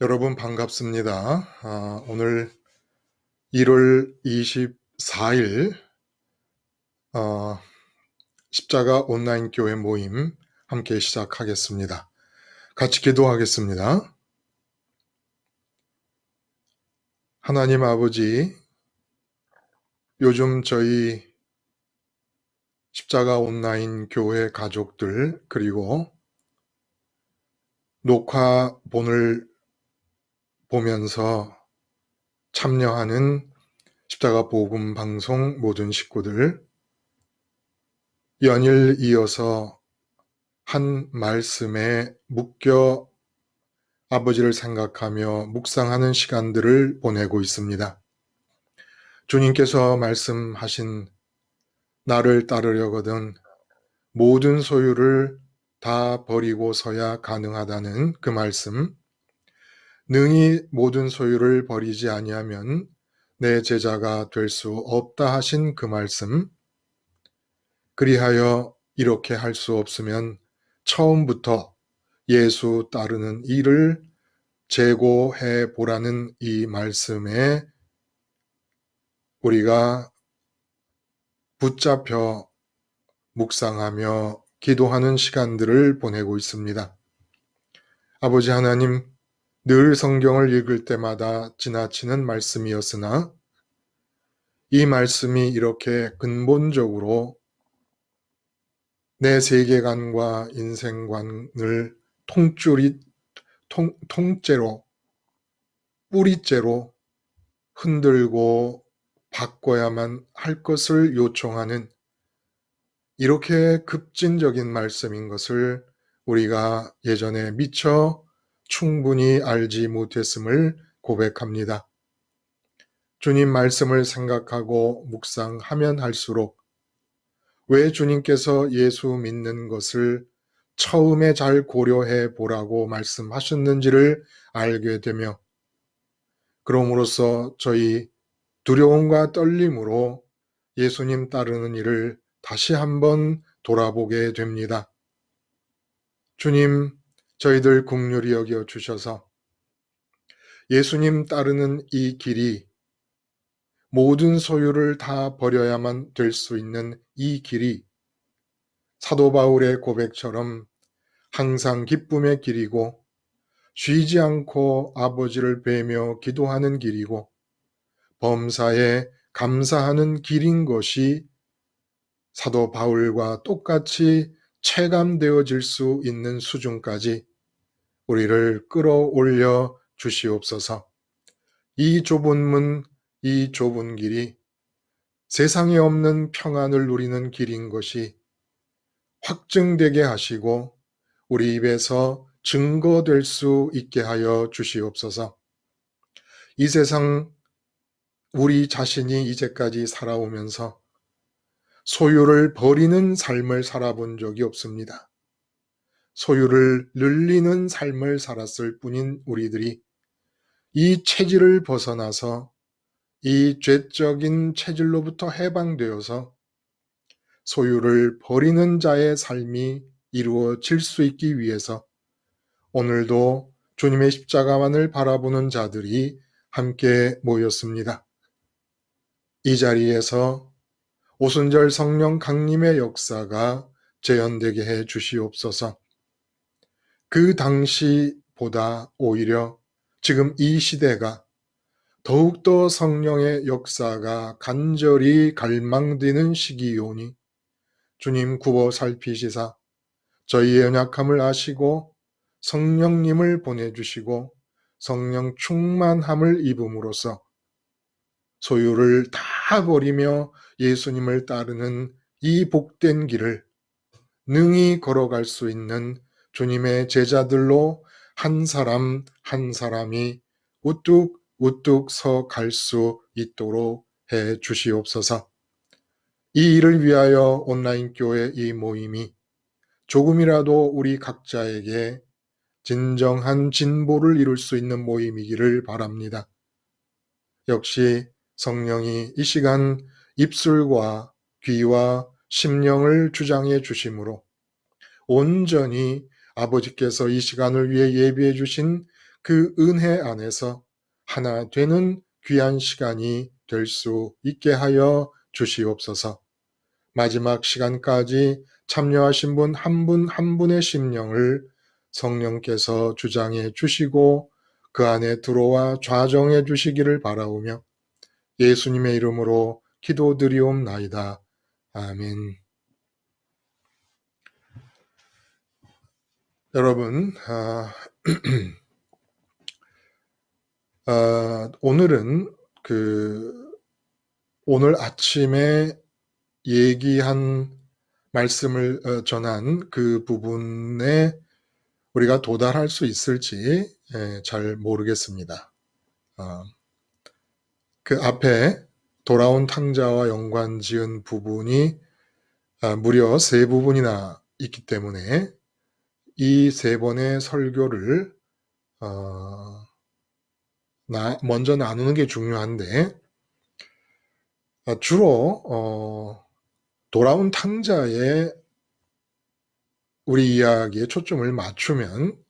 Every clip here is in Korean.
여러분 반갑습니다. 오늘 1월 24일 십자가 온라인 교회 모임 함께 시작하겠습니다. 같이 기도하겠습니다. 하나님 아버지, 요즘 저희 십자가 온라인 교회 가족들 그리고 녹화본을 보면서 참여하는 십자가 복음 방송 모든 식구들, 연일 이어서 한 말씀에 묶여 아버지를 생각하며 묵상하는 시간들을 보내고 있습니다. 주님께서 말씀하신 나를 따르려거든 모든 소유를 다 버리고서야 가능하다는 그 말씀, 능히 모든 소유를 버리지 아니하면 내 제자가 될 수 없다 하신 그 말씀, 그리하여 이렇게 할 수 없으면 처음부터 예수 따르는 일을 재고해 보라는 이 말씀에 우리가 붙잡혀 묵상하며 기도하는 시간들을 보내고 있습니다. 아버지 하나님, 늘 성경을 읽을 때마다 지나치는 말씀이었으나 이 말씀이 이렇게 근본적으로 내 세계관과 인생관을 통째로 뿌리째로 흔들고 바꿔야만 할 것을 요청하는 이렇게 급진적인 말씀인 것을 우리가 예전에 미처 충분히 알지 못했음을 고백합니다. 주님 말씀을 생각하고 묵상하면 할수록 왜 주님께서 예수 믿는 것을 처음에 잘 고려해 보라고 말씀하셨는지를 알게 되며, 그럼으로써 저희 두려움과 떨림으로 예수님 따르는 일을 다시 한번 돌아보게 됩니다. 주님, 저희들 긍휼히 여겨 주셔서 예수님 따르는 이 길이 모든 소유를 다 버려야만 될 수 있는 이 길이 사도 바울의 고백처럼 항상 기쁨의 길이고 쉬지 않고 아버지를 뵈며 기도하는 길이고 범사에 감사하는 길인 것이 사도 바울과 똑같이 체감되어질 수 있는 수준까지 우리를 끌어올려 주시옵소서. 이 좁은 문, 이 좁은 길이 세상에 없는 평안을 누리는 길인 것이 확증되게 하시고 우리 입에서 증거될 수 있게 하여 주시옵소서. 이 세상 우리 자신이 이제까지 살아오면서 소유를 버리는 삶을 살아본 적이 없습니다. 소유를 늘리는 삶을 살았을 뿐인 우리들이 이 체질을 벗어나서 이 죄적인 체질로부터 해방되어서 소유를 버리는 자의 삶이 이루어질 수 있기 위해서 오늘도 주님의 십자가만을 바라보는 자들이 함께 모였습니다. 이 자리에서 오순절 성령 강림의 역사가 재현되게 해 주시옵소서. 그 당시보다 오히려 지금 이 시대가 더욱더 성령의 역사가 간절히 갈망되는 시기이오니 주님 굽어 살피시사 저희의 연약함을 아시고 성령님을 보내주시고 성령 충만함을 입음으로써 소유를 다 버리며 예수님을 따르는 이 복된 길을 능히 걸어갈 수 있는 주님의 제자들로 한 사람 한 사람이 우뚝 우뚝 서 갈 수 있도록 해 주시옵소서. 이 일을 위하여 온라인 교회 이 모임이 조금이라도 우리 각자에게 진정한 진보를 이룰 수 있는 모임이기를 바랍니다. 역시 성령이 이 시간 입술과 귀와 심령을 주장해 주심으로 온전히 아버지께서 이 시간을 위해 예비해 주신 그 은혜 안에서 하나 되는 귀한 시간이 될 수 있게 하여 주시옵소서. 마지막 시간까지 참여하신 분 한 분의 심령을 성령께서 주장해 주시고 그 안에 들어와 좌정해 주시기를 바라오며 예수님의 이름으로 기도드리옵나이다. 아멘. 여러분, 오늘은 오늘 아침에 얘기한 말씀을 전한 그 부분에 우리가 도달할 수 있을지 잘 모르겠습니다. 그 앞에 돌아온 탕자와 연관 지은 부분이 무려 3부분이나 있기 때문에 이 3번의 설교를 먼저 나누는 게 중요한데, 주로 돌아온 탕자의 우리 이야기에 초점을 맞추면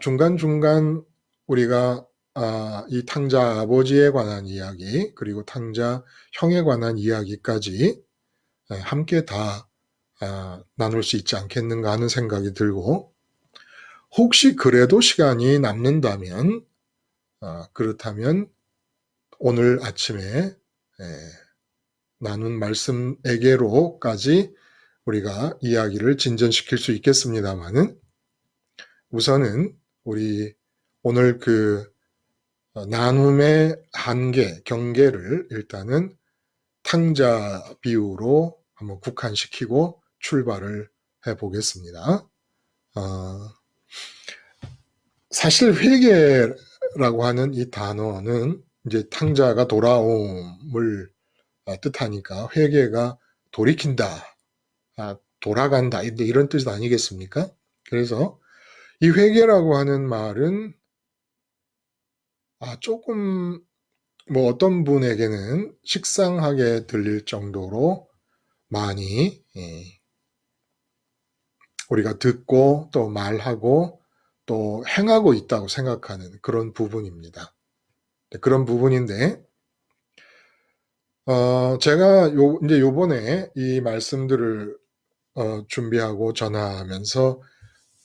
중간중간 우리가 이 탕자 아버지에 관한 이야기 그리고 탕자 형에 관한 이야기까지 함께 다 나눌 수 있지 않겠는가 하는 생각이 들고, 혹시 그래도 시간이 남는다면 그렇다면 오늘 아침에 나눈 말씀에게로까지 우리가 이야기를 진전시킬 수 있겠습니다만은, 우선은 우리 오늘 그 나눔의 한계, 경계를 일단은 탕자 비유로 한번 국한시키고 출발을 해보겠습니다. 사실 회개라고 하는 이 단어는 이제 탕자가 돌아옴을 뜻하니까 회개가 돌이킨다, 돌아간다, 이런 뜻 아니겠습니까? 그래서 이 회개라고 하는 말은 조금 어떤 분에게는 식상하게 들릴 정도로 많이 우리가 듣고 또 말하고 또 행하고 있다고 생각하는 그런 부분입니다. 그런 부분인데, 제가 이제 요번에 이 말씀들을 준비하고 전하면서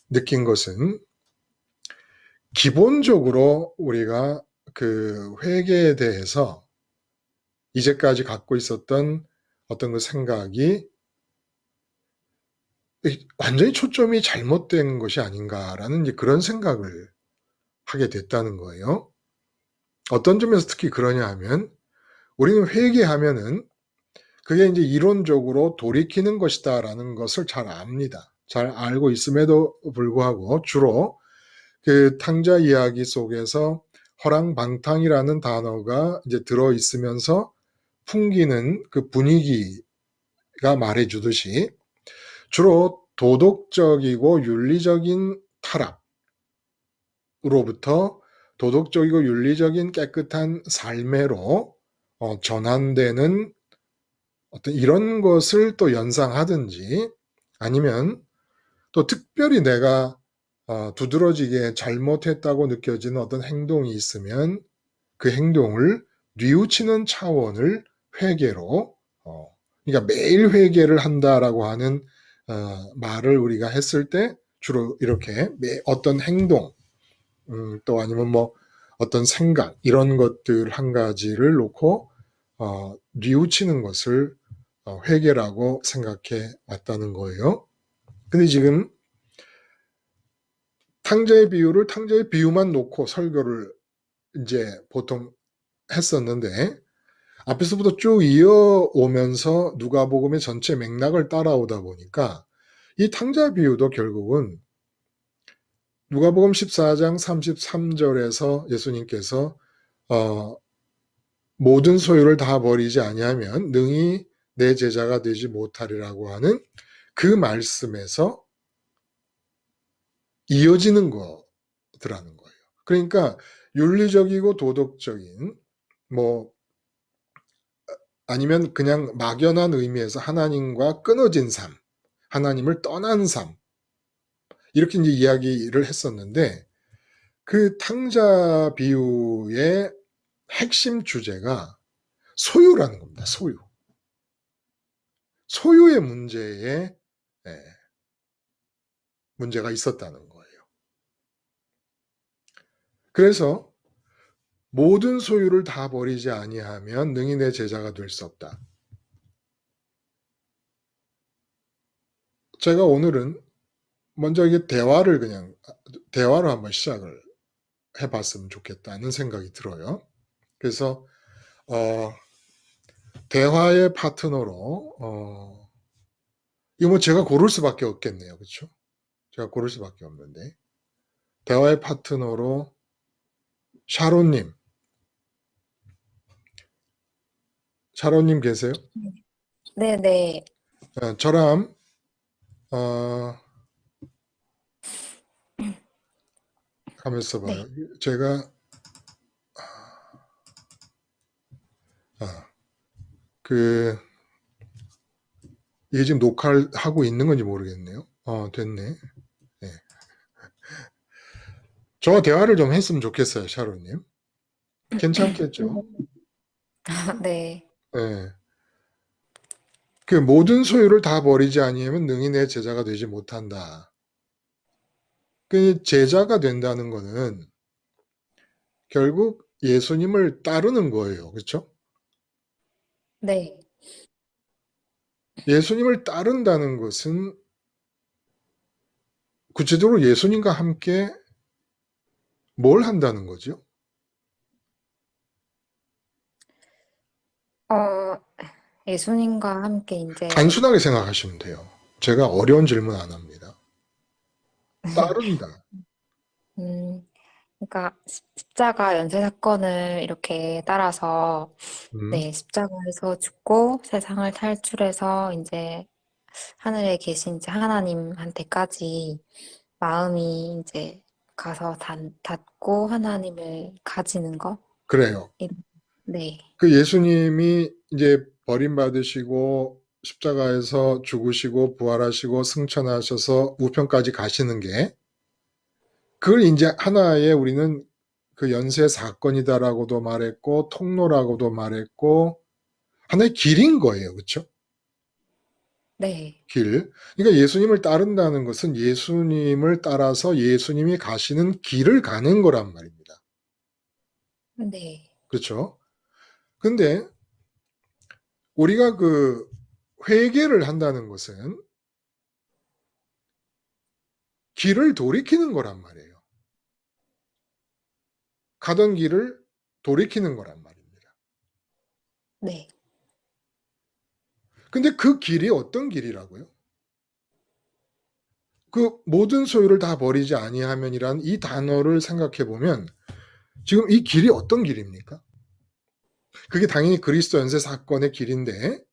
느낀 것은, 기본적으로 우리가 그 회개에 대해서 이제까지 갖고 있었던 어떤 그 생각이 완전히 초점이 잘못된 것이 아닌가라는 이제 그런 생각을 하게 됐다는 거예요. 어떤 점에서 특히 그러냐 하면, 우리는 회개하면은 그게 이제 이론적으로 돌이키는 것이다라는 것을 잘 압니다. 잘 알고 있음에도 불구하고 주로 그 탕자 이야기 속에서 허랑방탕이라는 단어가 이제 들어 있으면서 풍기는 그 분위기가 말해주듯이, 주로 도덕적이고 윤리적인 타락으로부터 도덕적이고 윤리적인 깨끗한 삶으로 전환되는 어떤 이런 것을 또 연상하든지, 아니면 또 특별히 내가 두드러지게 잘못했다고 느껴지는 어떤 행동이 있으면 그 행동을 뉘우치는 차원을 회개로, 그러니까 매일 회개를 한다라고 하는 말을 우리가 했을 때 주로 이렇게 어떤 행동, 또 아니면 어떤 생각, 이런 것들 한 가지를 놓고 뉘우치는 것을 회개라고 생각해 왔다는 거예요. 근데 지금 탕자의 비유만 놓고 설교를 이제 보통 했었는데, 앞에서부터 쭉 이어오면서 누가복음의 전체 맥락을 따라오다 보니까 이 탕자 비유도 결국은 누가복음 14장 33절에서 예수님께서 모든 소유를 다 버리지 아니하면 능히 내 제자가 되지 못하리라고 하는 그 말씀에서 이어지는 거더라는 거예요. 그러니까 윤리적이고 도덕적인, 아니면 그냥 막연한 의미에서 하나님과 끊어진 삶, 하나님을 떠난 삶, 이렇게 이제 이야기를 했었는데, 그 탕자 비유의 핵심 주제가 소유라는 겁니다. 소유. 소유의 문제에 문제가 있었다는 거예요. 그래서 모든 소유를 다 버리지 아니하면 능히 내 제자가 될 수 없다. 제가 오늘은 먼저 이게 대화로 한번 시작을 해봤으면 좋겠다는 생각이 들어요. 그래서 대화의 파트너로 이거 뭐 제가 고를 수밖에 없겠네요, 그렇죠? 제가 고를 수밖에 없는데 대화의 파트너로 샤론님 계세요? 네네. 저랑 가면서 봐요. 네. 제가 그 이게 지금 녹화를 하고 있는 건지 모르겠네요. 됐네. 네. 저와 대화를 좀 했으면 좋겠어요, 샤론님. 괜찮겠죠? 네. 네. 그 모든 소유를 다 버리지 아니하면 능히 내 제자가 되지 못한다. 그 제자가 된다는 거는 결국 예수님을 따르는 거예요. 그렇죠? 네. 예수님을 따른다는 것은 구체적으로 예수님과 함께 뭘 한다는 거죠? 어, 예수님과 함께 이제, 단순하게 생각하시면 돼요. 제가 어려운 질문 안 합니다. 따른다. 음, 그러니까 십자가 연쇄 사건을 이렇게 따라서, 음, 네, 십자가에서 죽고 세상을 탈출해서 이제 하늘에 계신 이제 하나님한테까지 마음이 이제 가서 닿고 하나님을 가지는 거? 그래요. 네. 그 예수님이 이제 버림받으시고 십자가에서 죽으시고 부활하시고 승천하셔서 우편까지 가시는 게 그걸 이제 하나의 우리는 그 연쇄 사건이다라고도 말했고 통로라고도 말했고 하나의 길인 거예요. 그렇죠? 네. 길. 그러니까 예수님을 따른다는 것은 예수님을 따라서 예수님이 가시는 길을 가는 거란 말입니다. 네. 그렇죠? 근데 우리가 그 회개를 한다는 것은 길을 돌이키는 거란 말이에요. 가던 길을 돌이키는 거란 말입니다. 네. 근데 그 길이 어떤 길이라고요? 그 모든 소유를 다 버리지 아니하면이란 이 단어를 생각해 보면 지금 이 길이 어떤 길입니까? 그게 당연히 그리스도 연쇄 사건의 길인데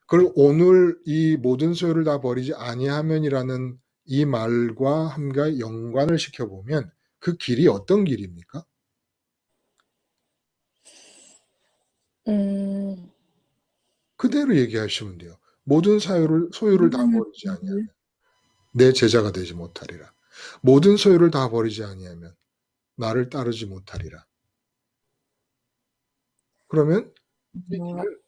그걸 오늘 이 모든 소유를 다 버리지 아니하면이라는 이 말과 함께 연관을 시켜보면 그 길이 어떤 길입니까? 음, 그대로 얘기하시면 돼요. 모든 소유를 다 버리지 아니하면 내 제자가 되지 못하리라. 모든 소유를 다 버리지 아니하면 나를 따르지 못하리라. 그러면 이 뭐, 길을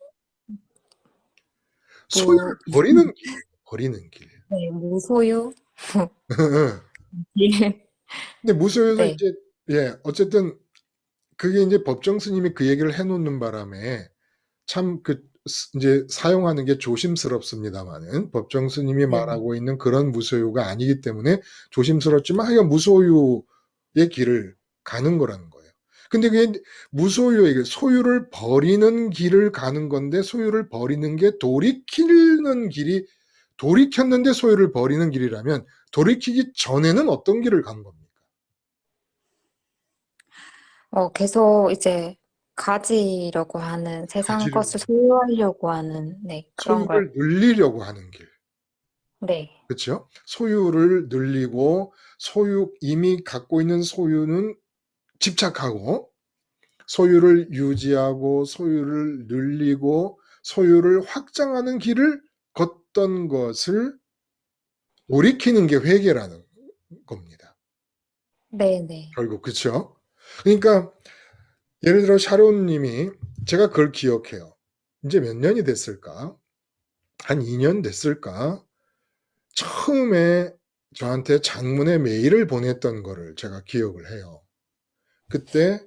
소유를 뭐, 버리는 길이에요. 버리는 길. 네, 무소유? 근데 무소유에서 네, 이제 어쨌든 그게 이제 법정 스님이 그 얘기를 해놓는 바람에 참 그 이제 사용하는 게 조심스럽습니다만은 법정 스님이 네, 말하고 있는 그런 무소유가 아니기 때문에 조심스럽지만 하여간 무소유의 길을 가는 거라는 거예요. 근데 그게 무소유의 소유를 버리는 길을 가는 건데 소유를 버리는 게 돌이키는 길이 돌이켰는데 소유를 버리는 길이라면 돌이키기 전에는 어떤 길을 간 겁니까? 계속 이제 가지려고 하는 세상 가지려고 것을 소유하려고 하는, 네, 그런 걸, 소유를 늘리려고 하는 길. 네, 그렇죠? 소유를 늘리고 이미 갖고 있는 소유는 집착하고 소유를 유지하고 소유를 늘리고 소유를 확장하는 길을 걷던 것을 돌이키는 게 회개라는 겁니다. 네네. 결국. 그쵸? 그러니까 예를 들어 샤론 님이 제가 그걸 기억해요. 인제 몇 년이 됐을까? 한 2년 됐을까? 처음에 저한테 장문의 메일을 보냈던 거를 제가 기억을 해요. 그때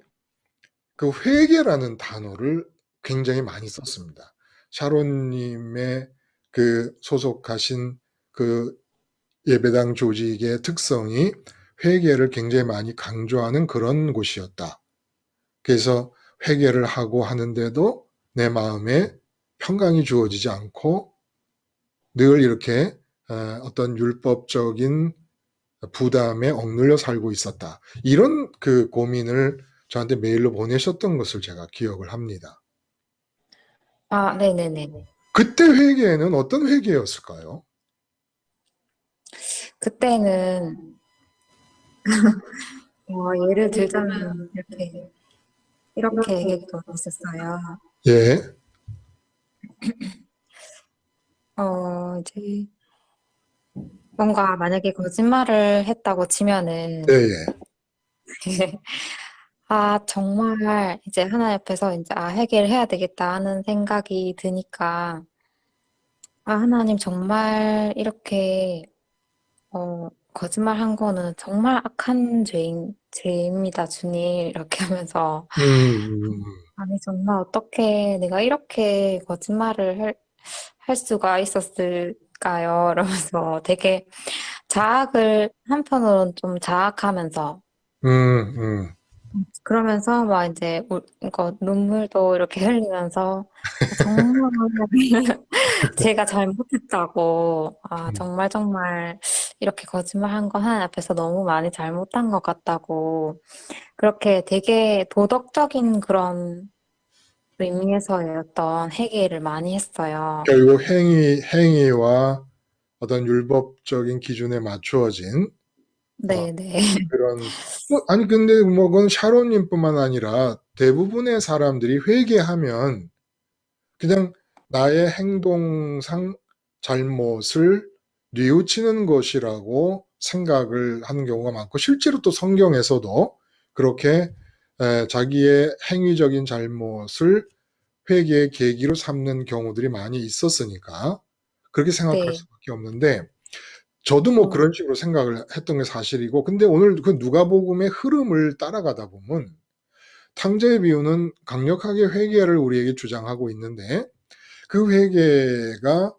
그 회개라는 단어를 굉장히 많이 썼습니다. 샤론 님의 그 소속하신 그 예배당 조직의 특성이 회개를 굉장히 많이 강조하는 그런 곳이었다. 그래서 회개를 하고 하는데도 내 마음에 평강이 주어지지 않고 늘 이렇게 어떤 율법적인 부담에 억눌려 살고 있었다. 이런 그 고민을 저한테 메일로 보내셨던 것을 제가 기억을 합니다. 아, 네네네. 그때 회개는 어떤 회개였을까요? 그때는, 예를 들자면, 이렇게 얘기도 있었어요. 예. 이제, 뭔가 만약에 거짓말을 했다고 치면은, 예예. 아, 정말 이제 하나 옆에서 이제, 아, 회개를 해야 되겠다 하는 생각이 드니까, 아, 하나님 정말 이렇게, 거짓말 한 거는 정말 악한 죄입니다, 주님. 이렇게 하면서, 음. 아니, 정말 어떻게 내가 이렇게 거짓말을 할 수가 있었을까요? 이러면서 되게 한편으로는 좀 자학하면서, 그러면서 막 이제 이거 눈물도 이렇게 흘리면서 아, 정말 제가 잘못했다고 아 음. 정말 정말 이렇게 거짓말한 거 하나님 앞에서 너무 많이 잘못한 것 같다고 그렇게 되게 도덕적인 그런 의미에서의 어떤 회개를 많이 했어요. 결국 행위와 어떤 율법적인 기준에 맞추어진 어 네네. 그런 아니 근데 뭐 그건 샤론 님뿐만 아니라 대부분의 사람들이 회개하면 그냥 나의 행동상 잘못을 뉘우치는 것이라고 생각을 하는 경우가 많고 실제로 또 성경에서도 그렇게 자기의 행위적인 잘못을 회개의 계기로 삼는 경우들이 많이 있었으니까 그렇게 생각할 네. 수밖에 없는데 저도 뭐 어, 그런 식으로 생각을 했던 게 사실이고 근데 오늘 그 누가복음의 흐름을 따라가다 보면 탕자의 비유는 강력하게 회개를 우리에게 주장하고 있는데 그 회개가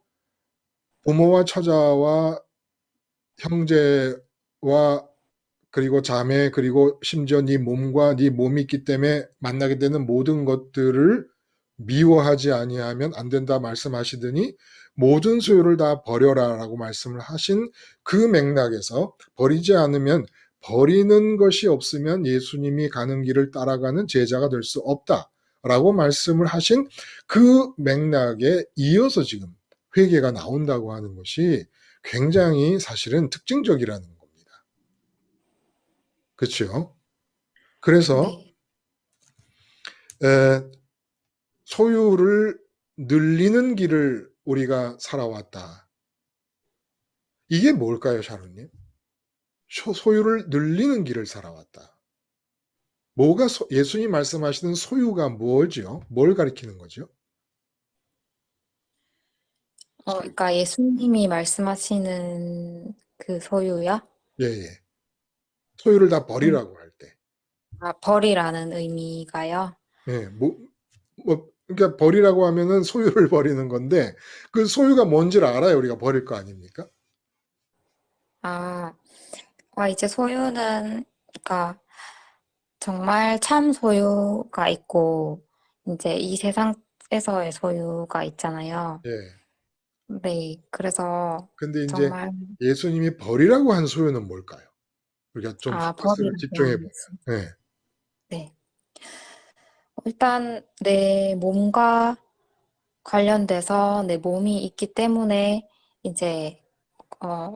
부모와 처자와 형제와 그리고 자매 그리고 심지어 네 몸과 네 몸이 있기 때문에 만나게 되는 모든 것들을 미워하지 아니하면 안 된다 말씀하시더니 모든 소유를 다 버려라라고 말씀을 하신 그 맥락에서 버리지 않으면 버리는 것이 없으면 예수님이 가는 길을 따라가는 제자가 될 수 없다라고 말씀을 하신 그 맥락에 이어서 지금 회개가 나온다고 하는 것이 굉장히 사실은 특징적이라는 겁니다. 그렇죠? 그래서 네. 에, 소유를 늘리는 길을 우리가 살아왔다. 이게 뭘까요, 샤론님? 소유를 늘리는 길을 살아왔다. 뭐가 예수님 말씀하시는 소유가 뭐죠? 뭘 가리키는 거죠? 그러니까 예수님이 말씀하시는 그 소유야? 예, 예. 소유를 다 음. 버리라고 할 때. 아, 벌이라는 의미가요? 예, 그러니까 버리라고 하면은 소유를 버리는 건데 그 소유가 뭔지를 알아야 우리가 버릴 거 아닙니까? 아, 이제 소유는, 그러니까 정말 참 소유가 있고, 이제 이 세상에서의 소유가 있잖아요. 예. 네, 그래서 근데 이제 정말, 예수님이 버리라고 한 소유는 뭘까요? 우리가 좀 아, 포커스를 벌이라고 집중해 보면. 하는지. 예. 네. 일단 내 몸과 관련돼서 내 몸이 있기 때문에 이제, 어,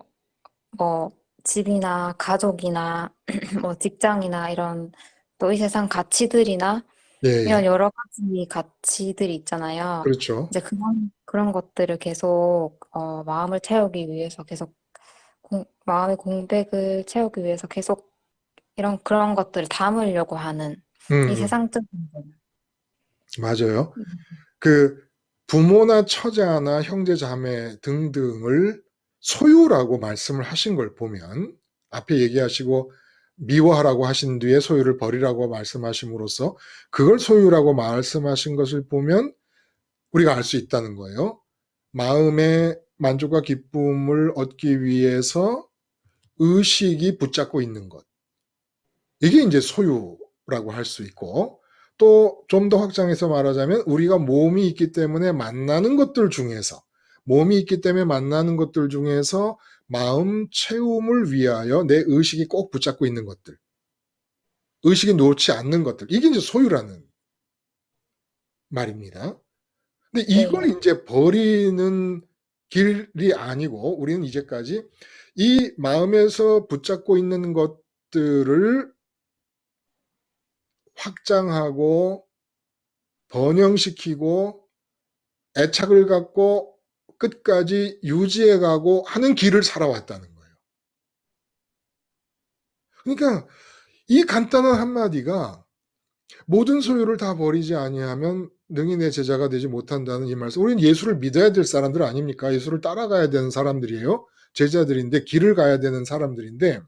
뭐, 집이나 가족이나 뭐 직장이나 이런 또 이 세상 가치들이나 예예. 이런 여러 가지 가치들이 있잖아요. 그렇죠. 이제 그런 것들을 계속, 마음을 채우기 위해서 계속, 마음의 공백을 채우기 위해서 계속 그런 것들을 담으려고 하는 이 음, 세상적인 거. 맞아요. 그 부모나 처자나 형제 자매 등등을 소유라고 말씀을 하신 걸 보면 앞에 얘기하시고 미워하라고 하신 뒤에 소유를 버리라고 말씀하심으로써 그걸 소유라고 말씀하신 것을 보면 우리가 알 수 있다는 거예요. 마음의 만족과 기쁨을 얻기 위해서 의식이 붙잡고 있는 것. 이게 이제 소유라고 할 수 있고 또 좀 더 확장해서 말하자면 우리가 몸이 있기 때문에 만나는 것들 중에서 몸이 있기 때문에 만나는 것들 중에서 마음 채움을 위하여 내 의식이 꼭 붙잡고 있는 것들, 의식이 놓지 않는 것들, 이게 이제 소유라는 말입니다. 근데 이걸 네. 이제 버리는 길이 아니고 우리는 이제까지 이 마음에서 붙잡고 있는 것들을 확장하고 번영시키고 애착을 갖고 끝까지 유지해가고 하는 길을 살아왔다는 거예요. 그러니까 이 간단한 한마디가 모든 소유를 다 버리지 아니하면 능히 내 제자가 되지 못한다는 이 말씀. 우리는 예수를 믿어야 될 사람들 아닙니까? 예수를 따라가야 되는 사람들이에요. 제자들인데 길을 가야 되는 사람들인데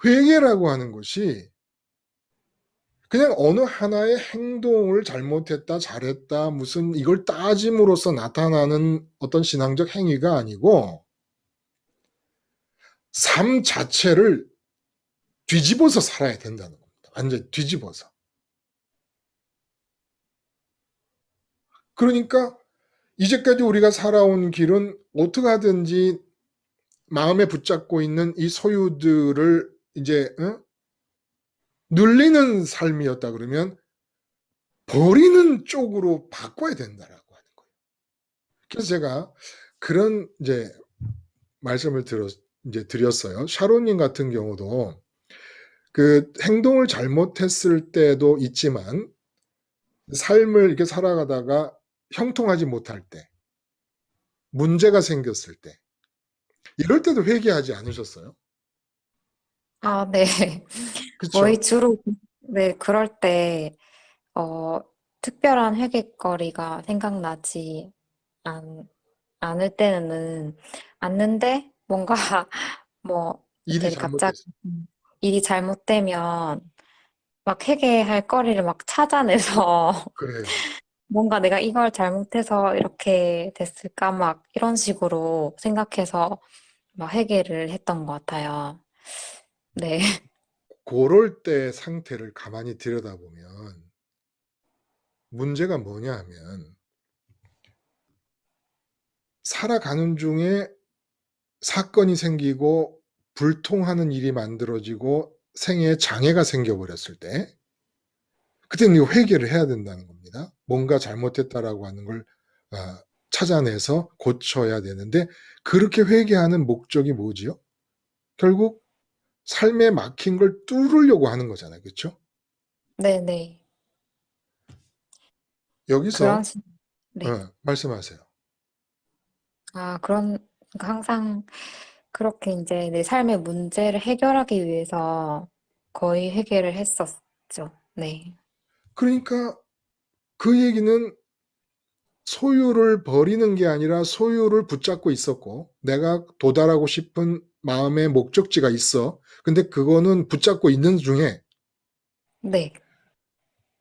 회개라고 하는 것이 그냥 어느 하나의 행동을 잘못했다, 잘했다, 무슨 이걸 따짐으로써 나타나는 어떤 신앙적 행위가 아니고 삶 자체를 뒤집어서 살아야 된다는 겁니다. 완전 뒤집어서. 그러니까 이제까지 우리가 살아온 길은 어떻게 하든지 마음에 붙잡고 있는 이 소유들을 이제 눌리는 삶이었다 그러면 버리는 쪽으로 바꿔야 된다라고 하는 거예요. 그래서 제가 그런 이제 말씀을 이제 드렸어요. 샤론님 같은 경우도 그 행동을 잘못했을 때도 있지만 삶을 이렇게 살아가다가 형통하지 못할 때, 문제가 생겼을 때, 이럴 때도 회개하지 않으셨어요? 아, 네. 거의 그렇죠? 주로, 네, 그럴 때, 어, 특별한 회개거리가 생각나지 않, 않을 때는, 않는데, 뭔가, 뭐, 일이 이렇게 갑자기 잘못됐어요. 일이 잘못되면, 막 회개할 거리를 막 찾아내서, 그래요. 뭔가 내가 이걸 잘못해서 이렇게 됐을까, 막, 이런 식으로 생각해서, 막 회개를 했던 것 같아요. 네. 그럴 때 상태를 가만히 들여다보면 문제가 뭐냐 하면 살아가는 중에 사건이 생기고 불통하는 일이 만들어지고 생애에 장애가 생겨버렸을 때 그때는 이거 회개를 해야 된다는 겁니다. 뭔가 잘못했다라고 하는 걸 찾아내서 고쳐야 되는데 그렇게 회개하는 목적이 뭐지요? 결국 삶에 막힌 걸 뚫으려고 하는 거잖아요. 그렇죠? 네네. 여기서 그런 식, 네. 말씀하세요. 그러니까 항상 그렇게 이제 내 삶의 문제를 해결하기 위해서 거의 회개를 했었죠. 네. 그러니까 그 얘기는 소유를 버리는 게 아니라 소유를 붙잡고 있었고 내가 도달하고 싶은 마음의 목적지가 있어. 근데 그거는 붙잡고 있는 중에 네.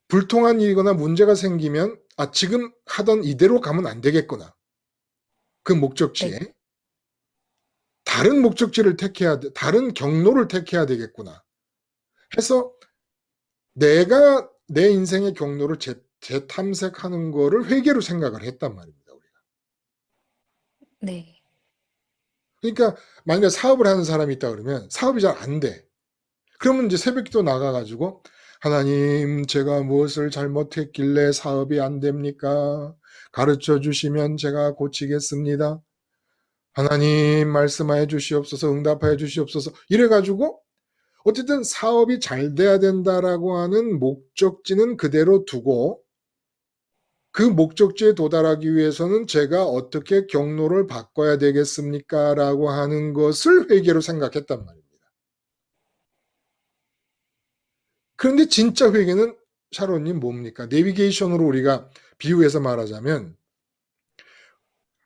불통한 일이거나 문제가 생기면 지금 하던 이대로 가면 안 되겠구나. 그 네. 목적지에 다른 목적지를 택해야 돼. 다른 경로를 택해야 되겠구나. 해서 내가 내 인생의 경로를 재탐색하는 거를 회계로 생각을 했단 말입니다. 우리가. 네. 그러니까 만약에 사업을 하는 사람이 있다 그러면 사업이 잘 안 돼. 그러면 이제 새벽기도 나가가지고 하나님 제가 무엇을 잘못했길래 사업이 안 됩니까? 가르쳐 주시면 제가 고치겠습니다. 하나님 말씀하여 주시옵소서 응답하여 주시옵소서 이래가지고 어쨌든 사업이 잘 돼야 된다라고 하는 목적지는 그대로 두고 그 목적지에 도달하기 위해서는 제가 어떻게 경로를 바꿔야 되겠습니까? 라고 하는 것을 회계로 생각했단 말입니다. 그런데 진짜 회개는 샤론님 뭡니까? 내비게이션으로 우리가 비유해서 말하자면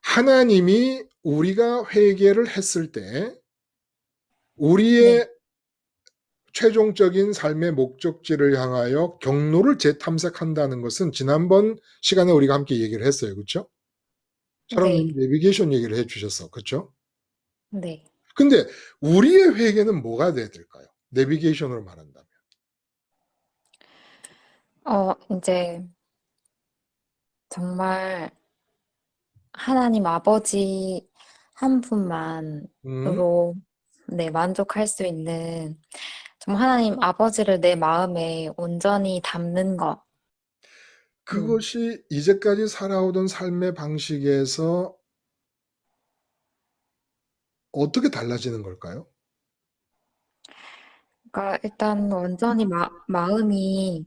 하나님이 우리가 회개를 했을 때 네, 우리의 최종적인 삶의 목적지를 향하여 경로를 재탐색한다는 것은 지난번 시간에 우리가 함께 얘기를 했어요. 그렇죠? 샤론님 네, 내비게이션 얘기를 해 주셨어. 그렇죠? 네. 근데 우리의 회개는 뭐가 돼야 될까요? 내비게이션으로 말한다면. 이제 정말 하나님 아버지 한 음. 분만으로 네, 만족할 수 있는 정말 하나님 아버지를 내 마음에 온전히 담는 것. 음. 그것이 이제까지 살아오던 삶의 방식에서 어떻게 달라지는 걸까요? 그러니까 일단 온전히 마음이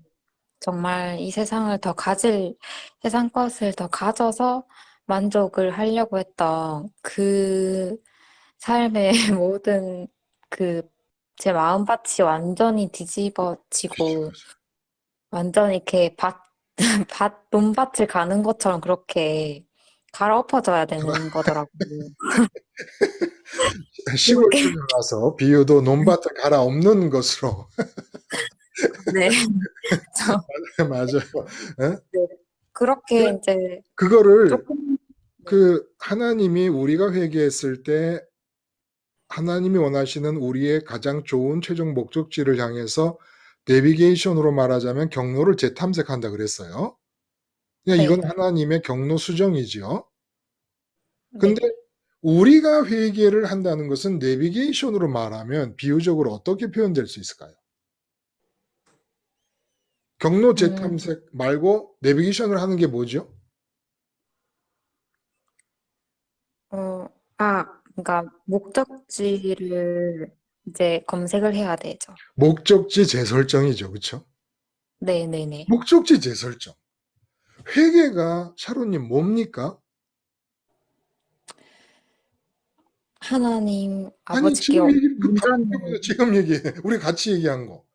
정말 이 세상을 더 가질, 세상 것을 더 가져서 만족을 하려고 했던 그 삶의 모든 그 제 마음밭이 완전히 뒤집어지고 완전히 이렇게 논밭을 가는 것처럼 그렇게 갈아엎어져야 되는 거더라고요. 시골 그게, 처녀라서 비유도 논밭을 갈아엎는 것으로. 네. 저, 맞아요. 예? 네. 그렇게 그러니까 이제 그거를 조금, 네. 하나님이 우리가 회개했을 때 하나님이 원하시는 우리의 가장 좋은 최종 목적지를 향해서 내비게이션으로 말하자면 경로를 재탐색한다 그랬어요. 그냥 네. 이건 하나님의 경로 수정이지요. 근데 네. 우리가 회개를 한다는 것은 내비게이션으로 말하면 비유적으로 어떻게 표현될 수 있을까요? 경로 음, 재탐색 말고 내비게이션을 하는 게 뭐죠? 어, 그러니까 목적지를 이제 검색을 해야 되죠. 목적지 재설정이죠. 그렇죠? 네네네. 목적지 재설정. 회개가 샤론님 뭡니까? 하나님 아니 아버지께 지금 얘기 방금 온전히 해보자. 지금 얘기해. 우리 같이 얘기한 거.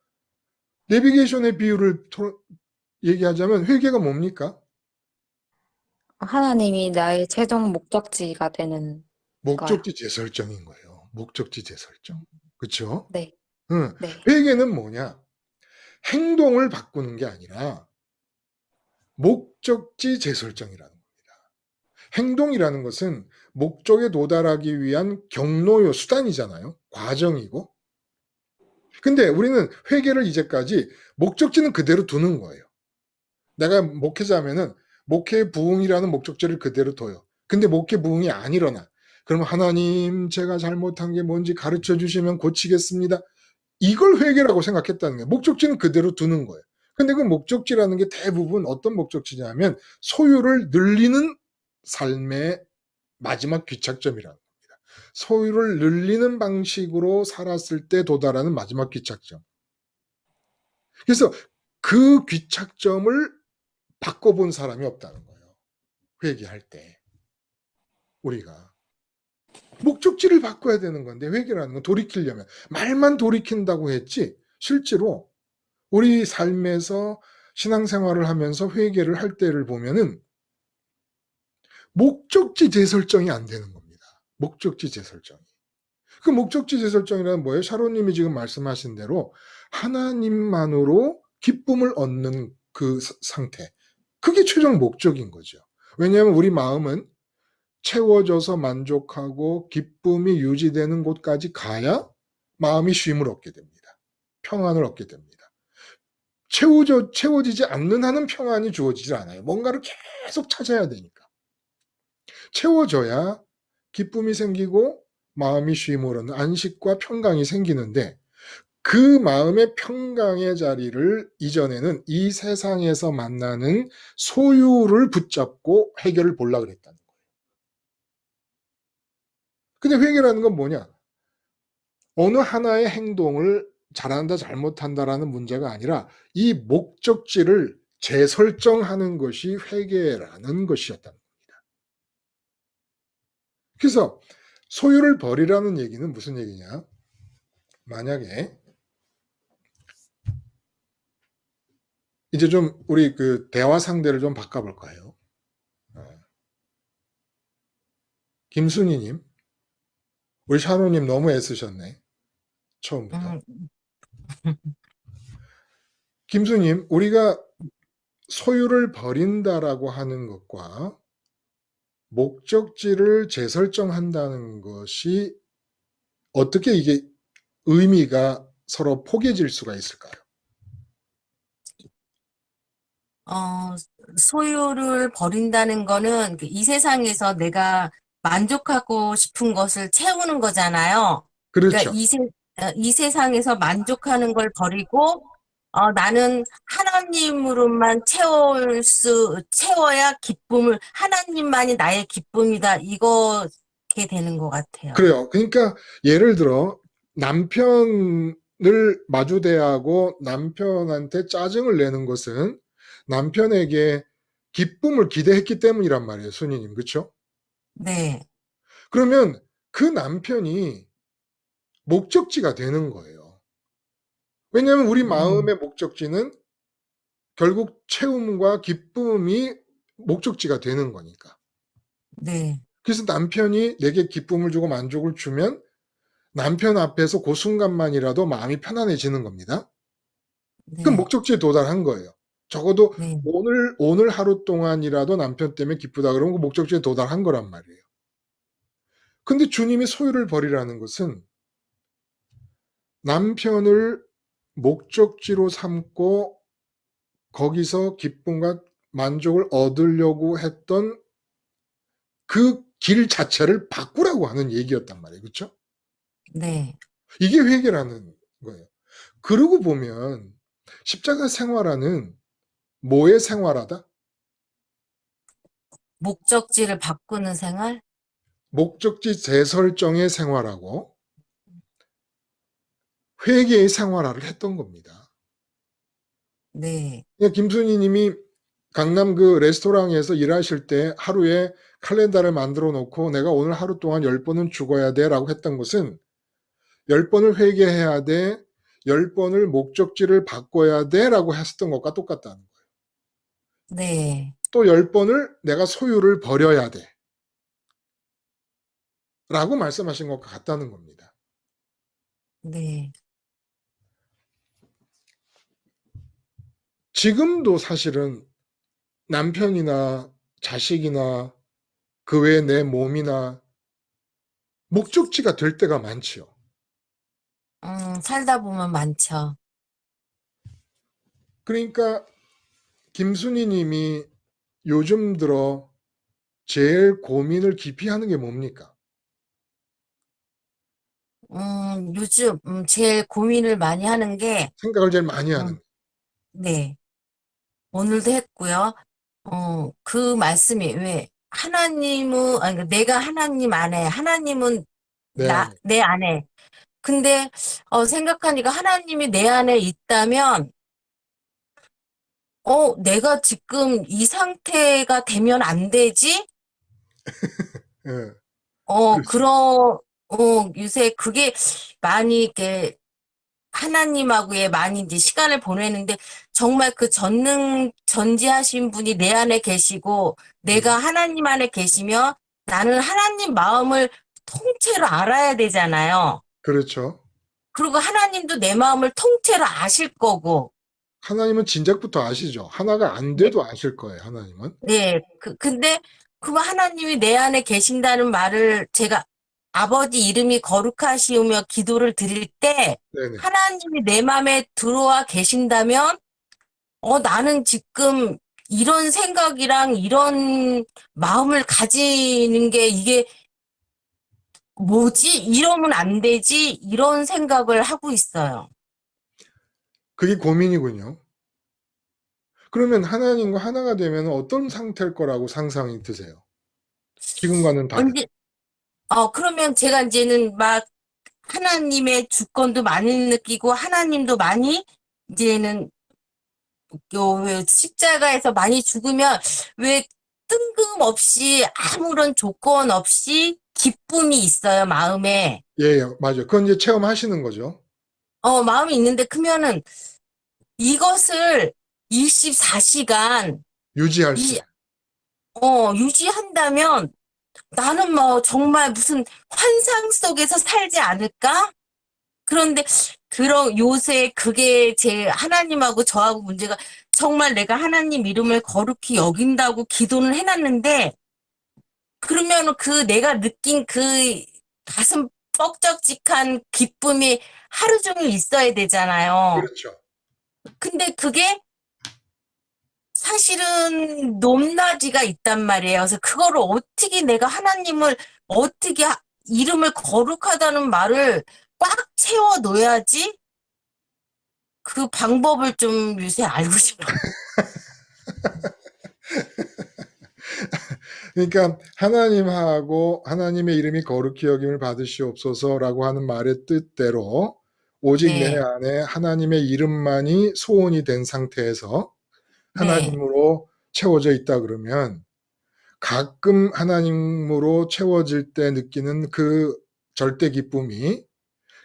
내비게이션의 비유를 얘기하자면 회개가 뭡니까? 하나님이 나의 최종 목적지가 되는 거요. 목적지 재설정인 거예요. 목적지 재설정. 그렇죠? 네, 응. 네. 회개는 뭐냐? 행동을 바꾸는 게 아니라 목적지 재설정이라는 겁니다. 행동이라는 것은 목적에 도달하기 위한 경로요, 수단이잖아요. 과정이고. 근데 우리는 회개를 이제까지 목적지는 그대로 두는 거예요. 내가 목회자면은 목회 부흥이라는 목적지를 그대로 둬요. 근데 목회 부흥이 안 일어나. 그러면 하나님 제가 잘못한 게 뭔지 가르쳐 주시면 고치겠습니다. 이걸 회개라고 생각했다는 거예요. 목적지는 그대로 두는 거예요. 근데 그 목적지라는 게 대부분 어떤 목적지냐면 소유를 늘리는 삶의 마지막 귀착점이라는 겁니다. 소유를 늘리는 방식으로 살았을 때 도달하는 마지막 귀착점. 그래서 그 귀착점을 바꿔본 사람이 없다는 거예요. 회개할 때 우리가 목적지를 바꿔야 되는 건데 회개라는 건 돌이키려면 말만 돌이킨다고 했지 실제로 우리 삶에서 신앙생활을 하면서 회개를 할 때를 보면은 목적지 재설정이 안 되는 겁니다. 목적지 재설정이. 그 목적지 재설정이란 뭐예요? 샤론님이 지금 말씀하신 대로 하나님만으로 기쁨을 얻는 그 상태. 그게 최종 목적인 거죠. 왜냐하면 우리 마음은 채워져서 만족하고 기쁨이 유지되는 곳까지 가야 마음이 쉼을 얻게 됩니다. 평안을 얻게 됩니다. 채워지지 않는 한은 평안이 주어지지 않아요. 뭔가를 계속 찾아야 되니까. 채워져야 기쁨이 생기고 마음이 쉼을 얻는 안식과 평강이 생기는데 그 마음의 평강의 자리를 이전에는 이 세상에서 만나는 소유를 붙잡고 해결을 보려고 그랬다는 거예요. 근데 회개라는 건 뭐냐? 어느 하나의 행동을 잘한다, 잘못한다라는 문제가 아니라 이 목적지를 재설정하는 것이 회개라는 것이었다는 겁니다. 그래서 소유를 버리라는 얘기는 무슨 얘기냐? 만약에 이제 좀 우리 그 대화 상대를 좀 바꿔볼까요? 김순희님, 우리 샤로님 너무 애쓰셨네. 처음부터. 음, 김순희님, 우리가 소유를 버린다라고 하는 것과 목적지를 재설정한다는 것이 어떻게 이게 의미가 서로 포개질 수가 있을까요? 어, 소유를 버린다는 거는 이 세상에서 내가 만족하고 싶은 것을 채우는 거잖아요. 그러니까 그렇죠. 이 세상에서 만족하는 걸 버리고, 나는 하나님으로만 채워야 하나님만이 나의 기쁨이다. 이렇게 되는 것 같아요. 그래요. 그러니까 예를 들어 남편을 마주대하고 남편한테 짜증을 내는 것은 남편에게 기쁨을 기대했기 때문이란 말이에요, 순이님. 그렇죠? 네, 그러면 그 남편이 목적지가 되는 거예요. 왜냐하면 우리 음, 마음의 목적지는 결국 채움과 기쁨이 목적지가 되는 거니까. 네, 그래서 남편이 내게 기쁨을 주고 만족을 주면 남편 앞에서 그 순간만이라도 마음이 편안해지는 겁니다. 그럼 네, 목적지에 도달한 거예요. 적어도 네, 오늘 하루 동안이라도 남편 때문에 기쁘다 그러면 그 목적지에 도달한 거란 말이에요. 근데 주님이 소유를 버리라는 것은 남편을 목적지로 삼고 거기서 기쁨과 만족을 얻으려고 했던 그 길 자체를 바꾸라고 하는 얘기였단 말이에요. 그렇죠? 네. 이게 회개라는 거예요. 그러고 보면 십자가 생활하는 뭐의 생활하다? 목적지를 바꾸는 생활? 목적지 재설정의 생활하고 회개의 생활화를 했던 겁니다. 네, 김순희 님이 강남 그 레스토랑에서 일하실 때 하루에 칼렌더를 만들어 놓고 내가 오늘 하루 동안 10번은 죽어야 돼 라고 했던 것은 10번을 회개해야 돼, 10번을 목적지를 바꿔야 돼 라고 했었던 것과 똑같다는 거예요. 네, 또 10번을 내가 소유를 버려야 돼 라고 말씀하신 것과 같다는 겁니다. 네. 지금도 사실은 남편이나 자식이나 그 외에 내 몸이나 목적지가 될 때가 많지요. 살다 보면 많죠. 그러니까 김순희 님이 요즘 들어 제일 고민을 깊이 하는 게 뭡니까? 요즘, 제일 고민을 많이 하는 게, 생각을 제일 많이 음, 하는. 네, 오늘도 했고요. 그 말씀이 왜, 아니, 그러니까 내가 하나님 안에, 하나님은 내 안에. 내 안에. 근데, 생각하니까 하나님이 내 안에 있다면, 내가 지금 이 상태가 되면 안 되지? 예, 그렇죠. 요새 그게 많이 이렇게 하나님하고의 많이 이제 시간을 보내는데 정말 그 전지하신 분이 내 안에 계시고 내가 하나님 안에 계시면 나는 하나님 마음을 통째로 알아야 되잖아요. 그렇죠. 그리고 하나님도 내 마음을 통째로 아실 거고. 하나님은 진작부터 아시죠. 하나가 안 네, 돼도 아실 거예요, 하나님은. 네. 근데 그 하나님이 내 안에 계신다는 말을 제가 아버지 이름이 거룩하시오며 기도를 드릴 때 네네. 하나님이 내 마음에 들어와 계신다면 나는 지금 이런 생각이랑 이런 마음을 가지는 게 이게 뭐지? 이러면 안 되지? 이런 생각을 하고 있어요. 그게 고민이군요. 그러면 하나님과 하나가 되면 어떤 상태일 거라고 상상이 드세요? 지금과는 다르게. 언제, 그러면 제가 이제는 막 하나님의 주권도 많이 느끼고 하나님도 많이 이제는 왜 십자가에서 많이 죽으면 왜 뜬금없이 아무런 조건 없이 기쁨이 있어요, 마음에. 예, 예, 맞아요. 그건 이제 체험하시는 거죠. 마음이 있는데 그러면은 이것을 24시간 유지할 수. 유지한다면 나는 뭐 정말 무슨 환상 속에서 살지 않을까? 그런데 그런 요새 그게 제 하나님하고 저하고 문제가 정말 내가 하나님 이름을 거룩히 여긴다고 기도는 해놨는데 그러면 그 내가 느낀 그 가슴 뻑적직한 기쁨이 하루 종일 있어야 되잖아요. 그렇죠. 근데 그게 사실은 높낮이가 있단 말이에요. 그래서 그거를 어떻게 내가 하나님을 어떻게 이름을 거룩하다는 말을 꽉 채워 놓아야지 그 방법을 좀 요새 알고 싶어요. 그러니까 하나님하고 하나님의 이름이 거룩히 여김을 받으시옵소서라고 하는 말의 뜻대로 오직 내 네, 안에 하나님의 이름만이 소원이 된 상태에서 네, 하나님으로 채워져 있다 그러면 가끔 하나님으로 채워질 때 느끼는 그 절대 기쁨이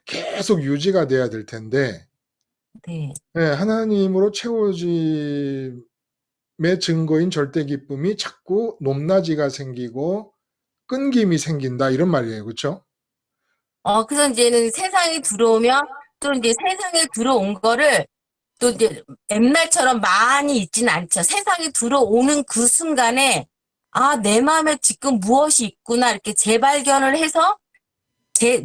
계속 유지가 돼야 될 텐데 네. 하나님으로 채워짐의 증거인 절대 기쁨이 자꾸 높낮이가 생기고 끊김이 생긴다 이런 말이에요. 그렇죠? 그래서 이제는 세상에 들어오면 또 이제 세상에 들어온 거를 또 이제 옛날처럼 많이 있지는 않죠. 세상에 들어오는 그 순간에 내 마음에 지금 무엇이 있구나 이렇게 재발견을 해서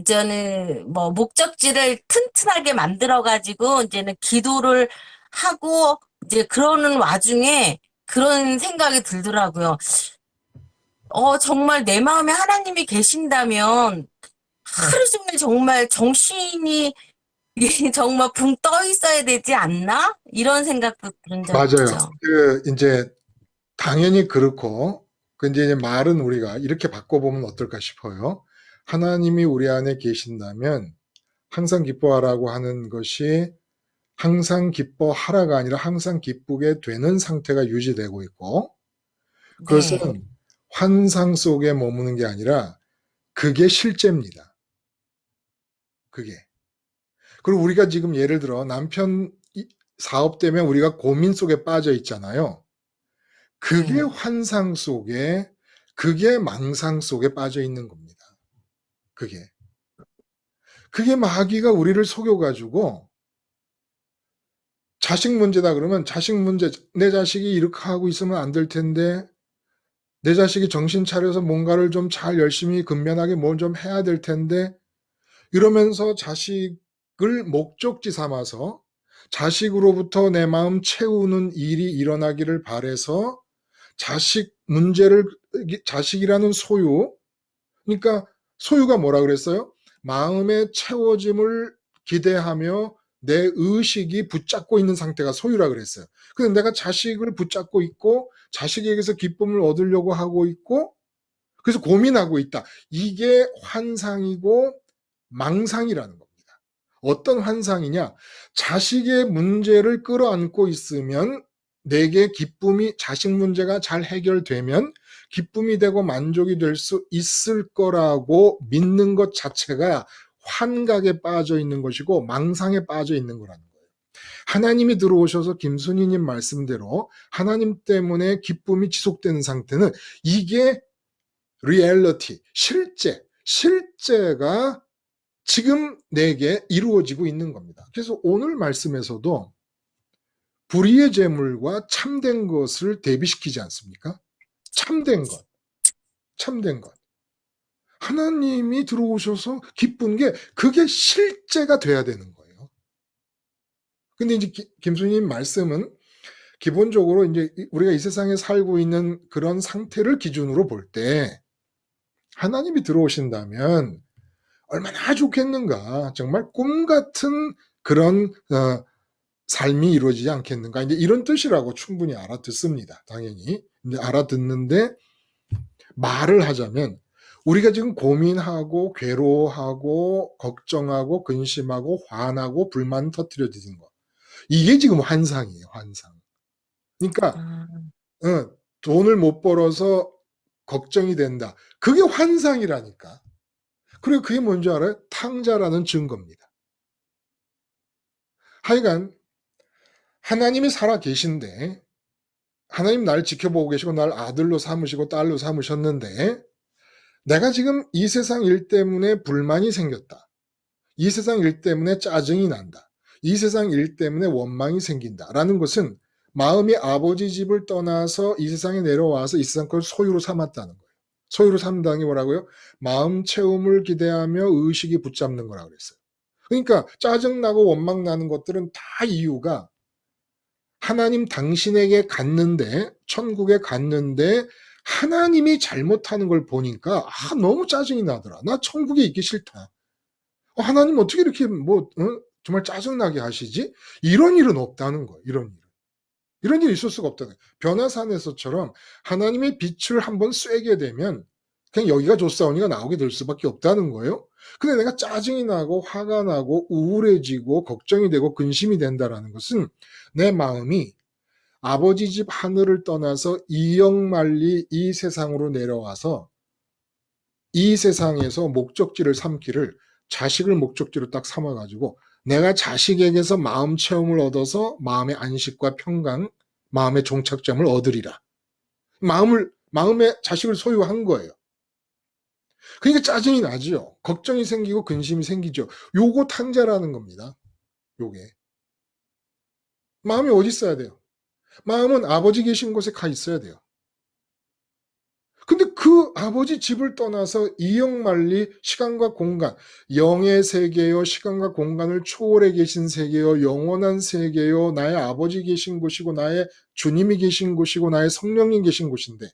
저는 뭐 목적지를 튼튼하게 만들어 가지고 이제는 기도를 하고 이제 그러는 와중에 그런 생각이 들더라고요. 정말 내 마음에 하나님이 계신다면 하루 종일 정말 정신이 정말 붕 떠 있어야 되지 않나? 이런 생각도 들은 적 맞아요. 있죠. 이제 당연히 그렇고 이제 말은 우리가 이렇게 바꿔보면 어떨까 싶어요. 하나님이 우리 안에 계신다면 항상 기뻐하라고 하는 것이 항상 기뻐하라가 아니라 항상 기쁘게 되는 상태가 유지되고 있고 그것은 네, 환상 속에 머무는 게 아니라 그게 실제입니다. 그게. 그리고 우리가 지금 예를 들어 남편 사업 때문에 우리가 고민 속에 빠져 있잖아요. 그게 네. 환상 속에, 그게 망상 속에 빠져 있는 겁니다. 그게. 그게 마귀가 우리를 속여가지고 자식 문제다 그러면 자식 문제, 내 자식이 이렇게 하고 있으면 안 될 텐데 내 자식이 정신 차려서 뭔가를 좀 잘 열심히 근면하게 뭘 좀 해야 될 텐데 이러면서 자식을 목적지 삼아서 자식으로부터 내 마음 채우는 일이 일어나기를 바래서 자식 문제를 자식이라는 소유 그러니까 소유가 뭐라 그랬어요? 마음의 채워짐을 기대하며 내 의식이 붙잡고 있는 상태가 소유라 그랬어요. 근데 내가 자식을 붙잡고 있고 자식에게서 기쁨을 얻으려고 하고 있고 그래서 고민하고 있다. 이게 환상이고 망상이라는 겁니다. 어떤 환상이냐? 자식의 문제를 끌어안고 있으면 내게 기쁨이 자식 문제가 잘 해결되면 기쁨이 되고 만족이 될 수 있을 거라고 믿는 것 자체가 환각에 빠져 있는 것이고 망상에 빠져 있는 거라는 거예요. 하나님이 들어오셔서 김순희님 말씀대로 하나님 때문에 기쁨이 지속되는 상태는 이게 리얼리티, 실제가 지금 내게 이루어지고 있는 겁니다. 그래서 오늘 말씀에서도 불의의 재물과 참된 것을 대비시키지 않습니까? 참된 것, 참된 것. 하나님이 들어오셔서 기쁜 게 그게 실제가 돼야 되는 거예요. 근데 이제 김수님 말씀은 기본적으로 이제 우리가 이 세상에 살고 있는 그런 상태를 기준으로 볼 때 하나님이 들어오신다면 얼마나 좋겠는가. 정말 꿈 같은 그런 삶이 이루어지지 않겠는가. 이제 이런 뜻이라고 충분히 알아듣습니다. 당연히. 근데 알아듣는데 말을 하자면 우리가 지금 고민하고 괴로워하고 걱정하고 근심하고 화나고 불만 터뜨려지는 거. 이게 지금 환상이에요. 환상. 그러니까 아, 돈을 못 벌어서 걱정이 된다. 그게 환상이라니까. 그리고 그게 뭔지 알아요? 탕자라는 증거입니다. 하여간 하나님이 살아 계신데 하나님 날 지켜보고 계시고 날 아들로 삼으시고 딸로 삼으셨는데 내가 지금 이 세상 일 때문에 불만이 생겼다. 이 세상 일 때문에 짜증이 난다. 이 세상 일 때문에 원망이 생긴다라는 것은 마음이 아버지 집을 떠나서 이 세상에 내려와서 이 세상 걸 소유로 삼았다는 거예요. 소유로 삼다는 게 뭐라고요? 마음 채움을 기대하며 의식이 붙잡는 거라고 그랬어요. 그러니까 짜증나고 원망나는 것들은 다 이유가 하나님 당신에게 갔는데 천국에 갔는데 하나님이 잘못하는 걸 보니까 너무 짜증이 나더라. 나 천국에 있기 싫다. 하나님 어떻게 이렇게 정말 짜증나게 하시지? 이런 일은 없다는 거예요. 이런 일이 있을 수가 없다는 거예요. 변화산에서처럼 하나님의 빛을 한번 쐬게 되면 그냥 여기가 좋사오니가 나오게 될 수밖에 없다는 거예요. 근데 내가 짜증이 나고 화가 나고 우울해지고 걱정이 되고 근심이 된다라는 것은 내 마음이 아버지 집 하늘을 떠나서 이영만리 이 세상으로 내려와서 이 세상에서 목적지를 삼기를 자식을 목적지로 딱 삼아가지고 내가 자식에게서 마음 체험을 얻어서 마음의 안식과 평강, 마음의 종착점을 얻으리라. 마음에 자식을 소유한 거예요. 그러니까 짜증이 나지요. 걱정이 생기고 근심이 생기죠. 요거 탕자라는 겁니다. 요게. 마음이 어디 있어야 돼요? 마음은 아버지 계신 곳에 가 있어야 돼요. 근데 그 아버지 집을 떠나서 이영만리 시간과 공간, 영의 세계요, 시간과 공간을 초월해 계신 세계요, 영원한 세계요, 나의 아버지 계신 곳이고, 나의 주님이 계신 곳이고, 나의 성령님 계신 곳인데,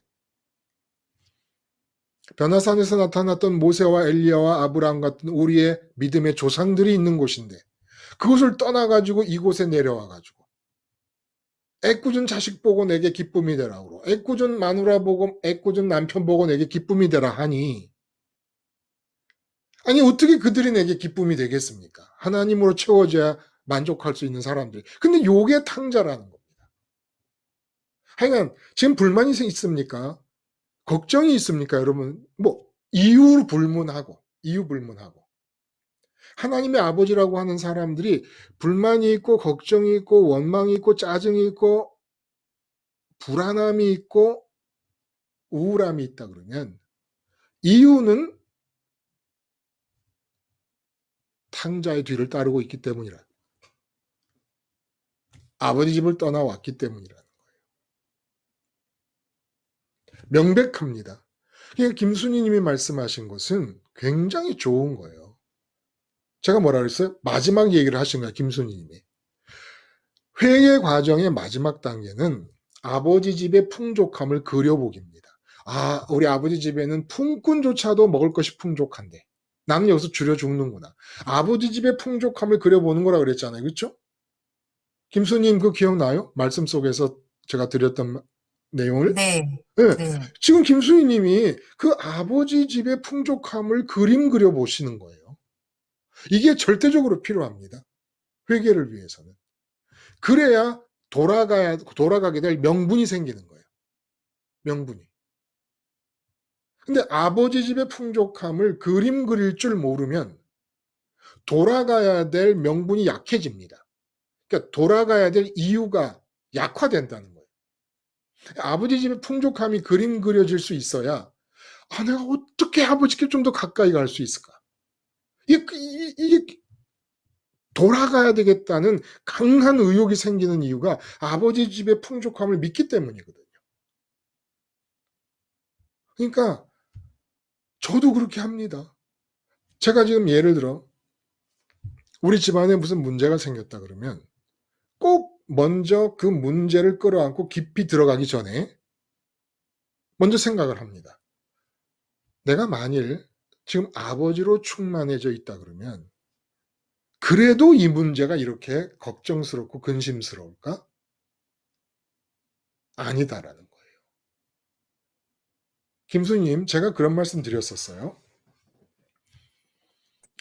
변화산에서 나타났던 모세와 엘리야와 아브라함 같은 우리의 믿음의 조상들이 있는 곳인데, 그곳을 떠나가지고 이곳에 내려와가지고, 애꿎은 자식 보고 내게 기쁨이 되라 그러고 애꿎은 마누라 보고 애꿎은 남편 보고 내게 기쁨이 되라 하니 아니 어떻게 그들이 내게 기쁨이 되겠습니까? 하나님으로 채워져야 만족할 수 있는 사람들. 근데 요게 탕자라는 겁니다. 하여간 지금 불만이 있습니까? 걱정이 있습니까? 여러분 이유 불문하고 하나님의 아버지라고 하는 사람들이 불만이 있고 걱정이 있고 원망이 있고 짜증이 있고 불안함이 있고 우울함이 있다 그러면 이유는 탕자의 뒤를 따르고 있기 때문이라. 아버지 집을 떠나왔기 때문이라는 거예요. 명백합니다. 그러니까 김순희님이 말씀하신 것은 굉장히 좋은 거예요. 제가 뭐라 그랬어요? 마지막 얘기를 하신 거예요. 김순희님이. 회개 과정의 마지막 단계는 아버지 집의 풍족함을 그려보기입니다. 우리 아버지 집에는 품꾼조차도 먹을 것이 풍족한데 나는 여기서 줄여 죽는구나. 아버지 집의 풍족함을 그려보는 거라 그랬잖아요. 그렇죠? 김수님 그거 기억나요? 말씀 속에서 제가 드렸던 내용을? 네. 네. 네. 지금 김수희님이 그 아버지 집의 풍족함을 그림 그려보시는 거예요. 이게 절대적으로 필요합니다. 회개를 위해서는. 그래야 돌아가게 될 명분이 생기는 거예요. 명분이. 근데 아버지 집의 풍족함을 그림 그릴 줄 모르면 돌아가야 될 명분이 약해집니다. 그러니까 돌아가야 될 이유가 약화된다는 거예요. 아버지 집의 풍족함이 그림 그려질 수 있어야 내가 어떻게 아버지께 좀 더 가까이 갈 수 있을까? 이게 돌아가야 되겠다는 강한 의욕이 생기는 이유가 아버지 집의 풍족함을 믿기 때문이거든요. 그러니까 저도 그렇게 합니다. 제가 지금 예를 들어 우리 집안에 무슨 문제가 생겼다 그러면 꼭 먼저 그 문제를 끌어안고 깊이 들어가기 전에 먼저 생각을 합니다. 내가 만일 지금 아버지로 충만해져 있다 그러면 그래도 이 문제가 이렇게 걱정스럽고 근심스러울까? 아니다라는 거예요. 김수님, 제가 그런 말씀 드렸었어요.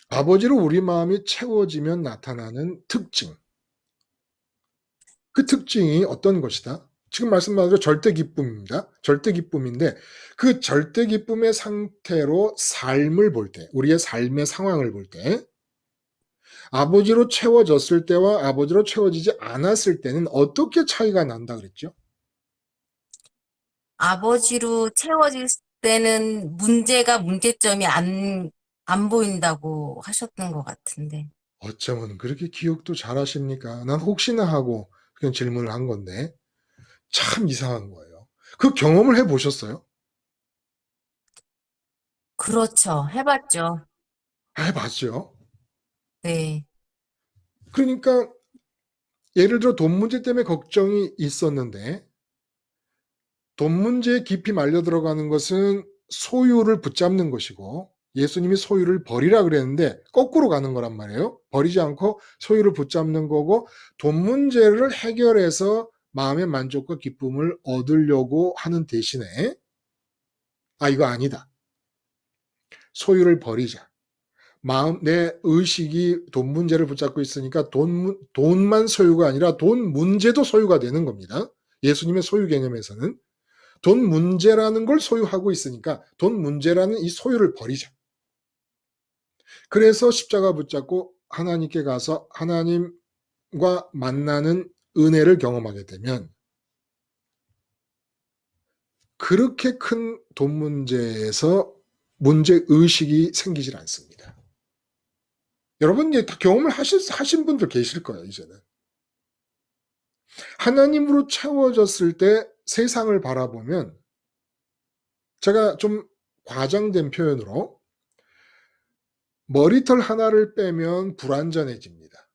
아버지로 우리 마음이 채워지면 나타나는 특징. 그 특징이 어떤 것이다? 지금 말씀하신 대로 절대 기쁨입니다. 절대 기쁨인데 그 절대 기쁨의 상태로 삶을 볼 때, 우리의 삶의 상황을 볼 때 아버지로 채워졌을 때와 아버지로 채워지지 않았을 때는 어떻게 차이가 난다 그랬죠? 아버지로 채워질 때는 문제점이 안 보인다고 하셨던 것 같은데. 어쩌면 그렇게 기억도 잘하십니까? 난 혹시나 하고 그냥 질문을 한 건데 참 이상한 거예요. 그 경험을 해보셨어요? 그렇죠. 해봤죠. 해봤죠. 네. 그러니까 예를 들어 돈 문제 때문에 걱정이 있었는데 돈 문제에 깊이 말려 들어가는 것은 소유를 붙잡는 것이고 예수님이 소유를 버리라 그랬는데 거꾸로 가는 거란 말이에요. 버리지 않고 소유를 붙잡는 거고 돈 문제를 해결해서 마음의 만족과 기쁨을 얻으려고 하는 대신에 이거 아니다. 소유를 버리자. 내 의식이 돈 문제를 붙잡고 있으니까 돈만 소유가 아니라 돈 문제도 소유가 되는 겁니다. 예수님의 소유 개념에서는. 돈 문제라는 걸 소유하고 있으니까 돈 문제라는 이 소유를 버리자. 그래서 십자가 붙잡고 하나님께 가서 하나님과 만나는 은혜를 경험하게 되면 그렇게 큰 돈 문제에서 문제 의식이 생기질 않습니다. 여러분 이제 다 경험을 하신 분들 계실 거예요, 이제는. 하나님으로 채워졌을 때 세상을 바라보면 제가 좀 과장된 표현으로 머리털 하나를 빼면 불완전해집니다.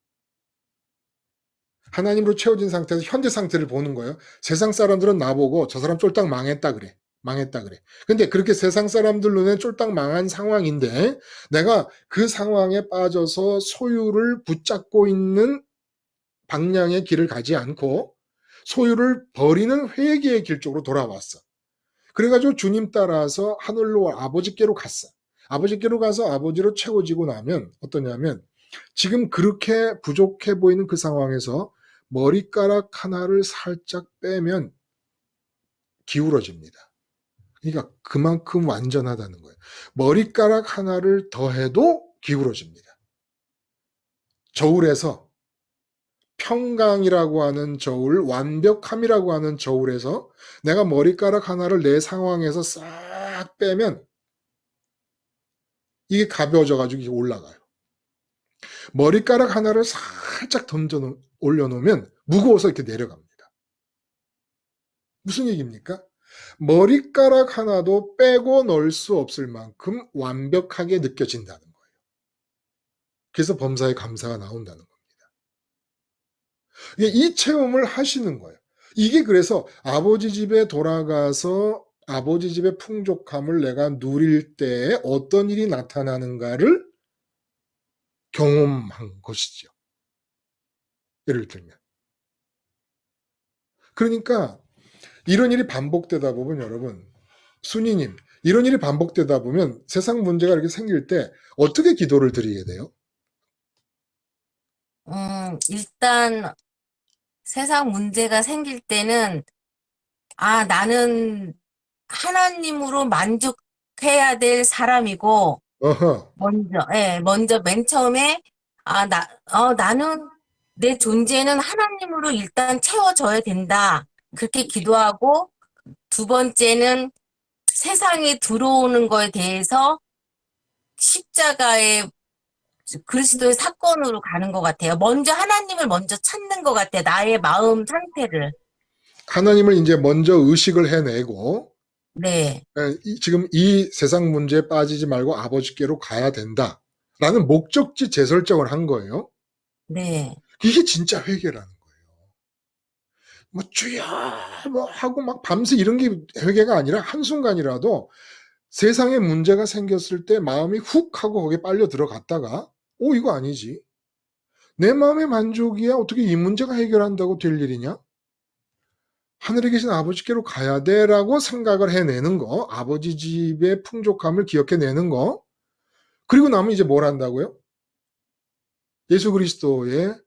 하나님으로 채워진 상태에서 현재 상태를 보는 거예요. 세상 사람들은 나보고 저 사람 쫄딱 망했다 그래. 망했다 그래. 근데 그렇게 세상 사람들 눈에 쫄딱 망한 상황인데 내가 그 상황에 빠져서 소유를 붙잡고 있는 방향의 길을 가지 않고 소유를 버리는 회개의 길 쪽으로 돌아왔어. 그래가지고 주님 따라서 하늘로 아버지께로 갔어. 아버지께로 가서 아버지로 채워지고 나면 어떠냐면 지금 그렇게 부족해 보이는 그 상황에서 머리카락 하나를 살짝 빼면 기울어집니다. 그러니까 그만큼 완전하다는 거예요. 머리카락 하나를 더해도 기울어집니다. 저울에서 평강이라고 하는 저울, 완벽함이라고 하는 저울에서 내가 머리카락 하나를 내 상황에서 싹 빼면 이게 가벼워져가지고 올라가요. 머리카락 하나를 살짝 올려놓으면 무거워서 이렇게 내려갑니다. 무슨 얘기입니까? 머리카락 하나도 빼고 넣을 수 없을 만큼 완벽하게 느껴진다는 거예요. 그래서 범사에 감사가 나온다는 겁니다. 이 체험을 하시는 거예요. 이게 그래서 아버지 집에 돌아가서 아버지 집의 풍족함을 내가 누릴 때 어떤 일이 나타나는가를 경험한 것이죠. 예를 들면. 그러니까 이런 일이 반복되다 보면 여러분, 순이님, 이런 일이 반복되다 보면 세상 문제가 이렇게 생길 때 어떻게 기도를 드리게 돼요? 일단 세상 문제가 생길 때는 나는 하나님으로 만족해야 될 사람이고 어허, 먼저 맨 처음에 나는 내 존재는 하나님으로 일단 채워져야 된다. 그렇게 기도하고 두 번째는 세상에 들어오는 거에 대해서 십자가의 그리스도의 사건으로 가는 것 같아요. 먼저 하나님을 먼저 찾는 것 같아요. 나의 마음 상태를. 하나님을 이제 먼저 의식을 해내고 네, 지금 이 세상 문제에 빠지지 말고 아버지께로 가야 된다라는 목적지 재설정을 한 거예요. 네, 이게 진짜 회개라는 거예요. 뭐 주여 뭐 하고 막 밤새 이런 게 회개가 아니라 한순간이라도 세상에 문제가 생겼을 때 마음이 훅 하고 거기에 빨려 들어갔다가 이거 아니지. 내 마음의 만족이야 어떻게 이 문제가 해결한다고 될 일이냐? 하늘에 계신 아버지께로 가야 돼라고 생각을 해내는 거, 아버지 집의 풍족함을 기억해내는 거, 그리고 나면 이제 뭘 한다고요? 예수 그리스도의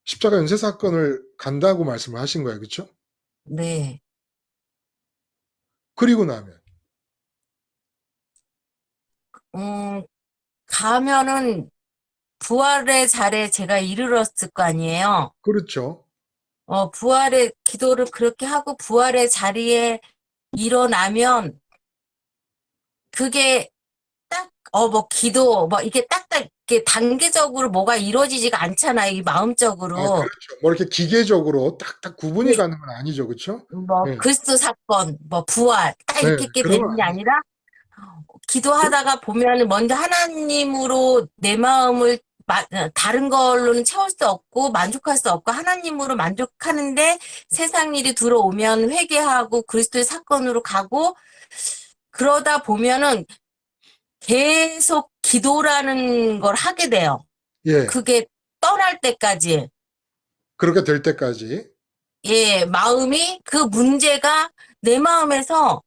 십자가 연쇄 사건을 간다고 말씀을 하신 거예요. 그렇죠? 네. 그리고 나면 음, 가면은 부활의 자리에 제가 이르렀을 거 아니에요. 그렇죠. 부활의 기도를 그렇게 하고 부활의 자리에 일어나면 그게 딱, 뭐 기도, 뭐 이게 딱딱 이렇게 단계적으로 뭐가 이루어지지가 않잖아요. 이 아, 마음적으로. 그렇죠. 뭐 이렇게 기계적으로 딱딱 구분이 예, 가는 건 아니죠. 그렇죠? 뭐 네. 그리스도 사건, 뭐 부활, 딱 네, 이렇게 그런 건 되는 게 아니죠. 아니라 기도하다가 보면은 먼저 하나님으로 내 마음을 다른 걸로는 채울 수 없고 만족할 수 없고 하나님으로 만족하는데 세상 일이 들어오면 회개하고 그리스도의 사건으로 가고 그러다 보면은 계속 기도라는 걸 하게 돼요. 예. 그게 떠날 때까지. 그렇게 될 때까지. 예, 마음이 그 문제가 내 마음에서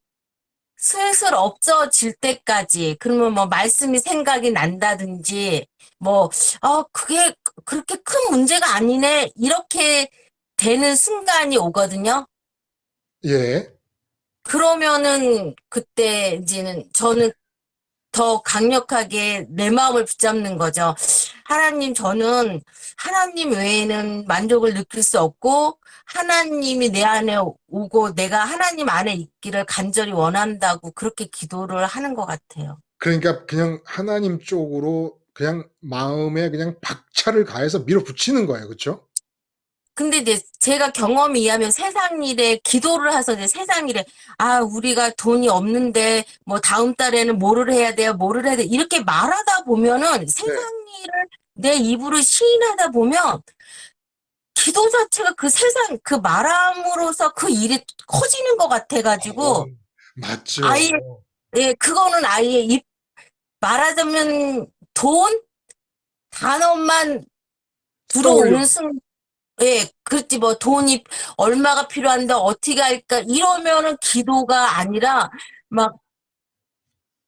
슬슬 없어질 때까지, 그러면 뭐 말씀이 생각이 난다든지, 뭐, 그게 그렇게 큰 문제가 아니네. 이렇게 되는 순간이 오거든요. 예. 그러면은 그때 이제는 저는 더 강력하게 내 마음을 붙잡는 거죠. 하나님, 저는 하나님 외에는 만족을 느낄 수 없고, 하나님이 내 안에 오고 내가 하나님 안에 있기를 간절히 원한다고 그렇게 기도를 하는 것 같아요. 그러니까 그냥 하나님 쪽으로 그냥 마음에 그냥 박차를 가해서 밀어붙이는 거예요. 그렇죠? 근데 이제 제가 경험에 의하면 세상 일에 기도를 해서 이제 세상 일에 우리가 돈이 없는데 뭐 다음 달에는 뭐를 해야 돼요, 뭐를 해야 돼 이렇게 말하다 보면은 네. 세상 일을 내 입으로 시인하다 보면 기도 자체가 그 세상 그 말함으로써 그 일이 커지는 것 어, 같아가지고 맞죠. 아예 예 그거는 아예 입 말하자면 돈 단어만 떠올려. 들어오는 순간 예, 그렇지, 뭐, 돈이 얼마가 필요한데, 어떻게 할까, 이러면은 기도가 아니라, 막,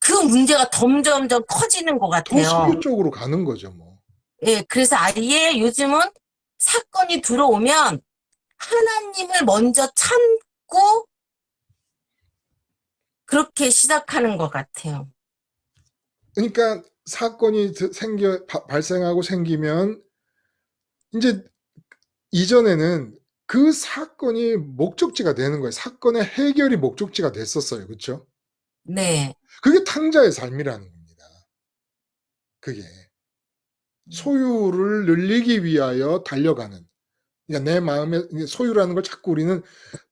그 문제가 점점점 커지는 것 더 같아요. 소유 쪽으로 가는 거죠, 뭐. 예, 그래서 아예 요즘은 사건이 들어오면, 하나님을 먼저 참고, 그렇게 시작하는 것 같아요. 그러니까 사건이 발생하고 생기면 인제 이전에는 그 사건이 목적지가 되는 거예요. 사건의 해결이 목적지가 됐었어요. 그쵸? 네. 그게 탕자의 삶이라는 겁니다. 그게. 소유를 늘리기 위하여 달려가는. 그러니까 내 마음의 이게 소유라는 걸 자꾸 우리는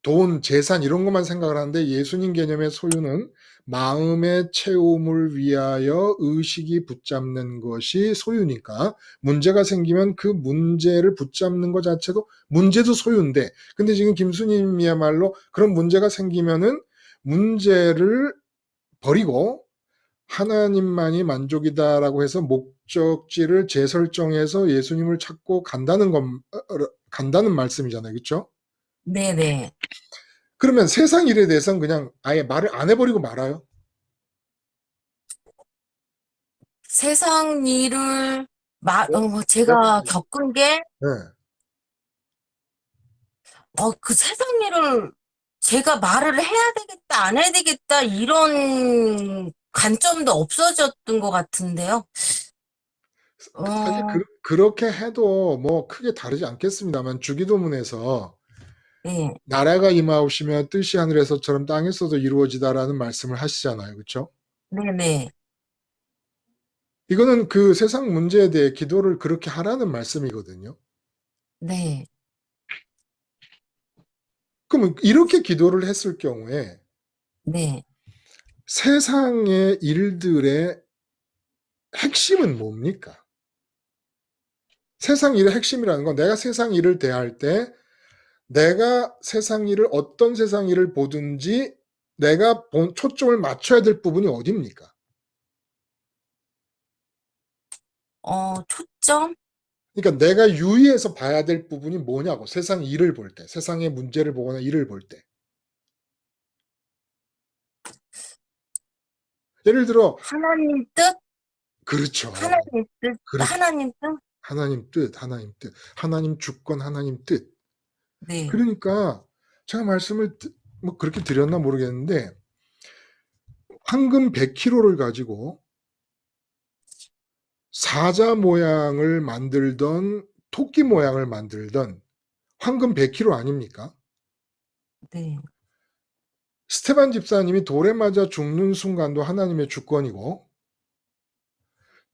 돈, 재산 이런 것만 생각을 하는데 예수님 개념의 소유는 마음의 채움을 위하여 의식이 붙잡는 것이 소유니까 문제가 생기면 그 문제를 붙잡는 것 자체도 문제도 소유인데 근데 지금 김수님이야말로 그런 문제가 생기면은 문제를 버리고 '하나님만이 만족이다.'라고 해서 목적지를 재설정해서 예수님을 찾고 간다는 말씀이잖아요. 그쵸? 네네. 그러면 세상 일에 대해서는 그냥 아예 말을 안 해 버리고 말아요? 세상 일을, 뭐 제가 겪은 게, 네. 그 세상 일을 제가 말을 해야 되겠다, 안 해야 되겠다, 이런 관점도 없어졌던 것 같은데요. 사실 어, 그렇게 해도 뭐 크게 다르지 않겠습니다만 주기도문에서 네, "나라가 임하옵시며 뜻이 하늘에서처럼 땅에서도 이루어지다."라는 말씀을 하시잖아요. 그쵸? 네네, 이거는 그 세상 문제에 대해 기도를 그렇게 하라는 말씀이거든요. 네, 그러면 이렇게 기도를 했을 경우에 네. 세상의 일들의 핵심은 뭡니까? 세상 일의 핵심이라는 건 내가 세상 일을 대할 때 내가 세상 일을 어떤 세상 일을 보든지 내가 초점을 맞춰야 될 부분이 어딥니까? 초점? 그러니까 내가 유의해서 봐야 될 부분이 뭐냐고 세상 일을 볼 때, 세상의 문제를 보거나 일을 볼 때. 예를 들어 하나님 뜻? 그렇죠. 하나님 뜻? 그렇죠. 하나님 뜻? 하나님 뜻, 하나님 뜻, 하나님 주권, 하나님 뜻. 네, 그러니까 제가 말씀을 뭐 그렇게 드렸나 모르겠는데 황금 100 킬로를 가지고 사자 모양을 만들던 토끼 모양을 만들던 황금 100kg 아닙니까? 네. 스테반 집사님이 돌에 맞아 죽는 순간도 하나님의 주권이고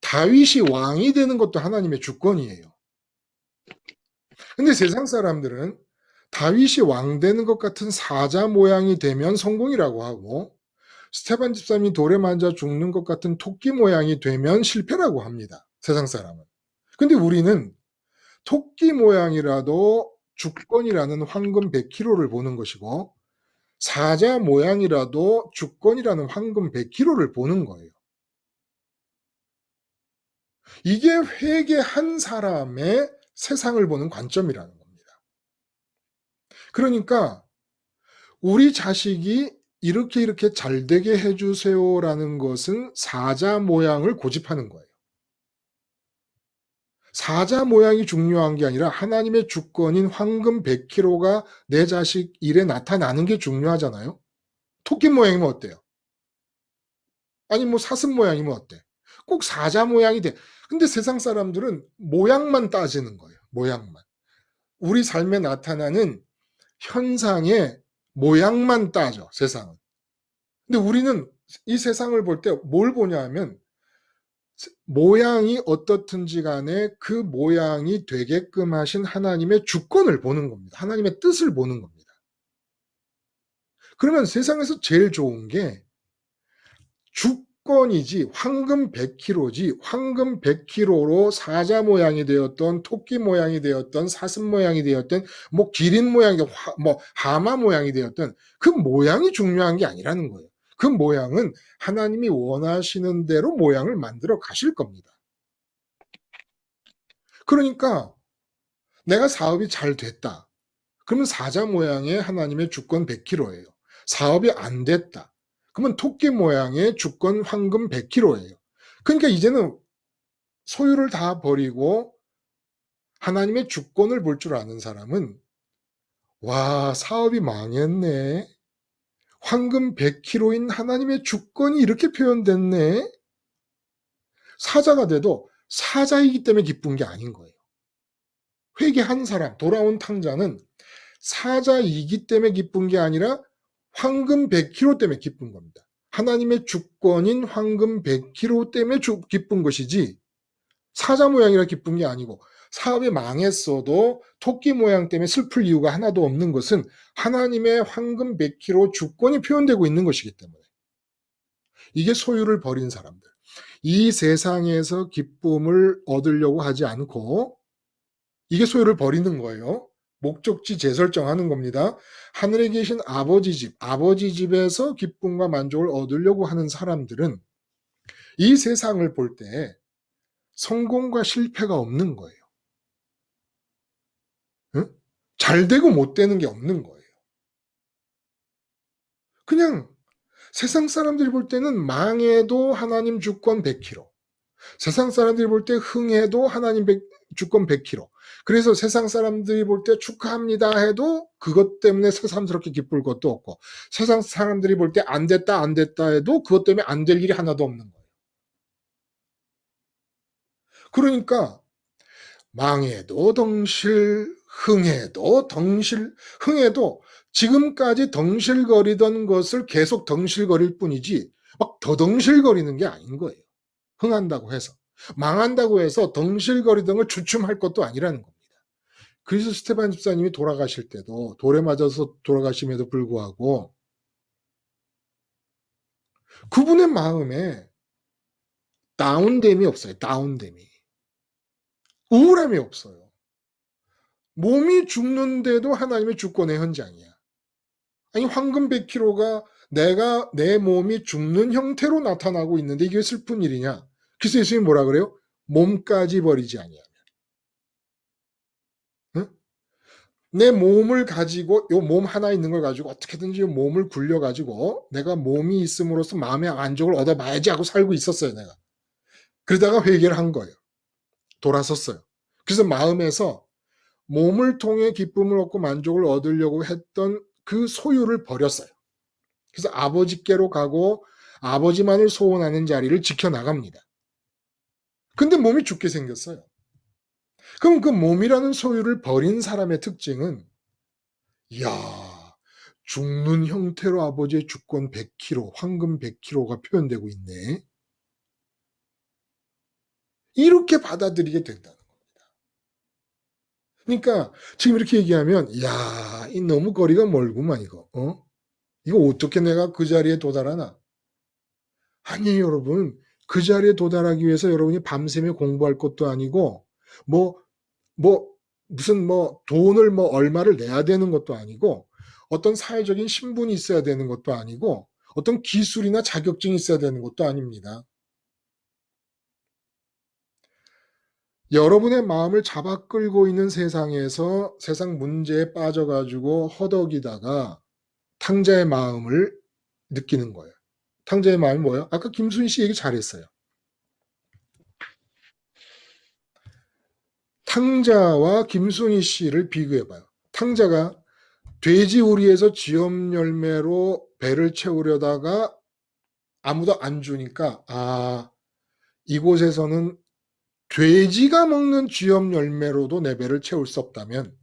다윗이 왕이 되는 것도 하나님의 주권이에요. 근데 세상 사람들은 다윗이 왕 되는 것 같은 사자 모양이 되면 성공이라고 하고 스테반 집사님이 돌에 맞아 죽는 것 같은 토끼 모양이 되면 실패라고 합니다. 세상 사람은. 근데 우리는 토끼 모양이라도 주권이라는 황금 100kg를 보는 것이고 사자 모양이라도 주권이라는 황금 100kg를 보는 거예요. 이게 회개한 사람의 세상을 보는 관점이라는 겁니다. 그러니까 우리 자식이 이렇게 잘 되게 해주세요라는 것은 사자 모양을 고집하는 거예요. 사자 모양이 중요한 게 아니라 하나님의 주권인 황금 100kg가 내 자식 일에 나타나는 게 중요하잖아요. 토끼 모양이면 어때요? 아니 뭐 사슴 모양이면 어때? 꼭 사자 모양이 돼. 근데 세상 사람들은 모양만 따지는 거예요. 모양만. 우리 삶에 나타나는 현상의 모양만 따져, 세상은. 근데 우리는 이 세상을 볼 때 뭘 보냐 하면 모양이 어떻든지 간에 그 모양이 되게끔 하신 하나님의 주권을 보는 겁니다. 하나님의 뜻을 보는 겁니다. 그러면 세상에서 제일 좋은 게 주권이지 황금 100kg지 황금 100kg로 사자 모양이 되었던 토끼 모양이 되었던 사슴 모양이 되었던 뭐 기린 모양이 뭐 하마 모양이 되었던 그 모양이 중요한 게 아니라는 거예요. 그 모양은 하나님이 원하시는 대로 모양을 만들어 가실 겁니다. 그러니까 내가 사업이 잘 됐다. 그러면 사자 모양의 하나님의 주권 100kg예요. 사업이 안 됐다. 그러면 토끼 모양의 주권 황금 100kg예요. 그러니까 이제는 소유를 다 버리고 하나님의 주권을 볼 줄 아는 사람은 와, 사업이 망했네. 황금 100kg인 하나님의 주권이 이렇게 표현됐네. 사자가 돼도 사자이기 때문에 기쁜 게 아닌 거예요. 회개한 사람, 돌아온 탕자는 사자이기 때문에 기쁜 게 아니라 황금 100kg 때문에 기쁜 겁니다. 하나님의 주권인 황금 100kg 때문에 기쁜 것이지 사자 모양이라 기쁜 게 아니고 사업이 망했어도 토끼 모양 때문에 슬플 이유가 하나도 없는 것은 하나님의 황금 100kg 주권이 표현되고 있는 것이기 때문에 이게 소유를 버린 사람들. 이 세상에서 기쁨을 얻으려고 하지 않고 이게 소유를 버리는 거예요. 목적지 재설정하는 겁니다. 하늘에 계신 아버지 집에서 기쁨과 만족을 얻으려고 하는 사람들은 이 세상을 볼 때 성공과 실패가 없는 거예요. 응? 잘 되고 못 되는 게 없는 거예요. 그냥 세상 사람들이 볼 때는 망해도 하나님 주권 100kg. 세상 사람들이 볼 때 흥해도 하나님 주권 100kg. 그래서 세상 사람들이 볼 때 축하합니다 해도 그것 때문에 새삼스럽게 기쁠 것도 없고 세상 사람들이 볼 때 안 됐다 해도 그것 때문에 안 될 일이 하나도 없는 거예요. 그러니까 망해도 덩실, 흥해도 덩실, 흥해도 지금까지 덩실거리던 것을 계속 덩실거릴 뿐이지 막 더 덩실거리는 게 아닌 거예요. 흥한다고 해서. 망한다고 해서 덩실거리던 걸 주춤할 것도 아니라는 겁니다. 그래서 스테반 집사님이 돌아가실 때도 돌에 맞아서 돌아가심에도 불구하고 그분의 마음에 다운됨이 없어요. 다운됨이. 우울함이 없어요. 몸이 죽는데도 하나님의 주권의 현장이야. 아니 황금 100kg가 내 몸이 죽는 형태로 나타나고 있는데 이게 슬픈 일이냐. 그래서 예수님이 뭐라 그래요? 몸까지 버리지 아니하면. 응? 내 몸을 가지고 요 몸 하나 있는 걸 가지고 어떻게든지 몸을 굴려가지고 내가 몸이 있음으로써 마음의 만족을 얻어봐야지 하고 살고 있었어요. 내가. 그러다가 회개를 한 거예요. 돌아섰어요. 그래서 마음에서 몸을 통해 기쁨을 얻고 만족을 얻으려고 했던 그 소유를 버렸어요. 그래서 아버지께로 가고 아버지만을 소원하는 자리를 지켜나갑니다. 근데 몸이 죽게 생겼어요. 그럼 그 몸이라는 소유를 버린 사람의 특징은, 이야, 죽는 형태로 아버지의 주권 100kg, 황금 100kg가 표현되고 있네. 이렇게 받아들이게 된다는 겁니다. 그러니까 지금 이렇게 얘기하면, 야, 이 너무 거리가 멀구만 이거. 이거 어떻게 내가 그 자리에 도달하나? 아니에요, 여러분. 그 자리에 도달하기 위해서 여러분이 밤새며 공부할 것도 아니고, 뭐, 뭐, 무슨 돈을 얼마를 내야 되는 것도 아니고, 어떤 사회적인 신분이 있어야 되는 것도 아니고, 어떤 기술이나 자격증이 있어야 되는 것도 아닙니다. 여러분의 마음을 잡아 끌고 있는 세상에서 세상 문제에 빠져가지고 허덕이다가 탕자의 마음을 느끼는 거예요. 탕자의 마음이 뭐예요? 아까 김순희 씨 얘기 잘했어요. 탕자와 김순희 씨를 비교해봐요. 탕자가 돼지 우리에서 지엄 열매로 배를 채우려다가 아무도 안 주니까, 이곳에서는 돼지가 먹는 쥐엄 열매로도 내 배를 채울 수 없다면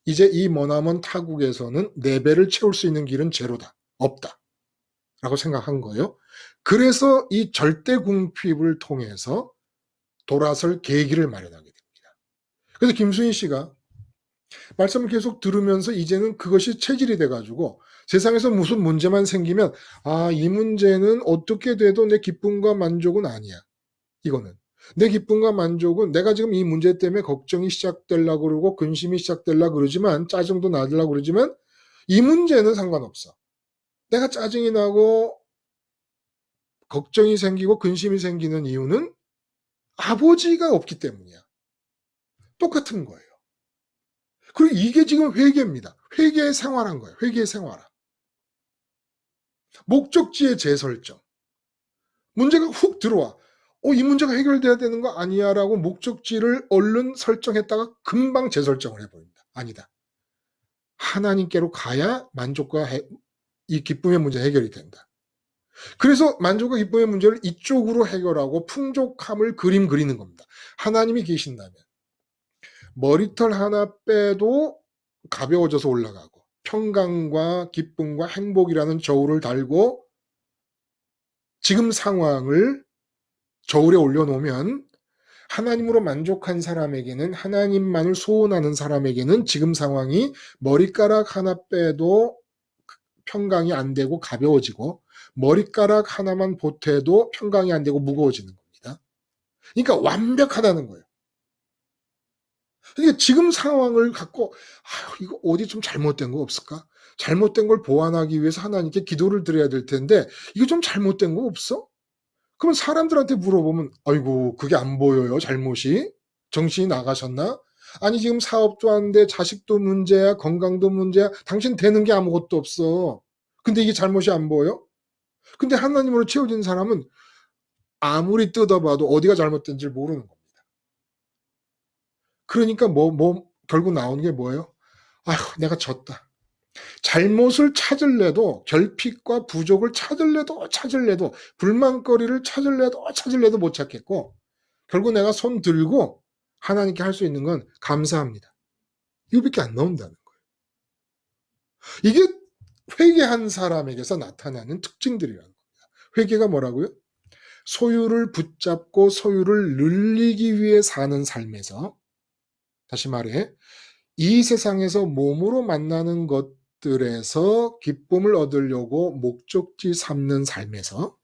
이제 이 머나먼 타국에서는 내 배를 채울 수 있는 길은 제로다. 없다. 라고 생각한 거예요. 그래서 이 절대 궁핍을 통해서 돌아설 계기를 마련하게 됩니다. 그래서 김순희 씨가 말씀을 계속 들으면서 이제는 그것이 체질이 돼가지고 세상에서 무슨 문제만 생기면 이 문제는 어떻게 돼도 내 기쁨과 만족은 아니야. 이거는. 내 기쁨과 만족은 내가 지금 이 문제 때문에 걱정이 시작되려고 그러고 근심이 시작되려고 그러지만 짜증도 나려고 그러지만 이 문제는 상관없어. 내가 짜증이 나고 걱정이 생기고 근심이 생기는 이유는 아버지가 없기 때문이야. 똑같은 거예요. 그리고 이게 지금 회개입니다. 회개의 생활한 거예요. 회개의 생활화. 목적지의 재설정. 문제가 훅 들어와. 이 문제가 해결돼야 되는 거 아니야 라고 목적지를 얼른 설정했다가 금방 재설정을 해버립니다. 아니다. 하나님께로 가야 만족과 이 기쁨의 문제 해결이 된다. 그래서 만족과 기쁨의 문제를 이쪽으로 해결하고 풍족함을 그리는 겁니다. 하나님이 계신다면 머리털 하나 빼도 가벼워져서 올라가고 평강과 기쁨과 행복이라는 저울을 달고 지금 상황을 저울에 올려놓으면 하나님으로 만족한 사람에게는 하나님만을 소원하는 사람에게는 지금 상황이 머리카락 하나 빼도 평강이 안 되고 가벼워지고 머리카락 하나만 보태도 평강이 안 되고 무거워지는 겁니다. 그러니까 완벽하다는 거예요. 그러니까 지금 상황을 갖고 이거 어디 좀 잘못된 거 없을까? 잘못된 걸 보완하기 위해서 하나님께 기도를 드려야 될 텐데 이거 좀 잘못된 거 없어? 그러면 사람들한테 물어보면 아이고 그게 안 보여요 잘못이? 정신이 나가셨나? 아니 지금 사업도 안 돼 자식도 문제야 건강도 문제야 당신 되는 게 아무것도 없어. 근데 이게 잘못이 안 보여? 근데 하나님으로 채워진 사람은 아무리 뜯어봐도 어디가 잘못된지 모르는 겁니다. 그러니까 결국 나오는 게 뭐예요? 아휴 내가 졌다. 잘못을 찾을래도 결핍과 부족을 찾을래도 불만거리를 찾을래도 못 찾겠고 결국 내가 손 들고 하나님께 할 수 있는 건 감사합니다. 이거밖에 안 나온다는 거예요. 이게 회개한 사람에게서 나타나는 특징들이라는 겁니다. 회개가 뭐라고요? 소유를 붙잡고 소유를 늘리기 위해 사는 삶에서 다시 말해 이 세상에서 몸으로 만나는 것들에서 기쁨을 얻으려고 목적지 삼는 삶에서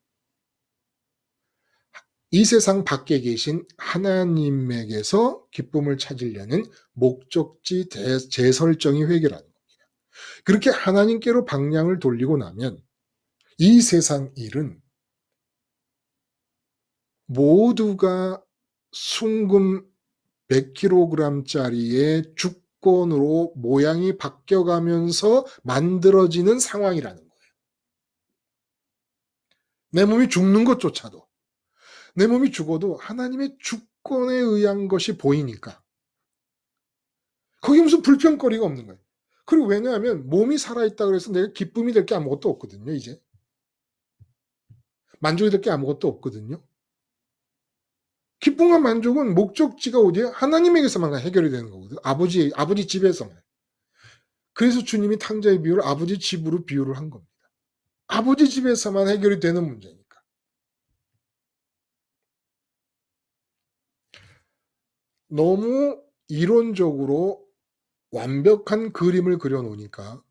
이 세상 밖에 계신 하나님에게서 기쁨을 찾으려는 목적지 재설정이 회개라는 겁니다. 그렇게 하나님께로 방향을 돌리고 나면 이 세상 일은 모두가 순금 100kg짜리의 주권으로 모양이 바뀌어가면서 만들어지는 상황이라는 거예요. 내 몸이 죽는 것조차도 내 몸이 죽어도 하나님의 주권에 의한 것이 보이니까 거기 무슨 불평거리가 없는 거예요. 그리고 왜냐하면 몸이 살아있다 그래서 내가 기쁨이 될 게 아무것도 없거든요. 이제 만족이 될 게 아무것도 없거든요. 기쁨과 만족은 목적지가 어디야? 하나님에게서만 해결이 되는 거거든. 아버지 집에서만. 그래서 주님이 탕자의 비유를 아버지 집으로 비유를 한 겁니다. 아버지 집에서만 해결이 되는 문제니까. 너무 이론적으로 완벽한 그림을 그려놓으니까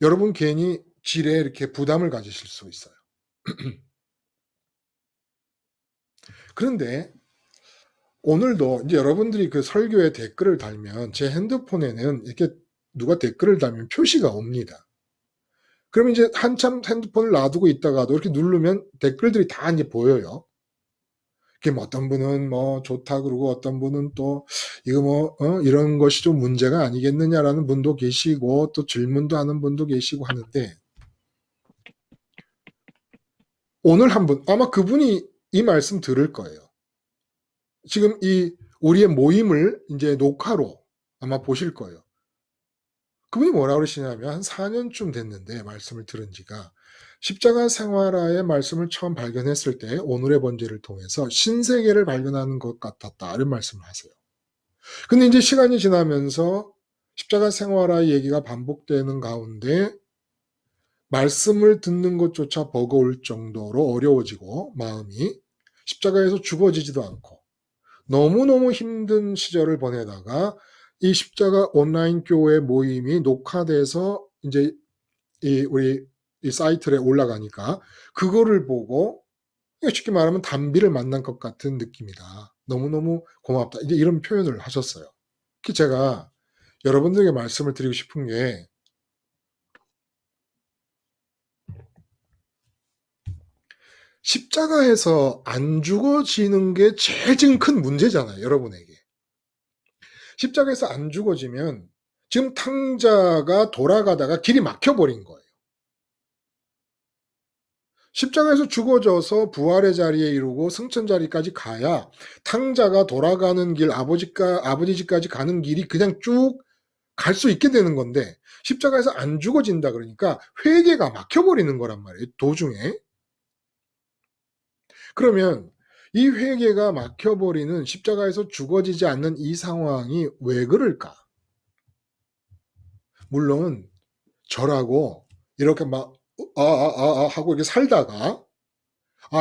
여러분 괜히 질에 이렇게 부담을 가지실 수 있어요. 그런데 오늘도 이제 여러분들이 그 설교에 댓글을 달면 제 핸드폰에는 이렇게 누가 댓글을 달면 표시가 옵니다. 그러면 이제 한참 핸드폰을 놔두고 있다가도 이렇게 누르면 댓글들이 다 이제 보여요. 이렇게 뭐 어떤 분은 뭐 좋다 그러고 어떤 분은 또 이거 뭐 이런 것이 좀 문제가 아니겠느냐라는 분도 계시고 또 질문도 하는 분도 계시고 하는데 오늘 한 분 아마 그분이 이 말씀 들을 거예요. 지금 이 우리의 모임을 이제 녹화로 아마 보실 거예요. 그분이 뭐라 그러시냐면 한 4년쯤 됐는데 말씀을 들은 지가 십자가 생활화의 말씀을 처음 발견했을 때 오늘의 번제를 통해서 신세계를 발견하는 것 같았다 이런 말씀을 하세요. 근데 이제 시간이 지나면서 십자가 생활화 얘기가 반복되는 가운데 말씀을 듣는 것조차 버거울 정도로 어려워지고 마음이 십자가에서 죽어지지도 않고 너무너무 힘든 시절을 보내다가 이 십자가 온라인 교회 모임이 녹화돼서 이제 우리 이 사이트에 올라가니까 그거를 보고 쉽게 말하면 단비를 만난 것 같은 느낌이다. 너무너무 고맙다. 이제 이런 표현을 하셨어요. 제가 여러분들에게 말씀을 드리고 싶은 게 십자가에서 안 죽어지는 게 제일 지금 큰 문제잖아요. 여러분에게. 십자가에서 안 죽어지면 지금 탕자가 돌아가다가 길이 막혀버린 거예요. 십자가에서 죽어져서 부활의 자리에 이르고 승천 자리까지 가야 탕자가 돌아가는 길, 아버지 집까지 가는 길이 그냥 쭉 갈 수 있게 되는 건데 십자가에서 안 죽어진다 그러니까 회개가 막혀버리는 거란 말이에요. 도중에. 그러면 이 회개가 막혀버리는 십자가에서 죽어지지 않는 이 상황이 왜 그럴까? 물론 저라고 이렇게 막 하고 이렇게 살다가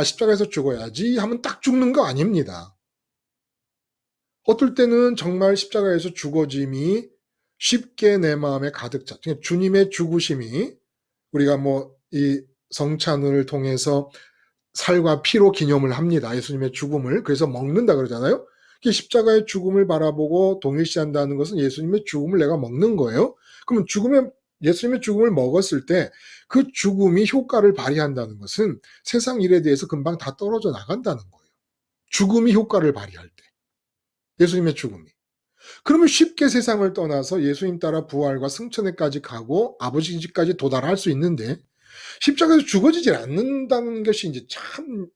십자가에서 죽어야지 하면 딱 죽는 거 아닙니다. 어떨 때는 정말 십자가에서 죽어짐이 쉽게 내 마음에 가득 차. 주님의 죽으심이 우리가 뭐 이 성찬을 통해서 살과 피로 기념을 합니다. 예수님의 죽음을. 그래서 먹는다 그러잖아요. 십자가의 죽음을 바라보고 동일시한다는 것은 예수님의 죽음을 내가 먹는 거예요. 그러면 예수님의 죽음을 먹었을 때 그 죽음이 효과를 발휘한다는 것은 세상 일에 대해서 금방 다 떨어져 나간다는 거예요. 죽음이 효과를 발휘할 때. 예수님의 죽음이. 그러면 쉽게 세상을 떠나서 예수님 따라 부활과 승천에까지 가고 아버지 집까지 도달할 수 있는데 십자가에서 죽어지질 않는다는 것이 이제 참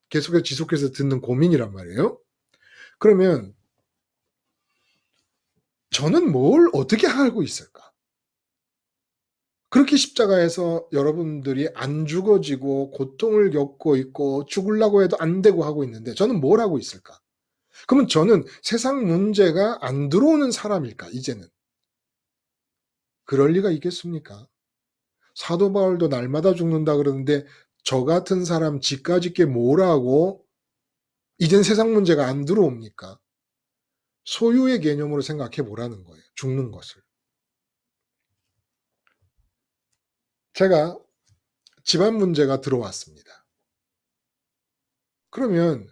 계속해서 지속해서 듣는 고민이란 말이에요. 그러면 저는 뭘 어떻게 하고 있을까? 그렇게 십자가에서 여러분들이 안 죽어지고 고통을 겪고 있고 죽으려고 해도 안 되고 하고 있는데 저는 뭘 하고 있을까? 그러면 저는 세상 문제가 안 들어오는 사람일까, 이제는? 그럴 리가 있겠습니까? 사도 바울도 날마다 죽는다 그러는데 저 같은 사람 지까짓 게 뭐라고 이젠 세상 문제가 안 들어옵니까? 소유의 개념으로 생각해 보라는 거예요. 죽는 것을. 제가 집안 문제가 들어왔습니다. 그러면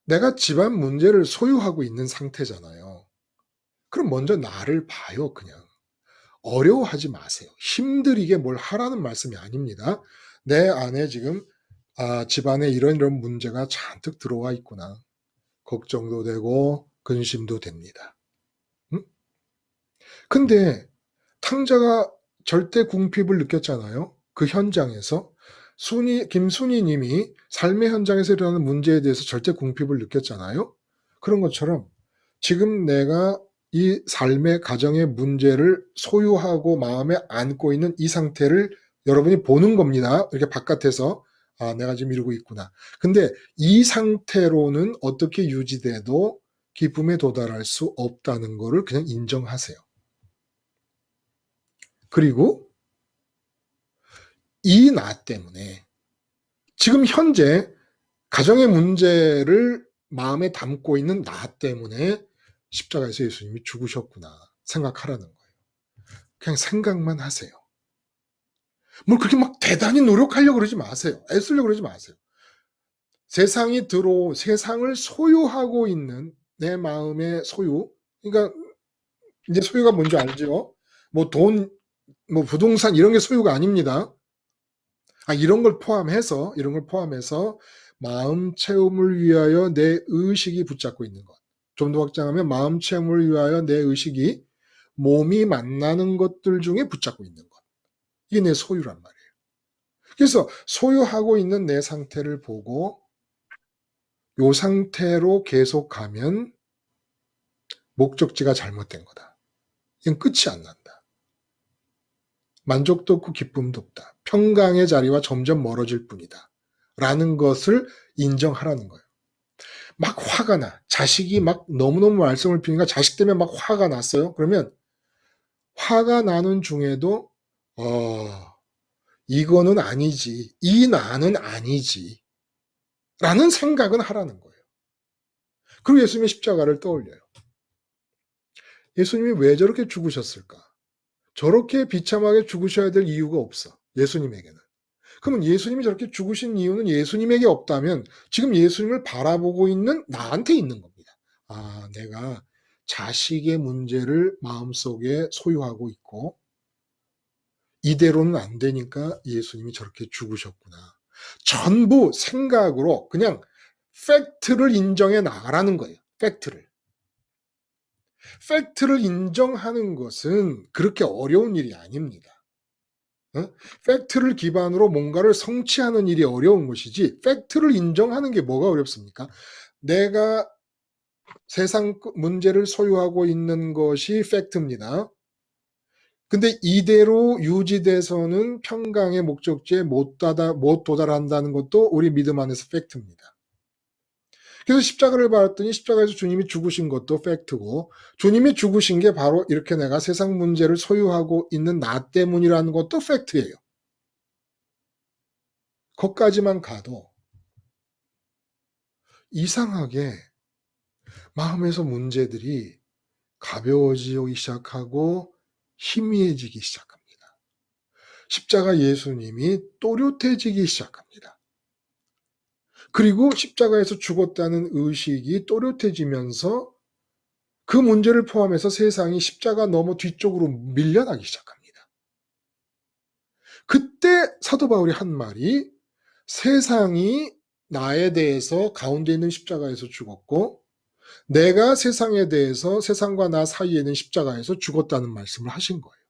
내가 집안 문제를 소유하고 있는 상태잖아요. 그럼 먼저 나를 봐요, 그냥. 어려워하지 마세요. 힘들이게 뭘 하라는 말씀이 아닙니다. 내 안에 지금 집안에 이런 문제가 잔뜩 들어와 있구나. 걱정도 되고 근심도 됩니다. 응? 근데 탕자가 절대 궁핍을 느꼈잖아요. 그 현장에서 김순희 님이 삶의 현장에서 일어나는 문제에 대해서 절대 궁핍을 느꼈잖아요. 그런 것처럼 지금 내가 이 삶의 가정의 문제를 소유하고 마음에 안고 있는 이 상태를 여러분이 보는 겁니다. 이렇게 바깥에서 아, 내가 지금 이러고 있구나. 근데 이 상태로는 어떻게 유지돼도 기쁨에 도달할 수 없다는 거를 그냥 인정하세요. 그리고 이 나 때문에 지금 현재 가정의 문제를 마음에 담고 있는 나 때문에 십자가에서 예수님이 죽으셨구나 생각하라는 거예요. 그냥 생각만 하세요. 뭘 그렇게 막 대단히 노력하려고 그러지 마세요. 애쓰려고 그러지 마세요. 세상을 소유하고 있는 내 마음의 소유. 그러니까 이제 소유가 뭔지 알죠? 뭐 돈, 뭐 부동산 이런 게 소유가 아닙니다. 이런 걸 포함해서 마음 체험을 위하여 내 의식이 붙잡고 있는 것. 좀 더 확장하면 마음 체험을 위하여 내 의식이 몸이 만나는 것들 중에 붙잡고 있는 것. 이게 내 소유란 말이에요. 그래서 소유하고 있는 내 상태를 보고 이 상태로 계속 가면 목적지가 잘못된 거다. 이건 끝이 안 난다. 만족도 없고 기쁨도 없다. 평강의 자리와 점점 멀어질 뿐이다. 라는 것을 인정하라는 거예요. 막 화가 나. 자식이 막 너무너무 말썽을 피우니까 자식 때문에 막 화가 났어요. 그러면 화가 나는 중에도 이거는 아니지. 이 나는 아니지. 라는 생각은 하라는 거예요. 그리고 예수님의 십자가를 떠올려요. 예수님이 왜 저렇게 죽으셨을까? 저렇게 비참하게 죽으셔야 될 이유가 없어. 예수님에게는. 그러면 예수님이 저렇게 죽으신 이유는 예수님에게 없다면 지금 예수님을 바라보고 있는 나한테 있는 겁니다. 아, 내가 자식의 문제를 마음속에 소유하고 있고 이대로는 안 되니까 예수님이 저렇게 죽으셨구나. 전부 생각으로 그냥 팩트를 인정해 나가라는 거예요. 팩트를. 팩트를 인정하는 것은 그렇게 어려운 일이 아닙니다. 팩트를 기반으로 뭔가를 성취하는 일이 어려운 것이지 팩트를 인정하는 게 뭐가 어렵습니까? 내가 세상 문제를 소유하고 있는 것이 팩트입니다. 근데 이대로 유지돼서는 평강의 목적지에 못 도달한다는 것도 우리 믿음 안에서 팩트입니다. 그래서 십자가를 받았더니 십자가에서 주님이 죽으신 것도 팩트고 주님이 죽으신 게 바로 이렇게 내가 세상 문제를 소유하고 있는 나 때문이라는 것도 팩트예요. 거기까지만 가도 이상하게 마음에서 문제들이 가벼워지기 시작하고 희미해지기 시작합니다. 십자가 예수님이 또렷해지기 시작합니다. 그리고 십자가에서 죽었다는 의식이 또렷해지면서 그 문제를 포함해서 세상이 십자가 너머 뒤쪽으로 밀려나기 시작합니다. 그때 사도 바울이 한 말이 세상이 나에 대해서 가운데 있는 십자가에서 죽었고 내가 세상에 대해서 세상과 나 사이에 있는 십자가에서 죽었다는 말씀을 하신 거예요.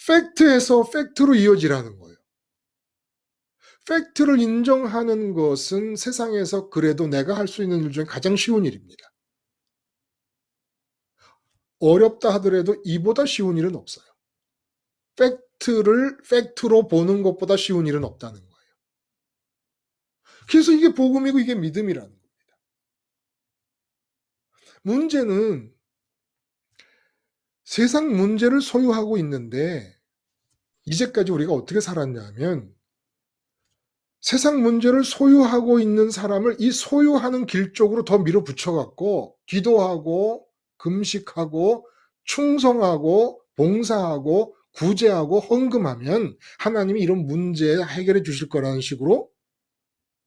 팩트에서 팩트로 이어지라는 거예요. 팩트를 인정하는 것은 세상에서 그래도 내가 할 수 있는 일 중에 가장 쉬운 일입니다. 어렵다 하더라도 이보다 쉬운 일은 없어요. 팩트를 팩트로 보는 것보다 쉬운 일은 없다는 거예요. 그래서 이게 복음이고 이게 믿음이라는 겁니다. 문제는 세상 문제를 소유하고 있는데 이제까지 우리가 어떻게 살았냐면 세상 문제를 소유하고 있는 사람을 이 소유하는 길 쪽으로 더 밀어붙여갖고 기도하고 금식하고 충성하고 봉사하고 구제하고 헌금하면 하나님이 이런 문제 해결해 주실 거라는 식으로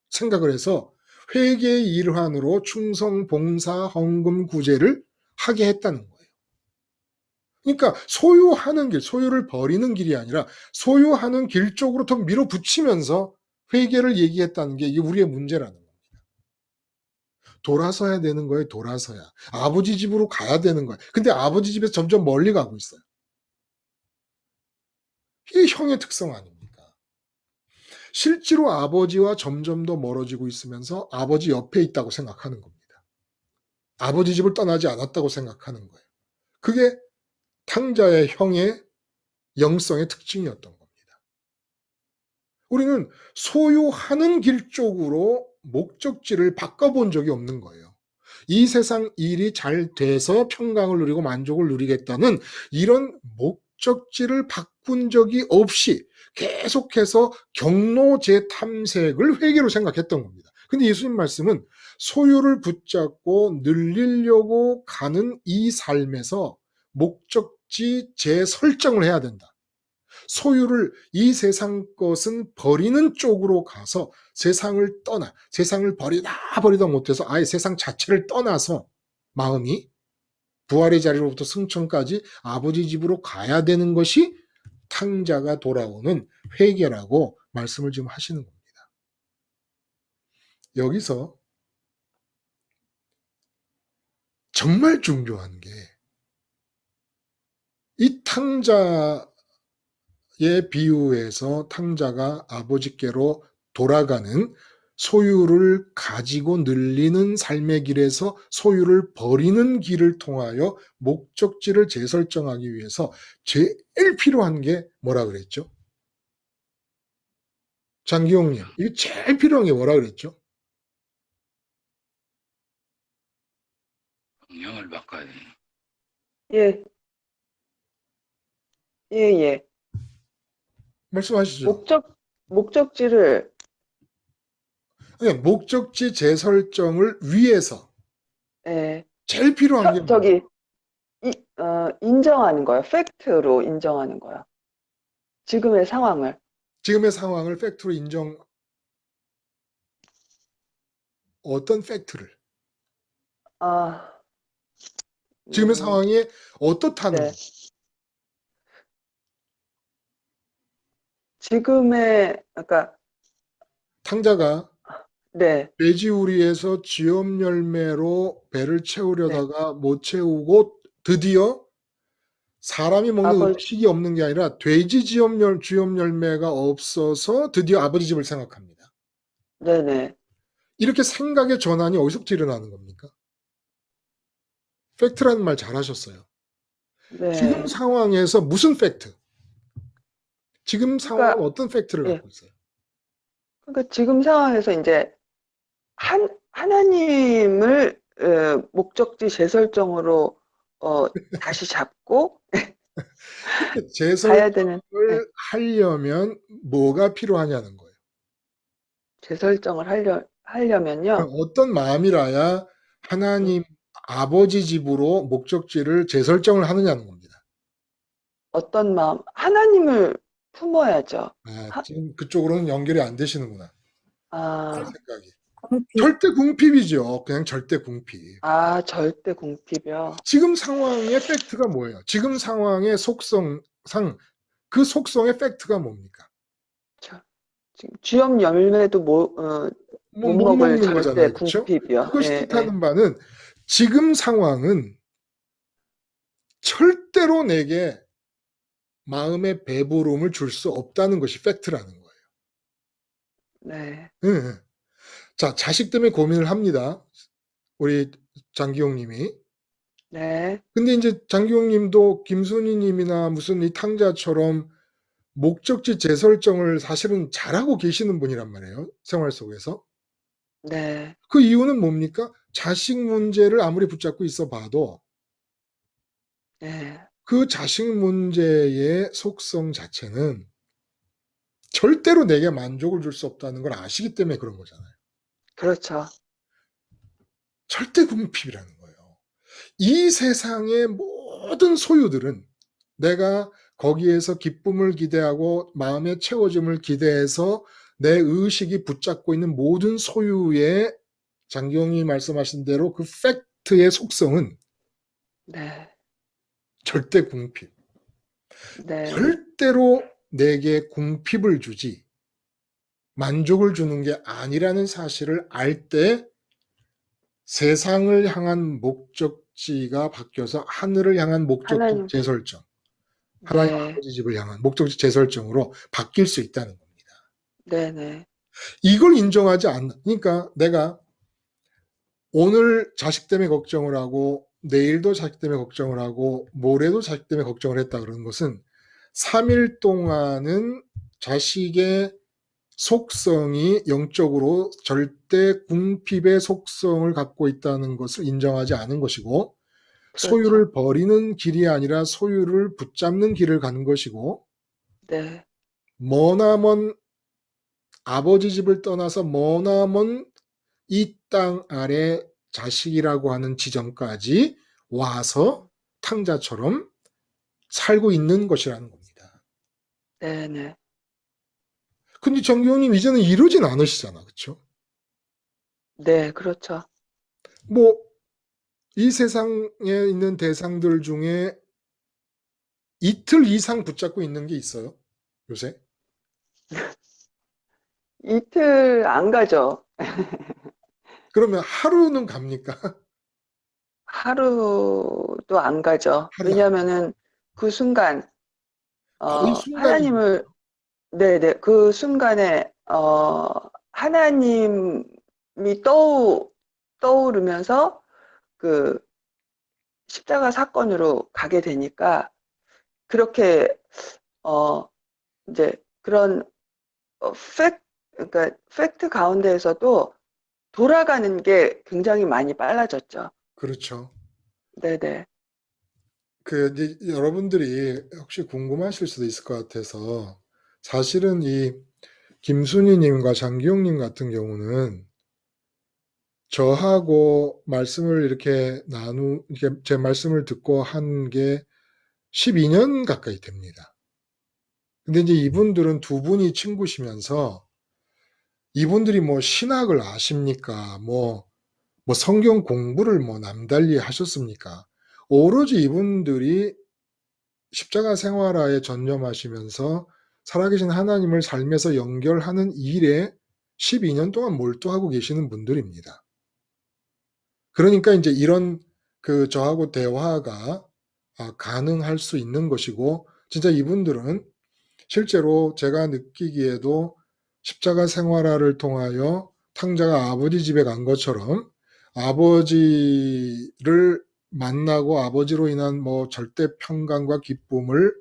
생각을 해서 회개의 일환으로 충성, 봉사, 헌금, 구제를 하게 했다는 거예요. 그러니까 소유하는 길, 소유를 버리는 길이 아니라 소유하는 길 쪽으로 더 밀어붙이면서 회개를 얘기했다는 게 이게 우리의 문제라는 겁니다. 돌아서야 되는 거예요. 돌아서야. 아버지 집으로 가야 되는 거예요. 근데 아버지 집에서 점점 멀리 가고 있어요. 이게 형의 특성 아닙니까? 실제로 아버지와 점점 더 멀어지고 있으면서 아버지 옆에 있다고 생각하는 겁니다. 아버지 집을 떠나지 않았다고 생각하는 거예요. 그게 탕자의 형의 영성의 특징이었던 겁니다. 우리는 소유하는 길 쪽으로 목적지를 바꿔본 적이 없는 거예요. 이 세상 일이 잘 돼서 평강을 누리고 만족을 누리겠다는 이런 목적지를 바꾼 적이 없이 계속해서 경로제 탐색을 회계로 생각했던 겁니다. 근데 예수님 말씀은 소유를 붙잡고 늘리려고 가는 이 삶에서 목적지 재설정을 해야 된다. 소유를 이 세상 것은 버리는 쪽으로 가서 세상을 떠나 세상을 버리다 못해서 아예 세상 자체를 떠나서 마음이 부활의 자리로부터 승천까지 아버지 집으로 가야 되는 것이 탕자가 돌아오는 회개라고 말씀을 지금 하시는 겁니다. 여기서 정말 중요한 게 이 탕자의 비유에서 탕자가 아버지께로 돌아가는 소유를 가지고 늘리는 삶의 길에서 소유를 버리는 길을 통하여 목적지를 재설정하기 위해서 제일 필요한 게 뭐라 그랬죠? 장기용님, 이게 제일 필요한 게 뭐라 그랬죠? 방향을 바꿔야 돼. 예, 예, 예. 말씀하시죠. 목적지를, 그냥 목적지 재설정을 위해서 예, 제일 필요한 게 뭐예요? 인정하는 거예요. 팩트로 인정하는 거예요. 지금의 상황을. 지금의 상황을 팩트로 인정, 어떤 팩트를? 아, 지금의 상황이 어떻다는 네. 그러니까, 탕자가 네, 돼지우리에서 쥐엄 열매로 배를 채우려다가 못 채우고 드디어 사람이 먹는 음식이 없는 게 아니라 돼지 쥐엄 열매가 없어서 드디어 아버지 집을 생각합니다. 네네. 이렇게 생각의 전환이 어디서부터 일어나는 겁니까? 팩트라는 말 잘하셨어요. 네. 지금 상황에서 무슨 팩트? 지금 상황은 그러니까, 어떤 팩트를 예. 갖고 있어요? 그러니까 지금 상황에서 이제 하나님을 목적지 재설정으로 다시 잡고 가야 되는, 네, 재설정을 하려면 뭐가 필요하냐는 거예요. 재설정을 하려면요. 어떤 마음이라야 하나님 아버지 집으로 목적지를 재설정을 하느냐는 겁니다. 어떤 마음, 하나님을 품어야죠. 지금 그쪽으로는 연결이 안 되시는구나. 아, 생각이. 궁핍. 절대 궁핍이죠. 그냥 절대 궁핍. 절대 궁핍이요. 지금 상황의 팩트가 뭐예요? 지금 상황의 속성상 그 속성의 팩트가 뭡니까? 지금 쥐엄 열매도 못 못 먹을 먹는 절대 거잖아요. 그렇죠? 궁핍이요. 그것이 예, 뜻하는 바는 지금 상황은 절대로 내게 마음의 배부름을 줄 수 없다는 것이 팩트라는 거예요. 네. 네. 자, 자식 때문에 고민을 합니다. 우리 장기용 님이. 네. 근데 이제 장기용 님도 김순희 님이나 무슨 이 탕자처럼 목적지 재설정을 사실은 잘하고 계시는 분이란 말이에요. 생활 속에서. 네. 그 이유는 뭡니까? 자식 문제를 아무리 붙잡고 있어 봐도 네. 그 자식 문제의 속성 자체는 절대로 내게 만족을 줄 수 없다는 걸 아시기 때문에 그런 거잖아요. 그렇죠. 절대 궁핍이라는 거예요. 이 세상의 모든 소유들은 내가 거기에서 기쁨을 기대하고 마음의 채워짐을 기대해서 내 의식이 붙잡고 있는 모든 소유의 장경이 말씀하신 대로 그 팩트의 속성은 네. 절대 궁핍. 네. 절대로 내게 궁핍을 주지 만족을 주는 게 아니라는 사실을 알 때 세상을 향한 목적지가 바뀌어서 하늘을 향한 목적지 하나님. 재설정, 하나님 네. 아버지 집을 향한 목적지 재설정으로 바뀔 수 있다는 겁니다. 네네. 이걸 인정하지 않는, 그러니까 내가 오늘 자식 때문에 걱정을 하고 내일도 자식 때문에 걱정을 하고 모레도 자식 때문에 걱정을 했다 그러는 것은 3일 동안은 자식의 속성이 영적으로 절대 궁핍의 속성을 갖고 있다는 것을 인정하지 않은 것이고, 그렇죠. 소유를 버리는 길이 아니라 소유를 붙잡는 길을 가는 것이고, 네. 머나먼 아버지 집을 떠나서 머나먼 이 땅 아래 자식이라고 하는 지점까지 와서 탕자처럼 살고 있는 것이라는 겁니다. 네네. 근데 정교님 이제는 이러진 않으시잖아, 그렇죠? 네, 그렇죠. 뭐 이 세상에 있는 대상들 중에 이틀 이상 붙잡고 있는 게 있어요, 요새? 이틀 안 가죠. 그러면 하루는 갑니까? 하루도 안 가죠. 하루도 안 가요. 왜냐하면은 그 순간, 거의 순간이니까. 하나님을, 네네, 그 순간에, 하나님이 떠오르면서 그 십자가 사건으로 가게 되니까, 그렇게, 이제 그런, 그러니까 팩트 가운데에서도 돌아가는 게 굉장히 많이 빨라졌죠. 그렇죠. 네네. 이제 여러분들이 혹시 궁금하실 수도 있을 것 같아서, 사실은 이 김순희님과 장기용님 같은 경우는 저하고 말씀을 이렇게 이렇게 제 말씀을 듣고 한 게 12년 가까이 됩니다. 근데 이제 이분들은 두 분이 친구시면서, 이분들이 뭐 신학을 아십니까? 뭐 성경 공부를 뭐 남달리 하셨습니까? 오로지 이분들이 십자가 생활화에 전념하시면서 살아계신 하나님을 삶에서 연결하는 일에 12년 동안 몰두하고 계시는 분들입니다. 그러니까 이제 이런 저하고 대화가 가능할 수 있는 것이고, 진짜 이분들은 실제로 제가 느끼기에도 십자가 생활화를 통하여 탕자가 아버지 집에 간 것처럼 아버지를 만나고 아버지로 인한 뭐 절대 평강과 기쁨을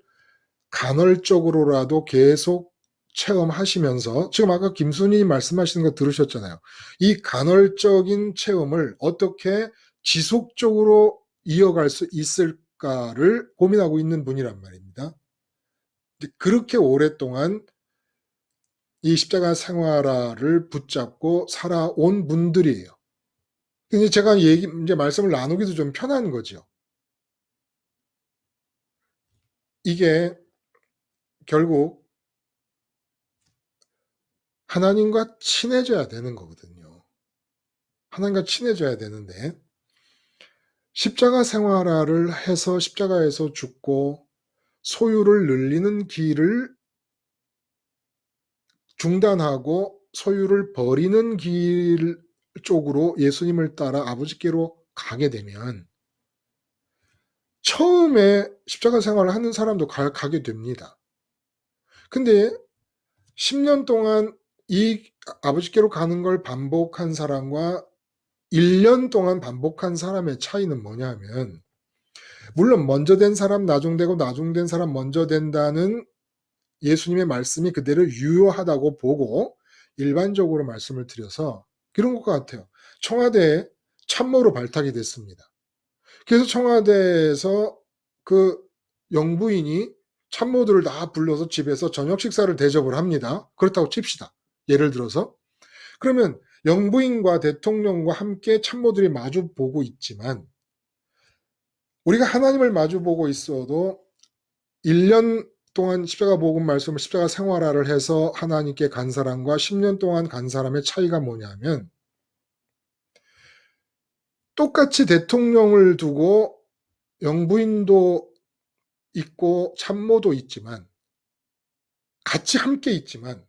간헐적으로라도 계속 체험하시면서, 지금 아까 김순희 말씀하시는 거 들으셨잖아요. 이 간헐적인 체험을 어떻게 지속적으로 이어갈 수 있을까를 고민하고 있는 분이란 말입니다. 그렇게 오랫동안 이 십자가 생활화를 붙잡고 살아온 분들이에요. 근데 제가 이제 말씀을 나누기도 좀 편한 거죠. 이게 결국 하나님과 친해져야 되는 거거든요. 하나님과 친해져야 되는데, 십자가 생활화를 해서 십자가에서 죽고 소유를 늘리는 길을 중단하고 소유를 버리는 길 쪽으로 예수님을 따라 아버지께로 가게 되면, 처음에 십자가 생활을 하는 사람도 가게 됩니다. 근데 10년 동안 이 아버지께로 가는 걸 반복한 사람과 1년 동안 반복한 사람의 차이는 뭐냐 하면, 물론 먼저 된 사람 나중되고 나중된 사람 먼저 된다는 예수님의 말씀이 그대로 유효하다고 보고 일반적으로 말씀을 드려서 그런 것 같아요. 청와대에 참모로 발탁이 됐습니다. 그래서 청와대에서 그 영부인이 참모들을 다 불러서 집에서 저녁 식사를 대접을 합니다. 그렇다고 칩시다. 예를 들어서. 그러면 영부인과 대통령과 함께 참모들이 마주 보고 있지만, 우리가 하나님을 마주 보고 있어도 1년 동안 십자가 복음 말씀을 십자가 생활화를 해서 하나님께 간 사람과 10년 동안 간 사람의 차이가 뭐냐면, 똑같이 대통령을 두고 영부인도 있고 참모도 있지만, 같이 함께 있지만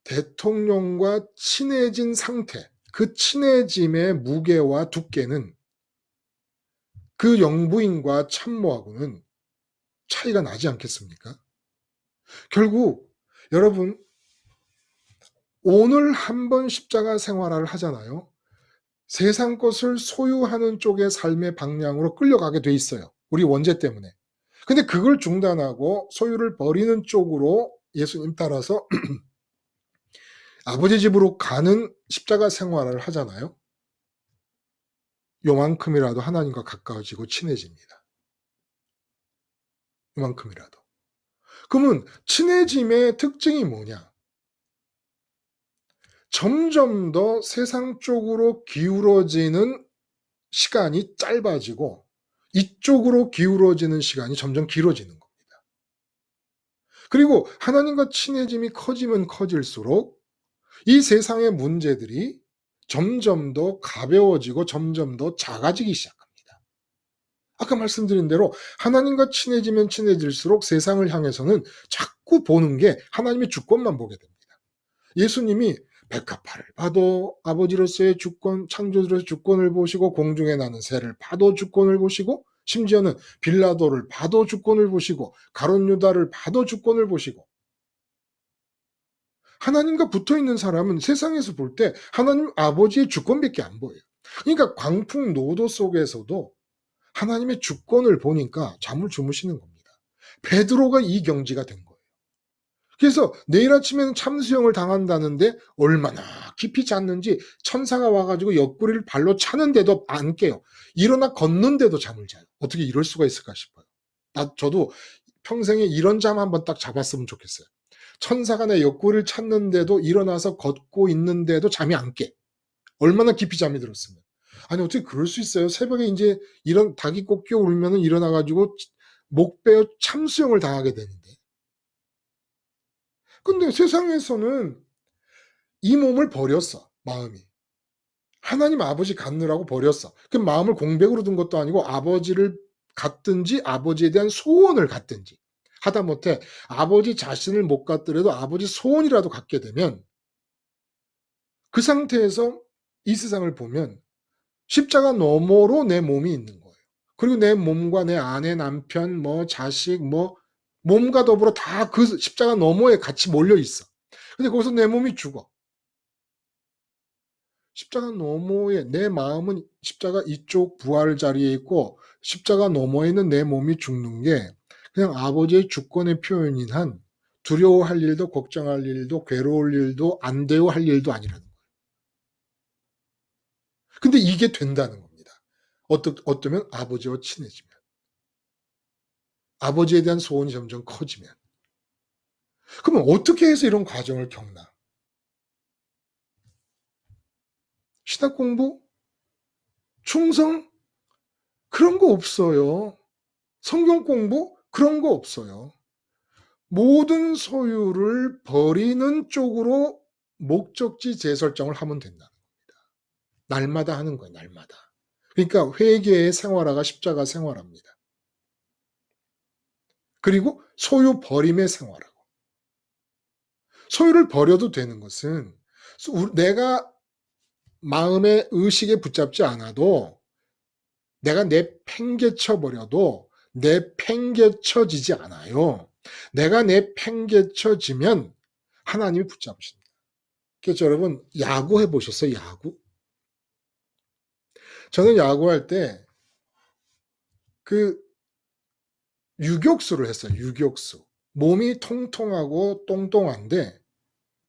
대통령과 친해진 상태, 그 친해짐의 무게와 두께는 그 영부인과 참모하고는 차이가 나지 않겠습니까? 결국 여러분, 오늘 한번 십자가 생활화를 하잖아요. 세상 것을 소유하는 쪽의 삶의 방향으로 끌려가게 돼 있어요. 우리 원죄 때문에. 근데 그걸 중단하고 소유를 버리는 쪽으로 예수님 따라서 아버지 집으로 가는 십자가 생활을 하잖아요. 요만큼이라도 하나님과 가까워지고 친해집니다. 요만큼이라도. 그러면 친해짐의 특징이 뭐냐? 점점 더 세상 쪽으로 기울어지는 시간이 짧아지고 이쪽으로 기울어지는 시간이 점점 길어지는 겁니다. 그리고 하나님과 친해짐이 커지면 커질수록 이 세상의 문제들이 점점 더 가벼워지고 점점 더 작아지기 시작합니다. 아까 말씀드린 대로 하나님과 친해지면 친해질수록 세상을 향해서는 자꾸 보는 게 하나님의 주권만 보게 됩니다. 예수님이 백합화를 봐도 아버지로서의 주권, 창조주로서의 주권을 보시고 공중에 나는 새를 봐도 주권을 보시고 심지어는 빌라도를 봐도 주권을 보시고 가룟 유다를 봐도 주권을 보시고 하나님과 붙어있는 사람은 세상에서 볼 때 하나님 아버지의 주권밖에 안 보여요. 그러니까 광풍노도 속에서도 하나님의 주권을 보니까 잠을 주무시는 겁니다. 베드로가 이 경지가 된 거예요. 그래서 내일 아침에는 참수형을 당한다는데 얼마나 깊이 잤는지 천사가 와가지고 옆구리를 발로 차는데도 안 깨요. 일어나 걷는데도 잠을 자요. 어떻게 이럴 수가 있을까 싶어요. 저도 평생에 이런 잠 한번 딱 잡았으면 좋겠어요. 천사가 내 옆구리를 찼는데도 일어나서 걷고 있는데도 잠이 안 깨. 얼마나 깊이 잠이 들었으면. 아니 어떻게 그럴 수 있어요? 새벽에 이제 이런 닭이 꼭 끼어 울면은 일어나가지고 목 베어 참수형을 당하게 되는데. 근데 세상에서는 이 몸을 버렸어. 마음이. 하나님 아버지 갖느라고 버렸어. 그 마음을 공백으로 둔 것도 아니고 아버지를 갖든지 아버지에 대한 소원을 갖든지 하다못해 아버지 자신을 못 갖더라도 아버지 소원이라도 갖게 되면 그 상태에서 이 세상을 보면 십자가 너머로 내 몸이 있는 거예요. 그리고 내 몸과 내 아내, 남편, 뭐 자식, 뭐 몸과 더불어 다 그 십자가 너머에 같이 몰려 있어. 근데 거기서 내 몸이 죽어. 십자가 너머에 내 마음은 십자가 이쪽 부활 자리에 있고 십자가 너머에는 내 몸이 죽는 게 그냥 아버지의 주권의 표현인 한 두려워할 일도 걱정할 일도 괴로울 일도 안 돼요 할 일도 아니라는 거예요. 근데 이게 된다는 겁니다. 어떠면 아버지와 친해지면. 아버지에 대한 소원이 점점 커지면. 그러면 어떻게 해서 이런 과정을 겪나? 신학 공부? 충성? 그런 거 없어요. 성경 공부? 그런 거 없어요. 모든 소유를 버리는 쪽으로 목적지 재설정을 하면 된다는 겁니다. 날마다 하는 거예요. 날마다. 그러니까 회개의 생활화가 십자가 생활화입니다. 그리고 소유 버림의 생활하고. 소유를 버려도 되는 것은 내가 마음의 의식에 붙잡지 않아도 내가 내팽개쳐 버려도 내팽개쳐지지 않아요. 내가 내팽개쳐지면 하나님이 붙잡으십니다. 그래서 여러분 야구 해보셨어요? 야구? 저는 야구할 때 그 유격수를 했어요. 유격수. 몸이 통통하고 똥똥한데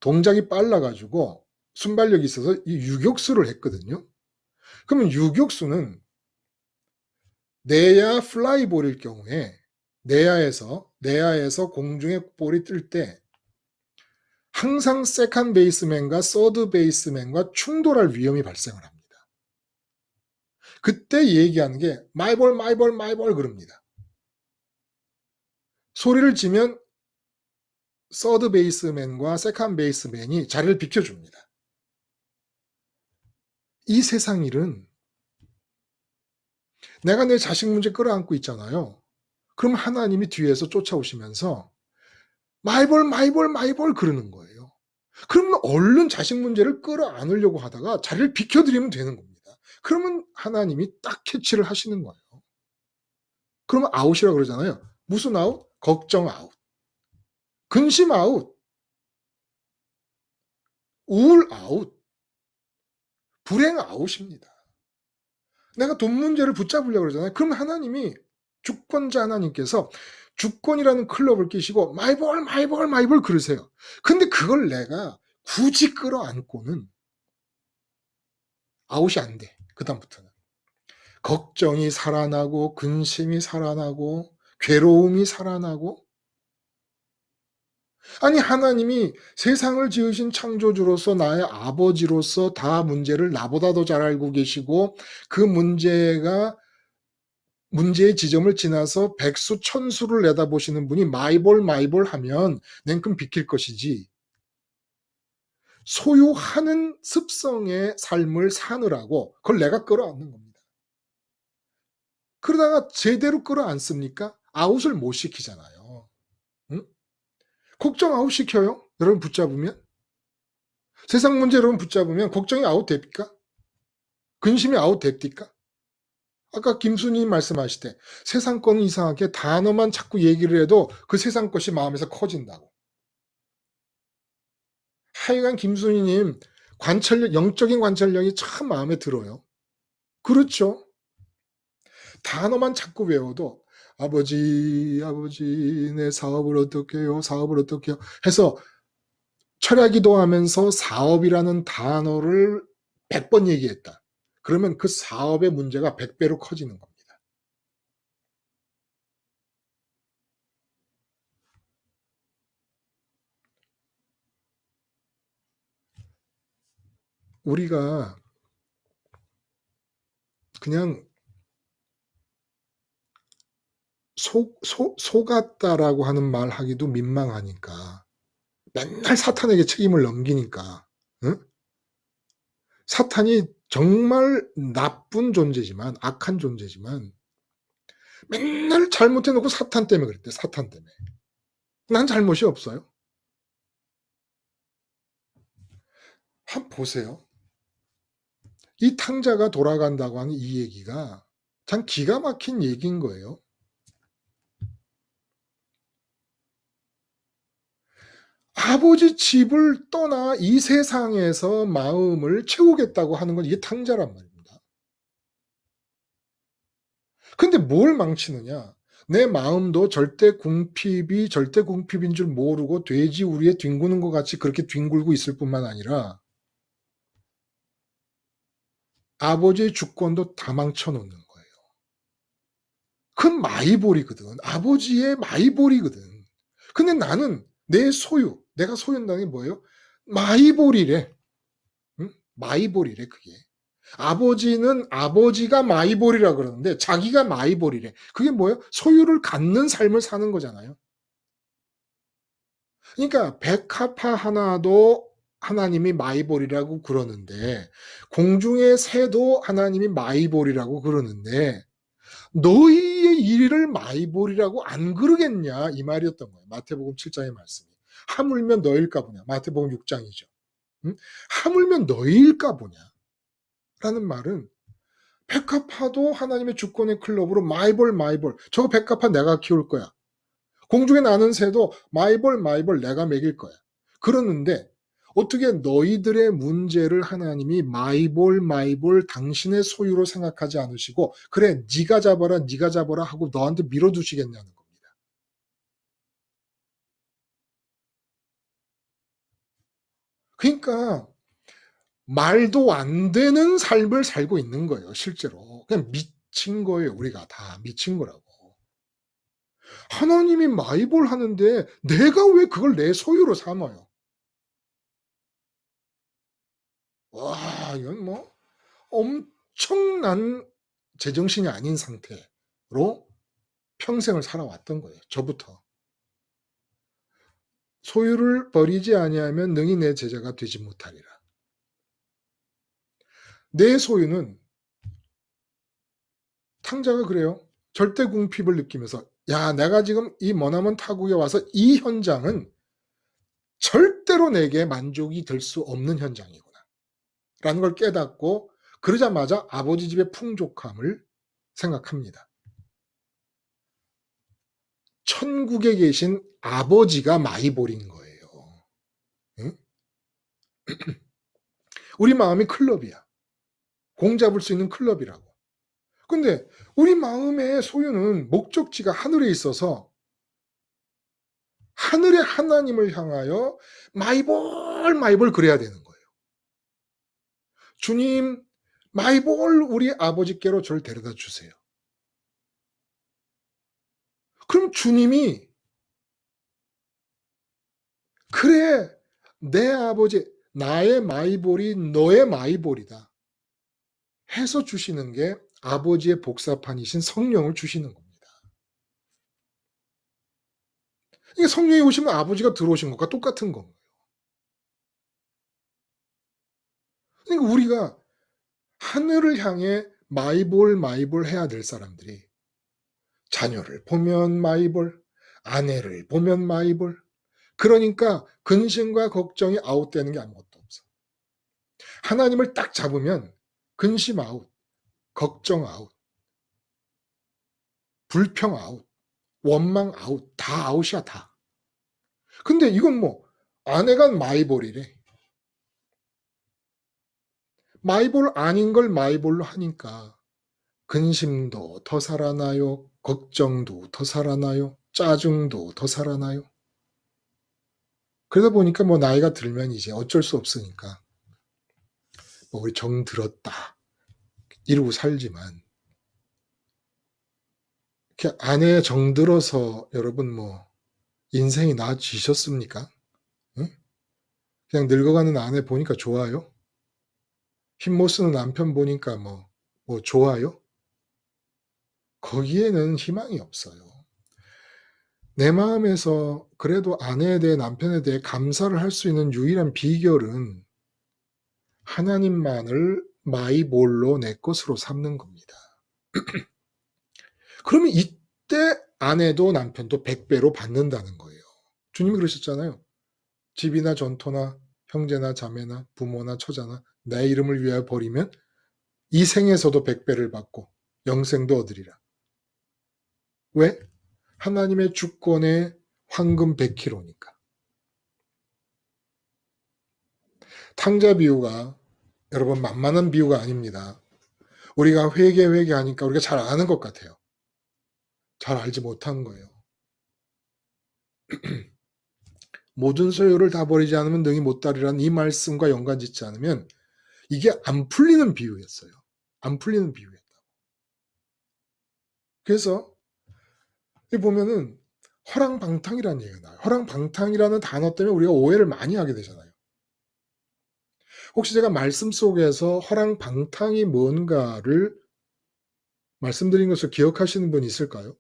동작이 빨라가지고 순발력이 있어서 이 유격수를 했거든요. 그러면 유격수는 내야 플라이볼일 경우에 내야에서 공중에 볼이 뜰 때 항상 세컨 베이스맨과 서드 베이스맨과 충돌할 위험이 발생을 합니다. 그때 얘기하는 게 마이볼 마이볼 마이볼 그럽니다. 소리를 지면 서드 베이스맨과 세컨 베이스맨이 자리를 비켜줍니다. 이 세상 일은 내가 내 자식 문제 끌어안고 있잖아요. 그럼 하나님이 뒤에서 쫓아오시면서 마이볼 마이볼 마이볼 그러는 거예요. 그러면 얼른 자식 문제를 끌어안으려고 하다가 자리를 비켜드리면 되는 겁니다. 그러면 하나님이 딱 캐치를 하시는 거예요. 그러면 아웃이라고 그러잖아요. 무슨 아웃? 걱정 아웃. 근심 아웃. 우울 아웃. 불행 아웃입니다. 내가 돈 문제를 붙잡으려고 그러잖아요. 그럼 하나님이 주권자 하나님께서 주권이라는 클럽을 끼시고 마이볼 마이볼 마이볼 그러세요. 근데 그걸 내가 굳이 끌어안고는 아웃이 안 돼. 그다음부터는. 걱정이 살아나고 근심이 살아나고 괴로움이 살아나고 아니 하나님이 세상을 지으신 창조주로서 나의 아버지로서 다 문제를 나보다 더 잘 알고 계시고 그 문제의 지점을 지나서 백수 천수를 내다보시는 분이 마이볼 하면 냉큼 비킬 것이지 소유하는 습성의 삶을 사느라고 그걸 내가 끌어안는 겁니다. 그러다가 제대로 끌어안습니까? 아웃을 못 시키잖아요. 응? 걱정 아웃 시켜요? 여러분 붙잡으면? 세상 문제 여러분 붙잡으면 걱정이 아웃 됩니까? 근심이 아웃 됩니까? 아까 김순희 말씀하실 때 세상 거는 이상하게 단어만 자꾸 얘기를 해도 그 세상 것이 마음에서 커진다고. 하여간 김순희님 관찰력, 영적인 관찰력이 참 마음에 들어요. 그렇죠. 단어만 자꾸 외워도 아버지 내 사업을 어떻게 해요? 사업을 어떻게 해요? 해서 철야기도하면서 사업이라는 단어를 100번 얘기했다. 그러면 그 사업의 문제가 100배로 커지는 겁니다. 우리가 그냥 속았다라고 하는 말 하기도 민망하니까 맨날 사탄에게 책임을 넘기니까 응? 사탄이 정말 나쁜 존재지만 악한 존재지만 맨날 잘못해놓고 사탄 때문에 그랬대. 사탄 때문에. 난 잘못이 없어요. 한번 보세요. 이 탕자가 돌아간다고 하는 이 얘기가 참 기가 막힌 얘기인 거예요. 아버지 집을 떠나 이 세상에서 마음을 채우겠다고 하는 건 이게 탕자란 말입니다. 근데 뭘 망치느냐? 내 마음도 절대 궁핍인 줄 모르고 돼지 우리에 뒹구는 것 같이 그렇게 뒹굴고 있을 뿐만 아니라 아버지의 주권도 다 망쳐놓는 거예요. 그건 마이볼이거든. 아버지의 마이볼이거든. 근데 나는 내가 소유한다는 게 뭐예요? 마이볼이래. 응? 마이볼이래 그게. 아버지는 아버지가 마이볼이라 그러는데 자기가 마이볼이래. 그게 뭐예요? 소유를 갖는 삶을 사는 거잖아요. 그러니까 백합화 하나도 하나님이 마이볼이라고 그러는데 공중의 새도 하나님이 마이볼이라고 그러는데 너희의 일을 마이볼이라고 안 그러겠냐 이 말이었던 거예요. 마태복음 7장의 말씀이. 하물며 너일까 보냐. 마태복음 6장이죠. 응? 하물며 너희일까 보냐 라는 말은 백합화도 하나님의 주권의 클럽으로 마이볼 저 백합화 내가 키울 거야. 공중에 나는 새도 마이볼 내가 먹일 거야. 그러는데 어떻게 너희들의 문제를 하나님이 마이볼 당신의 소유로 생각하지 않으시고 그래 네가 잡아라 하고 너한테 밀어두시겠냐는 겁니다. 그러니까 말도 안 되는 삶을 살고 있는 거예요. 실제로. 그냥 미친 거예요. 우리가 다 미친 거라고. 하나님이 마이볼 하는데 내가 왜 그걸 내 소유로 삼아요? 와, 이건 뭐 엄청난 제정신이 아닌 상태로 평생을 살아왔던 거예요. 저부터. 소유를 버리지 아니하면 능히 내 제자가 되지 못하리라. 내 소유는 탕자가 그래요. 절대 궁핍을 느끼면서 야, 내가 지금 이 머나먼 타국에 와서 이 현장은 절대로 내게 만족이 될 수 없는 현장이구나. 라는 걸 깨닫고 그러자마자 아버지 집의 풍족함을 생각합니다. 천국에 계신 아버지가 마이볼인 거예요. 응? 우리 마음이 클럽이야. 공 잡을 수 있는 클럽이라고. 근데 우리 마음의 소유는 목적지가 하늘에 있어서 하늘의 하나님을 향하여 마이볼 그래야 되는 거예요. 주님, 마이볼 우리 아버지께로 저를 데려다 주세요. 그럼 주님이 그래, 내 아버지, 나의 마이볼이 너의 마이볼이다 해서 주시는 게 아버지의 복사판이신 성령을 주시는 겁니다. 이게 성령이 오시면 아버지가 들어오신 것과 똑같은 거예요. 그러니까 우리가 하늘을 향해 마이볼 해야 될 사람들이 자녀를 보면 마이볼, 아내를 보면 마이볼, 그러니까 근심과 걱정이 아웃되는 게 아무것도 없어. 하나님을 딱 잡으면 근심 아웃, 걱정 아웃, 불평 아웃, 원망 아웃, 다 아웃이야 다. 근데 이건 뭐 아내가 마이볼이래. 마이볼 아닌 걸 마이볼로 하니까 근심도 더 살아나요, 걱정도 더 살아나요, 짜증도 더 살아나요. 그러다 보니까 뭐 나이가 들면 이제 어쩔 수 없으니까 뭐 우리 정 들었다 이러고 살지만, 이렇게 아내 정 들어서 여러분 뭐 인생이 나아지셨습니까? 응? 그냥 늙어가는 아내 보니까 좋아요? 힘 못 쓰는 남편 보니까 뭐 좋아요? 거기에는 희망이 없어요. 내 마음에서 그래도 아내에 대해, 남편에 대해 감사를 할 수 있는 유일한 비결은 하나님만을 마이볼로 내 것으로 삼는 겁니다. 그러면 이때 아내도 남편도 100배로 받는다는 거예요. 주님이 그러셨잖아요. 집이나 전토나 형제나 자매나 부모나 처자나 내 이름을 위하여 버리면 이 생에서도 100배를 받고 영생도 얻으리라. 왜? 하나님의 주권에 황금 100kg니까. 탕자 비유가 여러분 만만한 비유가 아닙니다. 우리가 회개하니까 우리가 잘 아는 것 같아요. 잘 알지 못한 거예요. 모든 소유를 다 버리지 않으면 능히 못 따르라는 이 말씀과 연관짓지 않으면 이게 안 풀리는 비유였어요. 안 풀리는 비유였다. 그래서 여기 보면은 허랑방탕이라는 얘기가 나와요. 허랑방탕이라는 단어 때문에 우리가 오해를 많이 하게 되잖아요. 혹시 제가 말씀 속에서 허랑방탕이 뭔가를 말씀드린 것을 기억하시는 분이 있을까요?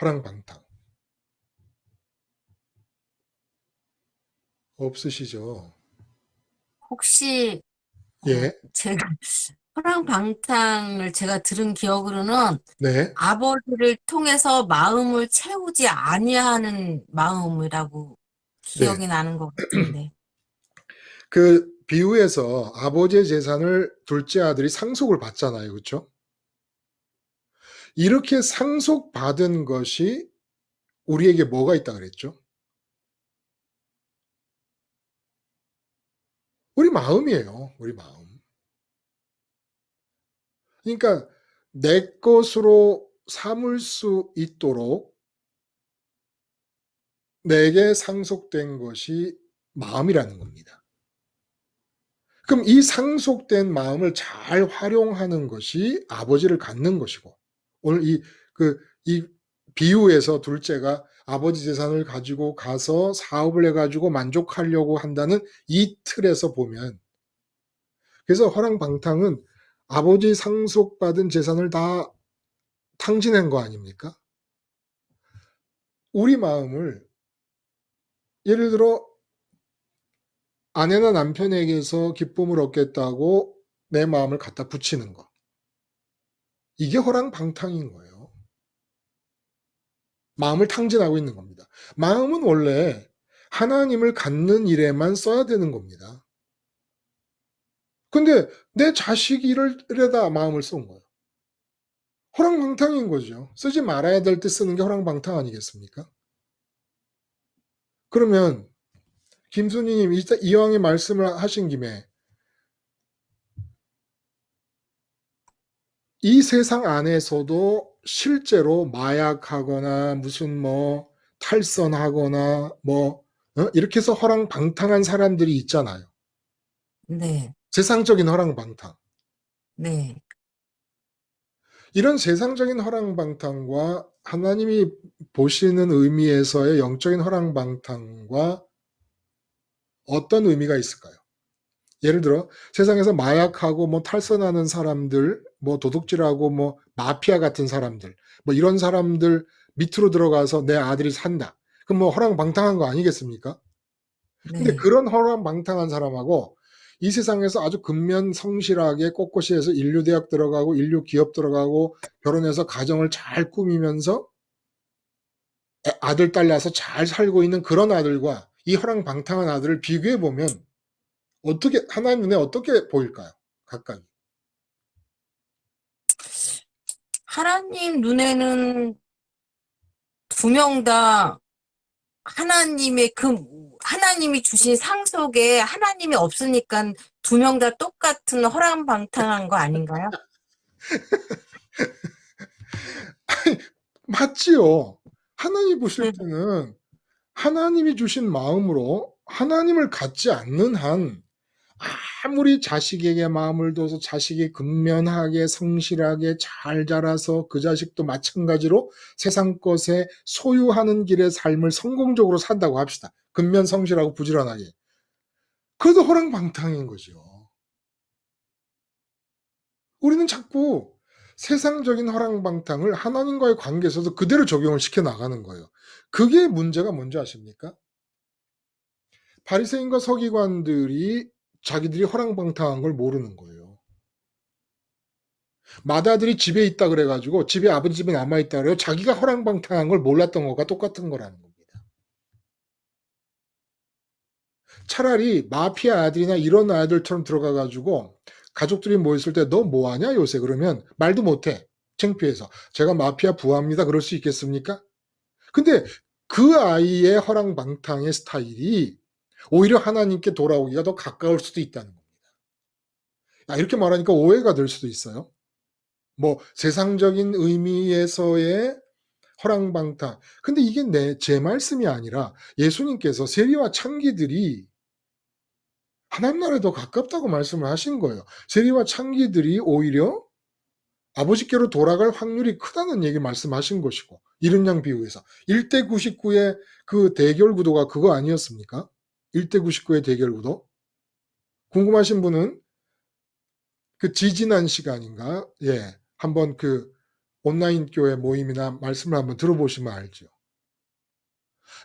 허랑방탕. 없으시죠? 혹시 예. 제가 허랑방탕을 제가 들은 기억으로는 네. 아버지를 통해서 마음을 채우지 아니하는 마음이라고 네. 기억이 나는 것 같은데. 그 비유에서 아버지의 재산을 둘째 아들이 상속을 받잖아요. 그렇죠? 이렇게 상속받은 것이 우리에게 뭐가 있다 그랬죠? 우리 마음이에요. 우리 마음. 그러니까 내 것으로 삼을 수 있도록 내게 상속된 것이 마음이라는 겁니다. 그럼 이 상속된 마음을 잘 활용하는 것이 아버지를 갖는 것이고, 오늘 이 비유에서 둘째가 아버지 재산을 가지고 가서 사업을 해가지고 만족하려고 한다는 이 틀에서 보면, 그래서 허랑방탕은 아버지 상속받은 재산을 다 탕진한 거 아닙니까? 우리 마음을 예를 들어 아내나 남편에게서 기쁨을 얻겠다고 내 마음을 갖다 붙이는 거. 이게 허랑방탕인 거예요. 마음을 탕진하고 있는 겁니다. 마음은 원래 하나님을 갖는 일에만 써야 되는 겁니다. 근데 내 자식 일에다 마음을 쏜 거예요. 허랑방탕인 거죠. 쓰지 말아야 될 때 쓰는 게 허랑방탕 아니겠습니까? 그러면 김순희님 이왕에 말씀을 하신 김에 이 세상 안에서도 실제로 마약하거나 무슨 탈선하거나 이렇게 해서 허랑방탕한 사람들이 있잖아요. 네. 세상적인 허랑방탕. 네. 이런 세상적인 허랑방탕과 하나님이 보시는 의미에서의 영적인 허랑방탕과 어떤 의미가 있을까요? 예를 들어 세상에서 마약하고 탈선하는 사람들, 도둑질하고 마피아 같은 사람들, 이런 사람들 밑으로 들어가서 내 아들이 산다. 그럼 허랑방탕한 거 아니겠습니까? 근데 네. 그런 허랑방탕한 사람하고 이 세상에서 아주 근면성실하게 꼿꼿이 해서 인류대학 들어가고 인류기업 들어가고 결혼해서 가정을 잘 꾸미면서 아들, 딸 낳아서 잘 살고 있는 그런 아들과 이 허랑방탕한 아들을 비교해 보면 하나님 눈에 어떻게 보일까요? 각각. 하나님 눈에는 두 명 다 하나님이 주신 상 속에 하나님이 없으니까 두 명 다 똑같은 허랑방탕한 거 아닌가요? 맞지요. 하나님 보실 때는 하나님이 주신 마음으로 하나님을 갖지 않는 한 아무리 자식에게 마음을 둬서 자식이 근면하게 성실하게 잘 자라서 그 자식도 마찬가지로 세상 것에 소유하는 길의 삶을 성공적으로 산다고 합시다. 근면성실하고 부지런하게. 그래도 허랑방탕인 거죠. 우리는 자꾸 세상적인 허랑방탕을 하나님과의 관계에서도 그대로 적용을 시켜 나가는 거예요. 그게 문제가 뭔지 아십니까? 바리새인과 서기관들이 자기들이 허랑방탕한 걸 모르는 거예요. 맏아들이 집에 있다 그래가지고 집에 아버지 집에 남아있다 그래요. 자기가 허랑방탕한 걸 몰랐던 것과 똑같은 거라는 겁니다. 차라리 마피아 아들이나 이런 아들처럼 들어가가지고 가족들이 모였을 때 너 뭐하냐 요새 그러면 말도 못해. 창피해서. 제가 마피아 부하입니다. 그럴 수 있겠습니까? 근데 그 아이의 허랑방탕의 스타일이 오히려 하나님께 돌아오기가 더 가까울 수도 있다는 겁니다. 이렇게 말하니까 오해가 될 수도 있어요. 세상적인 의미에서의 허랑방탕. 근데 이게 제 말씀이 아니라 예수님께서 세리와 창기들이 하나님 나라에 더 가깝다고 말씀을 하신 거예요. 세리와 창기들이 오히려 아버지께로 돌아갈 확률이 크다는 얘기 말씀하신 것이고, 이른 양 비유에서 1대 99의 그 대결 구도가 그거 아니었습니까? 1대 99의 대결 구도. 궁금하신 분은 그 지지난 시간인가? 예. 한번 그 온라인 교회 모임이나 말씀을 한번 들어보시면 알죠.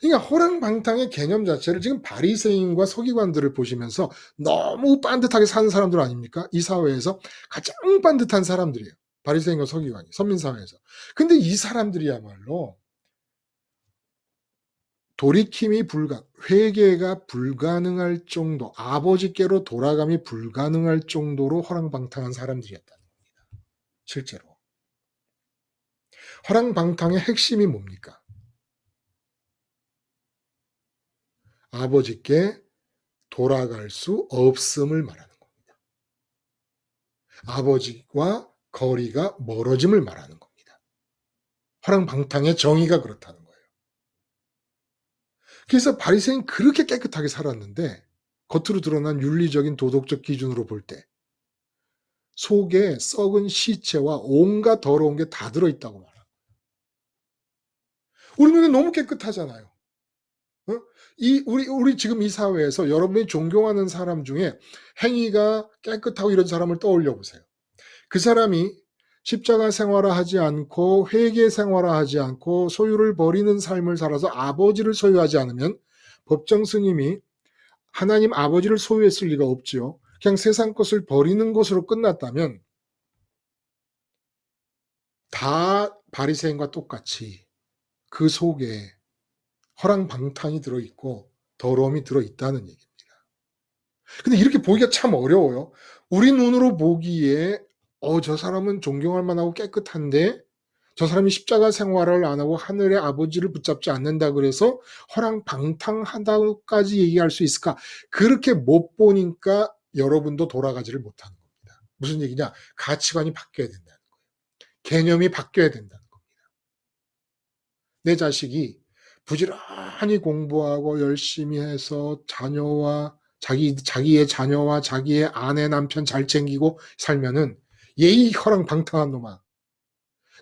그러니까 호랑방탕의 개념 자체를 지금 바리새인과 서기관들을 보시면서 너무 반듯하게 사는 사람들 아닙니까? 이 사회에서 가장 반듯한 사람들이에요. 바리새인과 서기관이 선민사회에서. 근데 이 사람들이야말로 돌이킴이 회개가 불가능할 정도, 아버지께로 돌아감이 불가능할 정도로 허랑방탕한 사람들이었다는 겁니다. 실제로. 허랑방탕의 핵심이 뭡니까? 아버지께 돌아갈 수 없음을 말하는 겁니다. 아버지와 거리가 멀어짐을 말하는 겁니다. 허랑방탕의 정의가 그렇다는 거예요. 그래서 바리새인 그렇게 깨끗하게 살았는데 겉으로 드러난 윤리적인 도덕적 기준으로 볼 때 속에 썩은 시체와 온갖 더러운 게 다 들어있다고 말합니다. 우리 눈에 너무 깨끗하잖아요. 우리 지금 이 사회에서 여러분이 존경하는 사람 중에 행위가 깨끗하고 이런 사람을 떠올려 보세요. 그 사람이 십자가 생활화하지 않고 회개 생활화하지 않고 소유를 버리는 삶을 살아서 아버지를 소유하지 않으면 법정 스님이 하나님 아버지를 소유했을 리가 없지요. 그냥 세상 것을 버리는 것으로 끝났다면 다 바리새인과 똑같이 그 속에 허랑방탕이 들어있고 더러움이 들어있다는 얘기입니다. 근데 이렇게 보기가 참 어려워요. 우리 눈으로 보기에 저 사람은 존경할 만하고 깨끗한데 저 사람이 십자가 생활을 안 하고 하늘의 아버지를 붙잡지 않는다 그래서 허랑방탕하다고까지 얘기할 수 있을까? 그렇게 못 보니까 여러분도 돌아가지를 못하는 겁니다. 무슨 얘기냐? 가치관이 바뀌어야 된다는 거예요. 개념이 바뀌어야 된다는 겁니다. 내 자식이 부지런히 공부하고 열심히 해서 자기의 자녀와 자기의 아내 남편 잘 챙기고 살면은 예의 허랑방탕한 놈아.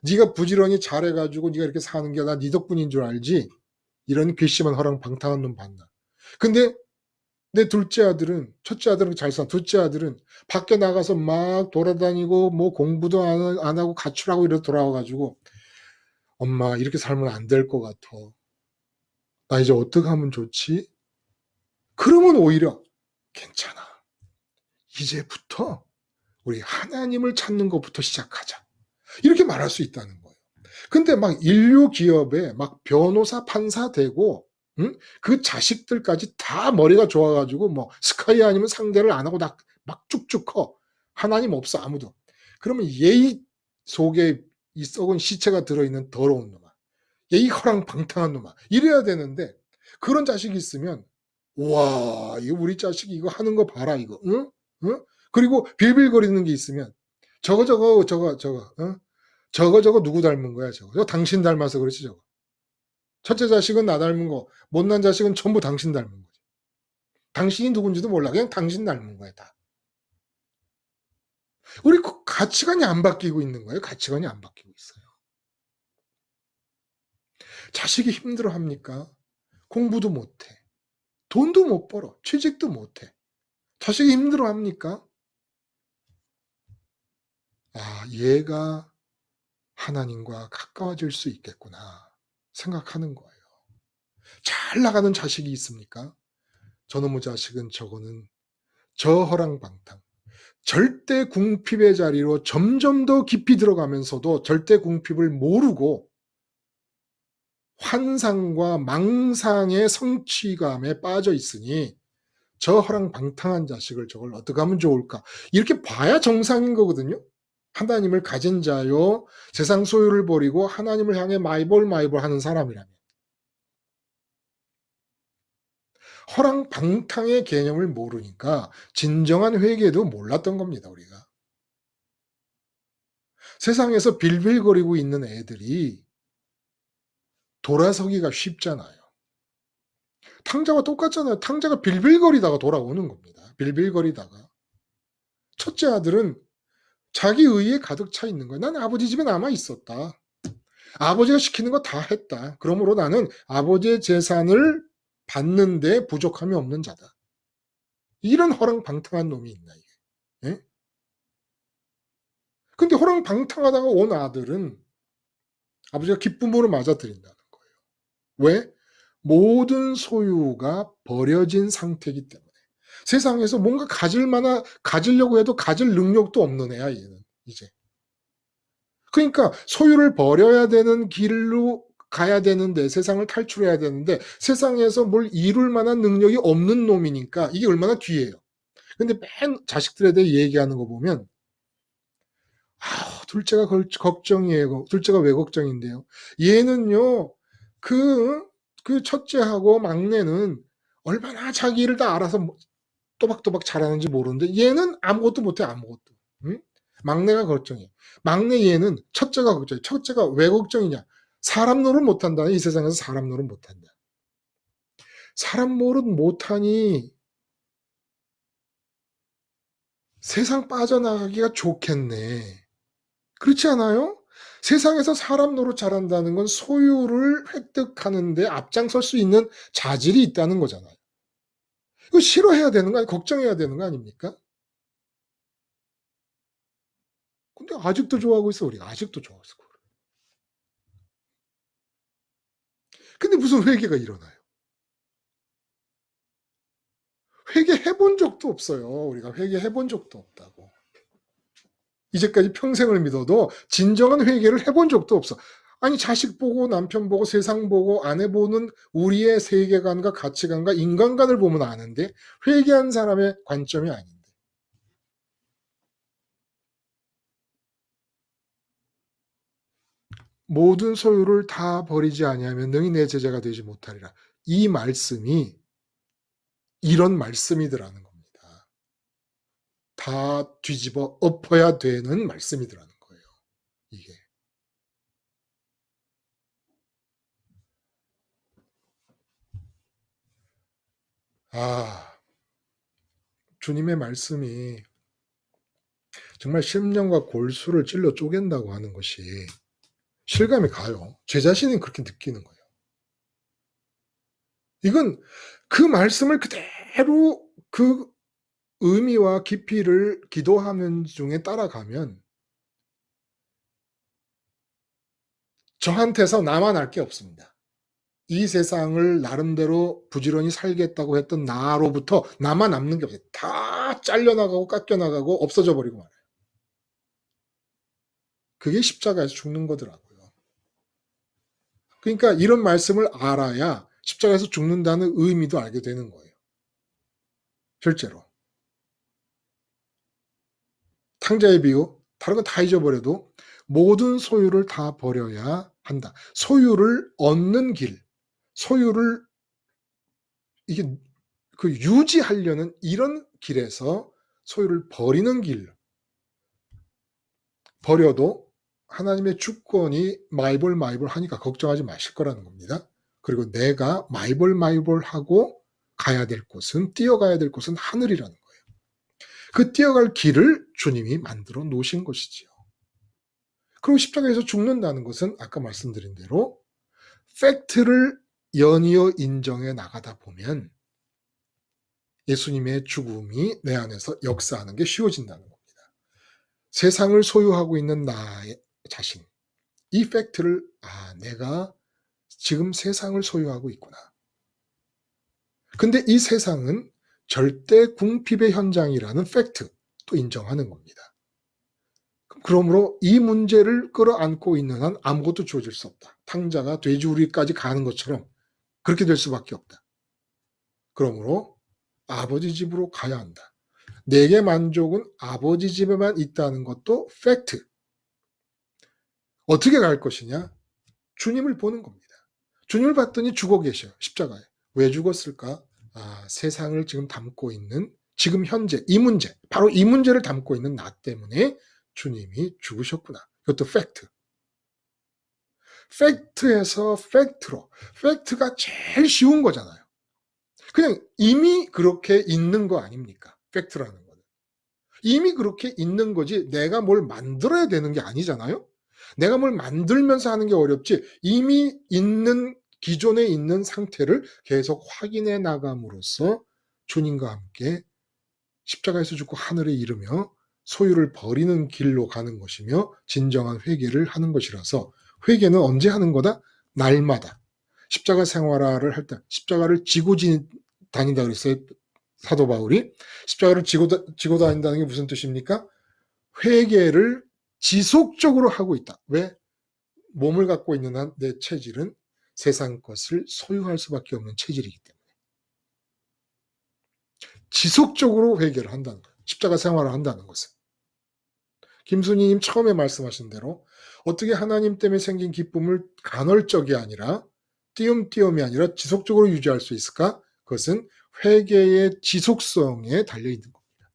네가 부지런히 잘해가지고 네가 이렇게 사는 게 나 네 덕분인 줄 알지? 이런 괘씸한 허랑방탕한 놈 봤나. 근데 내 첫째 아들은 잘 사. 둘째 아들은 밖에 나가서 막 돌아다니고 뭐 공부도 안 하고 가출하고 이러 돌아와가지고 엄마 이렇게 살면 안 될 것 같아. 나 이제 어떻게 하면 좋지? 그러면 오히려 괜찮아. 이제부터 우리 하나님을 찾는 것부터 시작하자. 이렇게 말할 수 있다는 거예요. 근데 막 인류 기업에 막 변호사, 판사 되고, 응? 그 자식들까지 다 머리가 좋아가지고 뭐 스카이 아니면 상대를 안 하고 막 쭉쭉 커. 하나님 없어, 아무도. 그러면 예의 속에 이 썩은 시체가 들어있는 더러운 놈아. 예의 허랑방탕한 놈아. 이래야 되는데, 그런 자식이 있으면, 와, 이거 우리 자식이 이거 하는 거 봐라, 이거. 응? 응? 그리고 빌빌거리는 게 있으면, 저거 누구 닮은 거야, 저거 당신 닮아서 그렇지, 저거. 첫째 자식은 나 닮은 거, 못난 자식은 전부 당신 닮은 거지. 당신이 누군지도 몰라. 그냥 당신 닮은 거야, 다. 우리 가치관이 안 바뀌고 있는 거예요. 가치관이 안 바뀌고 있어요. 자식이 힘들어 합니까? 공부도 못해. 돈도 못 벌어. 취직도 못해. 자식이 힘들어 합니까? 아, 얘가 하나님과 가까워질 수 있겠구나 생각하는 거예요. 잘 나가는 자식이 있습니까? 저놈의 자식은 저거는 저허랑방탕. 절대 궁핍의 자리로 점점 더 깊이 들어가면서도 절대 궁핍을 모르고 환상과 망상의 성취감에 빠져 있으니 저 허랑방탕한 자식을 저걸 어떻게 하면 좋을까? 이렇게 봐야 정상인 거거든요. 하나님을 가진 자요, 세상 소유를 버리고 하나님을 향해 마이볼 하는 사람이라면. 허랑방탕의 개념을 모르니까 진정한 회개도 몰랐던 겁니다, 우리가. 세상에서 빌빌거리고 있는 애들이 돌아서기가 쉽잖아요. 탕자와 똑같잖아요. 탕자가 빌빌거리다가 돌아오는 겁니다. 빌빌거리다가. 첫째 아들은 자기 의에 가득 차 있는 거예요. 난 아버지 집에 남아 있었다. 아버지가 시키는 거 다 했다. 그러므로 나는 아버지의 재산을 받는데 부족함이 없는 자다. 이런 허랑방탕한 놈이 있나 이게. 예? 근데 허랑방탕하다가 온 아들은 아버지가 기쁨으로 맞아들인다는 거예요. 왜? 모든 소유가 버려진 상태이기 때문에. 세상에서 뭔가 가지려고 해도 가질 능력도 없는 애야, 얘는, 이제. 그러니까 소유를 버려야 되는 길로 가야 되는데, 세상을 탈출해야 되는데, 세상에서 뭘 이룰 만한 능력이 없는 놈이니까, 이게 얼마나 귀해요. 근데 맨 자식들에 대해 얘기하는 거 보면, 둘째가 걱정이에요. 둘째가 왜 걱정인데요? 얘는요, 그 첫째하고 막내는 얼마나 자기 일을 다 알아서 또박또박 잘하는지 모르는데 얘는 아무것도 못해, 아무것도. 응? 막내가 걱정해. 막내 얘는 첫째가 걱정해. 첫째가 왜 걱정이냐? 사람 노릇 못한다. 이 세상에서 사람 노릇 못한다. 사람 노릇 못하니 세상 빠져나가기가 좋겠네. 그렇지 않아요? 세상에서 사람 노릇 잘한다는 건 소유를 획득하는데 앞장설 수 있는 자질이 있다는 거잖아요. 이거 싫어해야 되는 거 아니, 걱정해야 되는 거 아닙니까? 근데 아직도 좋아하고 있어, 우리가. 아직도 좋아하고 있어. 근데 무슨 회개가 일어나요? 회개해 본 적도 없어요. 우리가 회개해 본 적도 없다고. 이제까지 평생을 믿어도 진정한 회개를 해본 적도 없어. 아니, 자식 보고 남편 보고 세상 보고 아내 보는 우리의 세계관과 가치관과 인간관을 보면 아는데 회개한 사람의 관점이 아닌데. 모든 소유를 다 버리지 아니하면 능히 내 제자가 되지 못하리라. 이 말씀이 이런 말씀이더라는 겁니다. 다 뒤집어 엎어야 되는 말씀이더라는 거예요. 이게. 주님의 말씀이 정말 심령과 골수를 찔러 쪼갠다고 하는 것이 실감이 가요. 제 자신이 그렇게 느끼는 거예요. 이건 그 말씀을 그대로 그 의미와 깊이를 기도하는 중에 따라가면 저한테서 나만 알 게 없습니다. 이 세상을 나름대로 부지런히 살겠다고 했던 나로부터 나만 남는 게 없어요. 다 잘려나가고 깎여나가고 없어져 버리고 말아요. 그게 십자가에서 죽는 거더라고요. 그러니까 이런 말씀을 알아야 십자가에서 죽는다는 의미도 알게 되는 거예요. 실제로. 탕자의 비유, 다른 건 다 잊어버려도 모든 소유를 다 버려야 한다. 소유를 얻는 길, 소유를 이게 그 유지하려는 이런 길에서 소유를 버리는 길, 버려도 하나님의 주권이 마이벌 하니까 걱정하지 마실 거라는 겁니다. 그리고 내가 마이벌 하고 가야 될 곳은, 뛰어가야 될 곳은 하늘이라는 거예요. 그 뛰어갈 길을 주님이 만들어 놓으신 것이지요. 그리고 십자가에서 죽는다는 것은 아까 말씀드린 대로 팩트를 연이어 인정해 나가다 보면 예수님의 죽음이 내 안에서 역사하는 게 쉬워진다는 겁니다. 세상을 소유하고 있는 나의 자신, 이 팩트를 내가 지금 세상을 소유하고 있구나. 근데 이 세상은 절대 궁핍의 현장이라는 팩트 또 인정하는 겁니다. 그러므로 이 문제를 끌어안고 있는 한 아무것도 주어질 수 없다. 탕자가 돼지우리까지 가는 것처럼 그렇게 될 수밖에 없다. 그러므로 아버지 집으로 가야 한다. 내게 만족은 아버지 집에만 있다는 것도 팩트. 어떻게 갈 것이냐? 주님을 보는 겁니다. 주님을 봤더니 죽어 계셔요. 십자가에. 왜 죽었을까? 세상을 지금 담고 있는 지금 현재 이 문제, 바로 이 문제를 담고 있는 나 때문에 주님이 죽으셨구나. 이것도 팩트. 팩트에서 팩트로. 팩트가 제일 쉬운 거잖아요. 그냥 이미 그렇게 있는 거 아닙니까? 팩트라는 거는. 이미 그렇게 있는 거지 내가 뭘 만들어야 되는 게 아니잖아요. 내가 뭘 만들면서 하는 게 어렵지 이미 있는 기존에 있는 상태를 계속 확인해 나감으로써 주님과 함께 십자가에서 죽고 하늘에 이르며 소유를 버리는 길로 가는 것이며 진정한 회개를 하는 것이라서 회개는 언제 하는 거다? 날마다. 십자가 생활화를 할 때 십자가를 지고 다닌다 그랬어요. 사도 바울이. 십자가를 지고 다닌다는 게 무슨 뜻입니까? 회개를 지속적으로 하고 있다. 왜? 몸을 갖고 있는 한 내 체질은 세상 것을 소유할 수밖에 없는 체질이기 때문에. 지속적으로 회개를 한다는 거예요. 십자가 생활을 한다는 것은. 김순희님 처음에 말씀하신 대로 어떻게 하나님 때문에 생긴 기쁨을 간헐적이 아니라 띄엄띄엄이 아니라 지속적으로 유지할 수 있을까? 그것은 회개의 지속성에 달려있는 겁니다.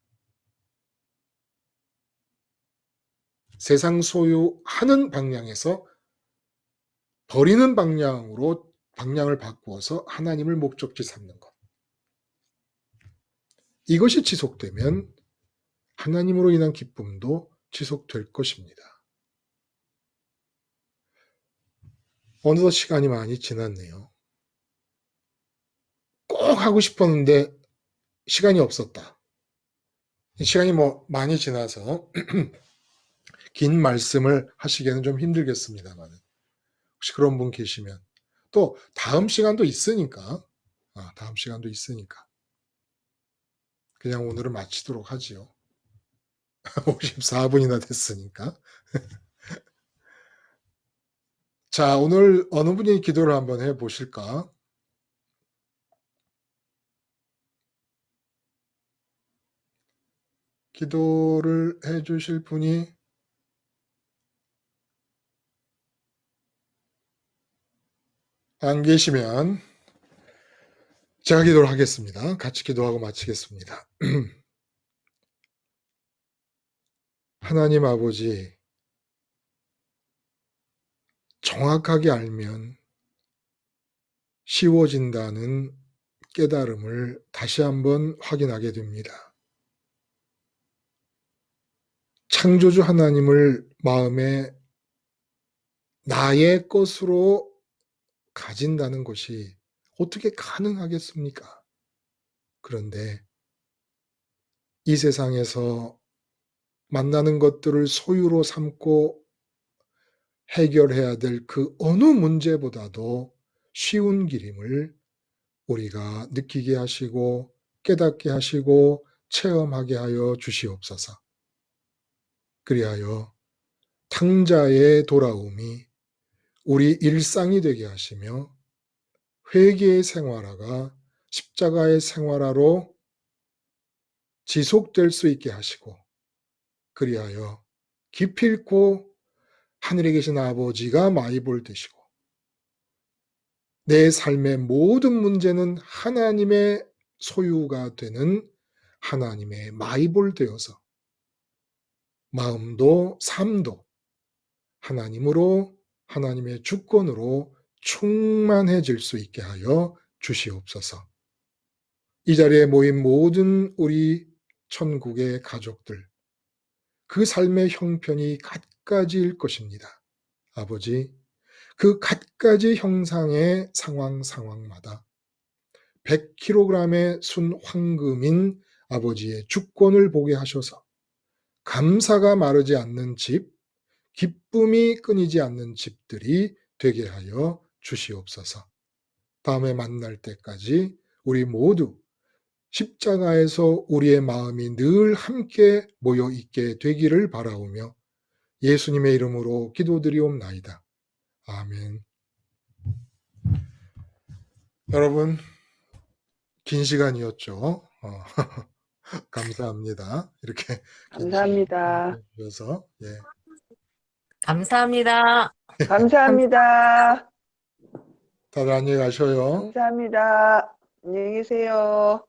세상 소유하는 방향에서 버리는 방향으로 방향을 바꾸어서 하나님을 목적지 삼는 것. 이것이 지속되면 하나님으로 인한 기쁨도 지속될 것입니다. 어느덧 시간이 많이 지났네요. 꼭 하고 싶었는데 시간이 없었다. 시간이 많이 지나서 긴 말씀을 하시기에는 좀 힘들겠습니다만 혹시 그런 분 계시면 또 다음 시간도 있으니까 그냥 오늘은 마치도록 하지요. 54분이나 됐으니까. 자, 오늘 어느 분이 기도를 한번 해보실까? 기도를 해주실 분이 안 계시면 제가 기도를 하겠습니다. 같이 기도하고 마치겠습니다. 하나님 아버지, 정확하게 알면 쉬워진다는 깨달음을 다시 한번 확인하게 됩니다. 창조주 하나님을 마음에 나의 것으로 가진다는 것이 어떻게 가능하겠습니까? 그런데 이 세상에서 만나는 것들을 소유로 삼고 해결해야 될 그 어느 문제보다도 쉬운 길임을 우리가 느끼게 하시고 깨닫게 하시고 체험하게 하여 주시옵소서. 그리하여 탕자의 돌아옴이 우리 일상이 되게 하시며 회개의 생활화가 십자가의 생활화로 지속될 수 있게 하시고 그리하여 기필코 하늘에 계신 아버지가 마이볼 되시고 내 삶의 모든 문제는 하나님의 소유가 되는 하나님의 마이볼 되어서 마음도 삶도 하나님으로 하나님의 주권으로 충만해질 수 있게 하여 주시옵소서. 이 자리에 모인 모든 우리 천국의 가족들, 그 삶의 형편이 갖가지일 것입니다. 아버지, 그 갖가지 형상의 상황마다 100kg의 순 황금인 아버지의 주권을 보게 하셔서 감사가 마르지 않는 집, 기쁨이 끊이지 않는 집들이 되게 하여 주시옵소서. 다음에 만날 때까지 우리 모두 십자가에서 우리의 마음이 늘 함께 모여 있게 되기를 바라오며 예수님의 이름으로 기도드리옵나이다. 아멘. 여러분, 긴 시간이었죠. 감사합니다. 이렇게 긴 감사합니다. 시간 주셔서 예. 감사합니다. 감사합니다. 다들 안녕히 가셔요. 감사합니다. 안녕히 계세요.